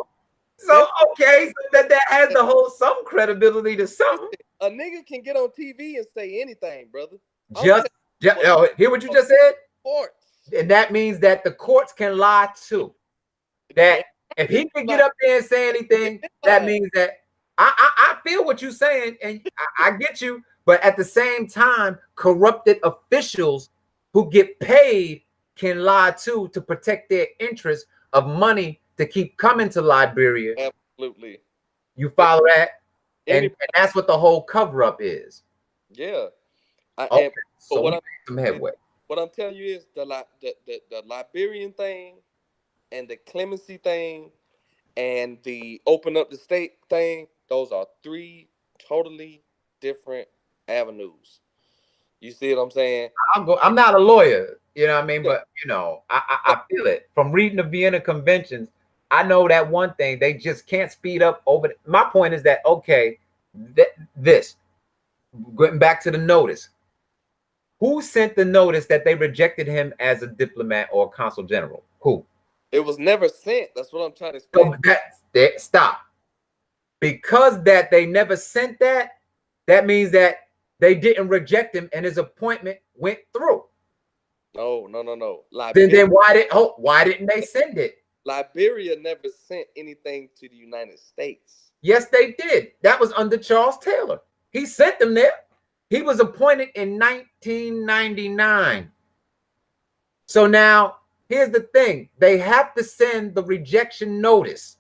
so that has the whole some credibility to something. A nigga can get on TV and say anything, brother. Hear what you just said? Courts. And that means that the courts can lie too. That if he can get up there and say anything, that means that I feel what you're saying, and I get you, but at the same time, corrupted officials who get paid can lie too to protect their interests of money to keep coming to Liberia. Absolutely. You follow that? And that's what the whole cover-up is. Yeah. Okay. So what some headway. What I'm telling you is the Liberian thing and the clemency thing and the open up the state thing, those are three totally different avenues. You see what I'm saying? I'm not a lawyer, you know what I mean? But, you know, I feel it. From reading the Vienna Conventions, I know that one thing, they just can't speed up over. My point is that, okay, going back to the notice. Who sent the notice that they rejected him as a diplomat or a consul general? Who? It was never sent. That's what I'm trying to explain. So stop. Because that they never sent that, that means that they didn't reject him and his appointment went through. No. Then why didn't they send it? Liberia never sent anything to the United States. Yes, they did. That was under Charles Taylor. He sent them there. He was appointed in 1999. So now, here's the thing. They have to send the rejection notice.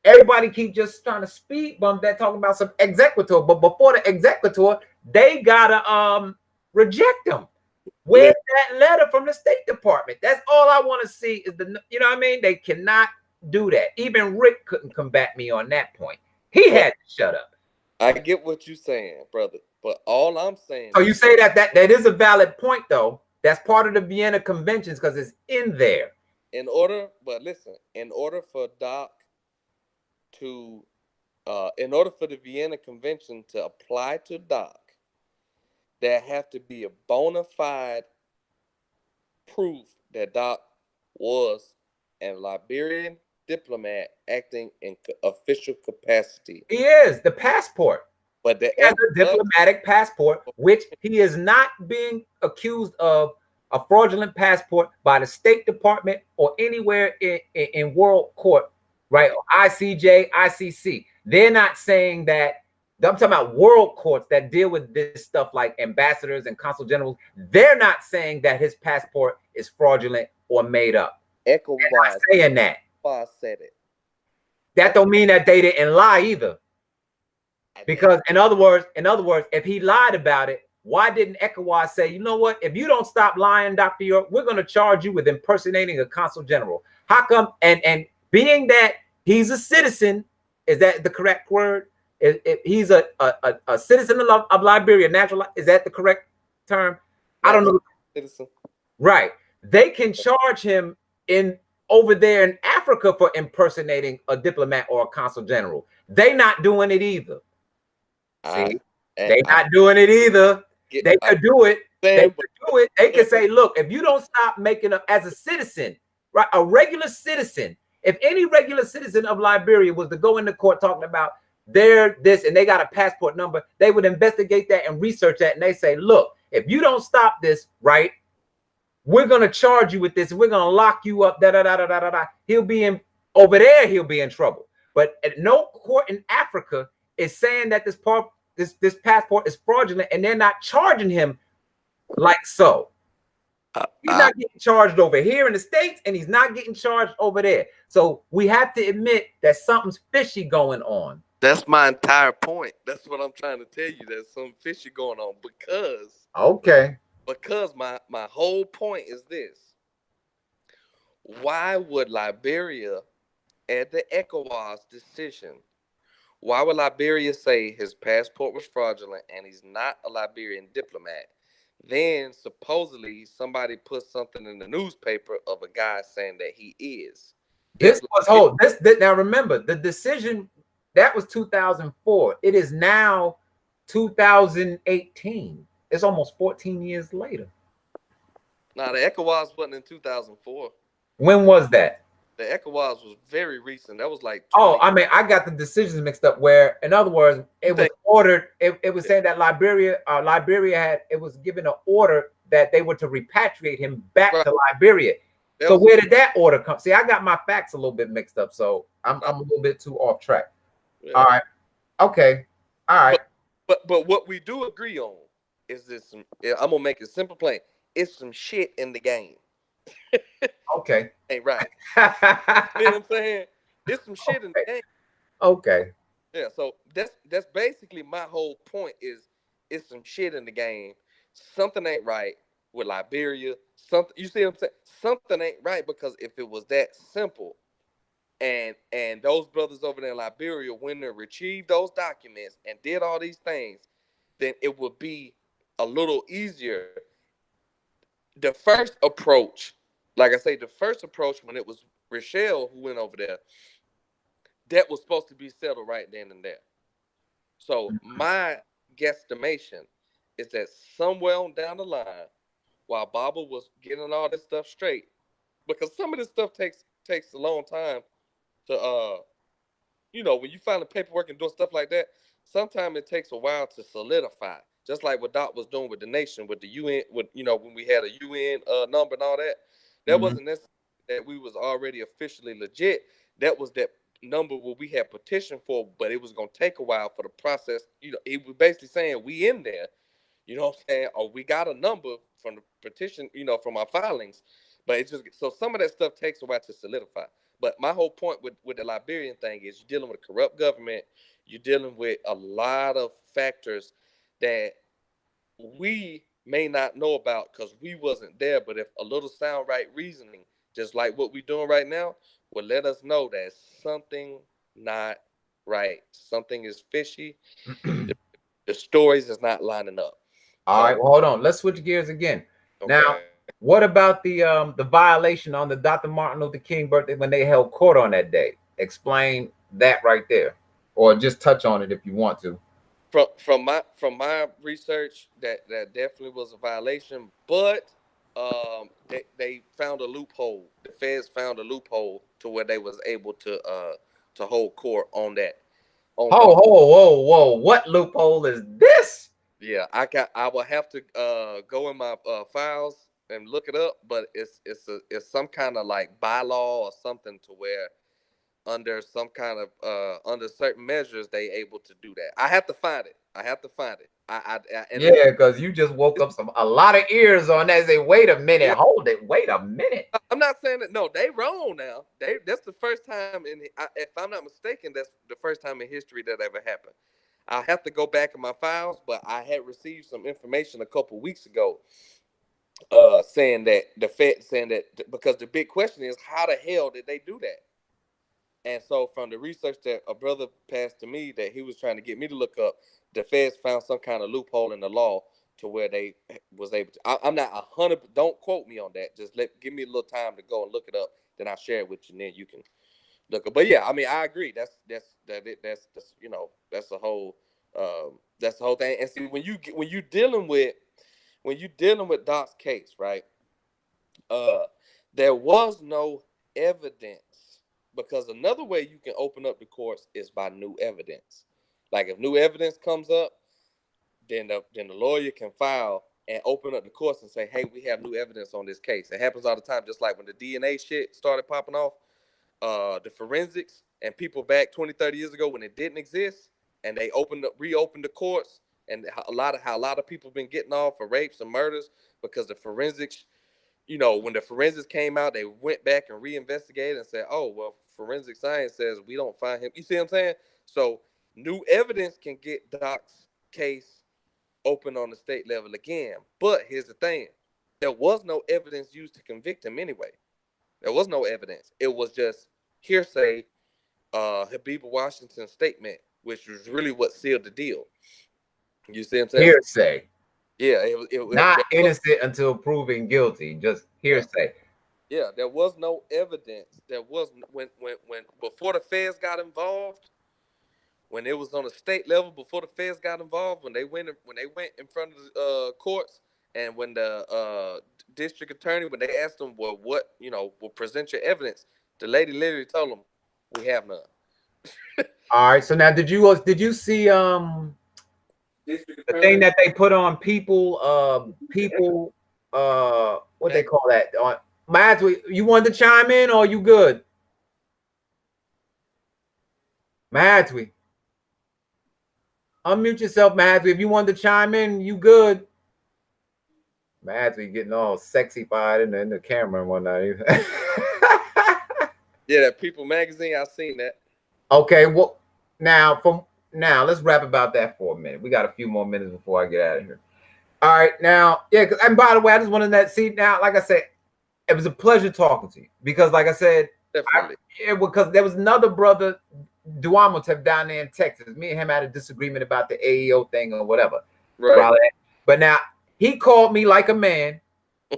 Everybody keep just trying to speed bump that, talking about some exequatur. But before the exequatur, they gotta reject them. Where's that letter from the State Department? That's all I want to see is you know what I mean? They cannot do that. Even Rick couldn't combat me on that point. He had to shut up. I get what you're saying, brother. But all I'm saying. So you say that is a valid point, though. That's part of the Vienna Conventions because it's in there. But listen, in order for Doc to, in order for the Vienna Convention to apply to Doc, there have to be a bona fide proof that Doc was a Liberian diplomat acting in official capacity. He is the passport. But he has a diplomatic passport, which he is not being accused of a fraudulent passport by the State Department or anywhere in world court, right? ICJ, ICC. They're not saying that. I'm talking about world courts that deal with this stuff like ambassadors and consul generals. They're not saying that his passport is fraudulent or made up. They're not saying that. Said it. That don't mean that they didn't lie either. Because in other words, if he lied about it, why didn't ECOWAS say, you know what? If you don't stop lying, Dr. York, we're going to charge you with impersonating a consul general. How come? And being that he's a citizen, is that the correct word? If he's a citizen of Liberia, natural, is that the correct term? I don't know. Citizen. Right. They can charge him over there in Africa for impersonating a diplomat or a consul general. They not doing it either. See, they not doing it either. They could do it. They could do it. They could say, look, if you don't stop making up as a citizen, right? A regular citizen, if any regular citizen of Liberia was to go into court talking about they're this and they got a passport number, they would investigate that and research that. And they say, look, if you don't stop this, right, we're going to charge you with this. And we're going to lock you up. He'll be in over there. He'll be in trouble. But no court in Africa is saying that this passport is fraudulent and they're not charging him like so. He's not getting charged over here in the States and he's not getting charged over there. So we have to admit that something's fishy going on. That's my entire point. That's what I'm trying to tell you. There's some fishy going on because. Okay. Because my whole point is this. Why would Liberia, at the ECOWAS decision, why would Liberia say his passport was fraudulent and he's not a Liberian diplomat? Then supposedly somebody put something in the newspaper of a guy saying that he is. Now remember the decision that was 2004. It is now 2018. It's almost 14 years later. Now the ECOWAS wasn't in 2004. When was that? The ECOWAS was very recent. That was like. I mean, I got the decisions mixed up. Where, in other words, it was ordered. It was saying that Liberia was given an order that they were to repatriate him back to Liberia. So where did that order come? See, I got my facts a little bit mixed up, so I'm a little bit too off track. Yeah. All right, okay, all right. But what we do agree on is this. I'm gonna make it simple, plain. It's some shit in the game. Okay. Ain't right. You know what I'm saying? There's some shit in the game. Okay. Yeah, so that's basically my whole point is it's some shit in the game. Something ain't right with Liberia. Something, you see what I'm saying? Something ain't right because if it was that simple and those brothers over there in Liberia went and retrieved those documents and did all these things, then it would be a little easier. The first approach, like I say, when it was Rochelle who went over there, that was supposed to be settled right then and there. So my guesstimation is that somewhere on down the line, while Baba was getting all this stuff straight, because some of this stuff takes a long time to, when you find the paperwork and doing stuff like that, sometimes it takes a while to solidify. Just like what Doc was doing with the nation, with the UN, when we had a UN number and all that, that wasn't necessarily that we was already officially legit. That was that number where we had petitioned for, but it was going to take a while for the process. It was basically saying we in there, you know what I'm saying? Or we got a number from the petition, from our filings. But it's just, so some of that stuff takes a while to solidify. But my whole point with the Liberian thing is you're dealing with a corrupt government. You're dealing with a lot of factors that we may not know about because we wasn't there. But if a little sound right reasoning, just like what we're doing right now, will let us know that something not right. Something is fishy. The stories is not lining up. All right, well, hold on. Let's switch gears again. Okay. Now, what about the violation on the Dr. Martin Luther King birthday when they held court on that day? Explain that right there, or just touch on it if you want to. From my research, that definitely was a violation, but they found a loophole. The feds found a loophole to where they was able to hold court on that. Whoa! What loophole is this? Yeah, I will have to go in my files and look it up, but it's some kind of like bylaw or something to where under some kind of under certain measures they able to do that. I have to find it. Yeah, because you just woke up a lot of ears on that. Say, wait a minute, hold it, wait a minute. I'm not saying that. No, they wrong now. That's the first time if I'm not mistaken, that's the first time in history that ever happened. I have to go back in my files, but I had received some information a couple weeks ago, saying that the Fed saying that, because the big question is how the hell did they do that? And so from the research that a brother passed to me that he was trying to get me to look up, the feds found some kind of loophole in the law to where they was able to. I'm not 100. Don't quote me on that. Just give me a little time to go and look it up. Then I'll share it with you, and then you can look up. But yeah, I mean, I agree. That's you know, that's the whole thing. And see, when you dealing with Doc's case, right? There was no evidence, because another way you can open up the courts is by new evidence. Like if new evidence comes up, then the lawyer can file and open up the courts and say, hey, we have new evidence on this case. It happens all the time, just like when the DNA shit started popping off, the forensics, and people back 20, 30 years ago when it didn't exist, and they reopened the courts, and how a lot of people been getting off for rapes and murders because the forensics, you know, when the forensics came out, they went back and reinvestigated and said, oh, well, forensic science says we don't find him. You see what I'm saying? So new evidence can get Doc's case open on the state level again. But here's the thing. There was no evidence used to convict him anyway. There was no evidence. It was just hearsay, Habiba Washington's statement, which was really what sealed the deal. You see what I'm saying? Hearsay. Yeah, not innocent until proven guilty. Just hearsay. Yeah, there was no evidence. There was when before the feds got involved, when it was on the state level, before the feds got involved, when they went in front of the courts, and when the district attorney, when they asked them, well, what, you know, will present your evidence, the lady literally told them, we have none. All right. So now, did you see the thing that they put on people what they call that on Mads, you wanted to chime in, or you good? Mads, unmute yourself, Mads. If you wanted to chime in, you good? Mads, getting all sexy-fied in the camera and whatnot. Yeah, that People magazine, I've seen that. Okay, well, now let's rap about that for a minute. We got a few more minutes before I get out of here. All right, now, yeah, and by the way, I just wanted to see now, like I said, it was a pleasure talking to you, because like I said, because there was another brother, Nuwaupian, down there in Texas. Me and him had a disagreement about the AEO thing or whatever. Right. But now he called me like a man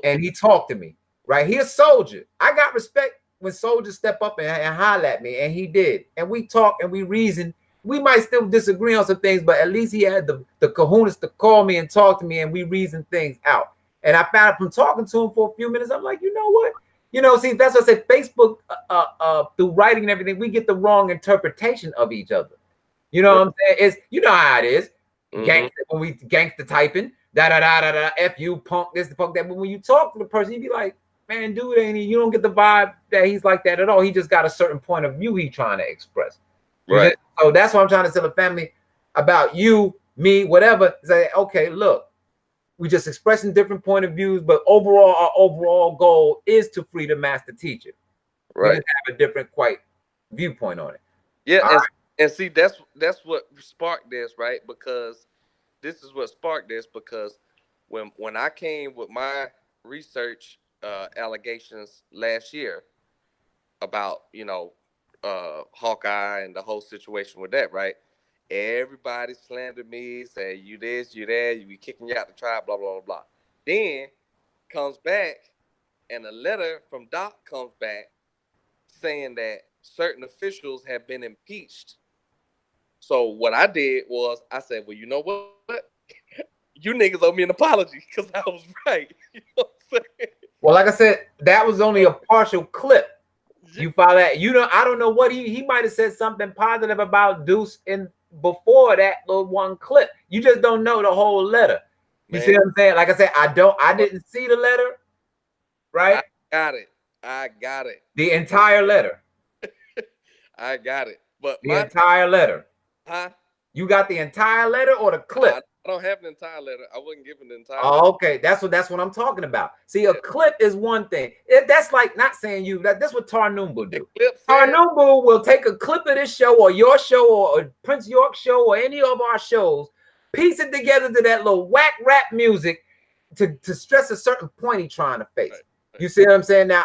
and he talked to me, right? He a soldier. I got respect when soldiers step up and holler at me, and he did. And we talked and we reasoned. We might still disagree on some things, but at least he had the kahunas to call me and talk to me, and we reasoned things out. And I found from talking to him for a few minutes, I'm like, you know what? You know, see, that's what I said. Facebook, through writing and everything, we get the wrong interpretation of each other. You know what I'm saying? It's, you know how it is. Gangster, when we gangster typing, F you, punk this, punk that. But when you talk to the person, you be like, man, dude, ain't he? You don't get the vibe that he's like that at all. He just got a certain point of view he's trying to express. Right. So that's what I'm trying to tell the family about you, me, whatever. Say, okay, look, we just expressing different point of views, but overall, our overall goal is to free the master teacher. Right. We just have a different viewpoint on it. Yeah, and see, that's what sparked this, right? Because this is what sparked this, because when I came with my research allegations last year about, you know, Hawkeye and the whole situation with that, right? Everybody slandered me, say you this, you that, you be kicking you out the tribe, blah blah blah blah. Then comes back, and a letter from Doc comes back saying that certain officials have been impeached. So what I did was I said, well, you know what? You niggas owe me an apology because I was right. You know what I'm saying? Well, like I said, that was only a partial clip. You follow that? You know, I don't know what he might have said something positive about Deuce in before that little one clip. You just don't know the whole letter. You see what I'm saying? Like I said, I didn't see the letter, right? I got it. I got it. The entire letter. I got it. But the entire letter. Huh? You got the entire letter or the clip? I don't have the entire letter. I wasn't given the entire letter. Okay, that's what I'm talking about. See, a clip is one thing. That's like not saying you. That's what Tarnumbu do. Tarnumbu will take a clip of this show or your show or Prince York show or any of our shows, piece it together to that little whack rap music to stress a certain point he's trying to face. You see what I'm saying? Now,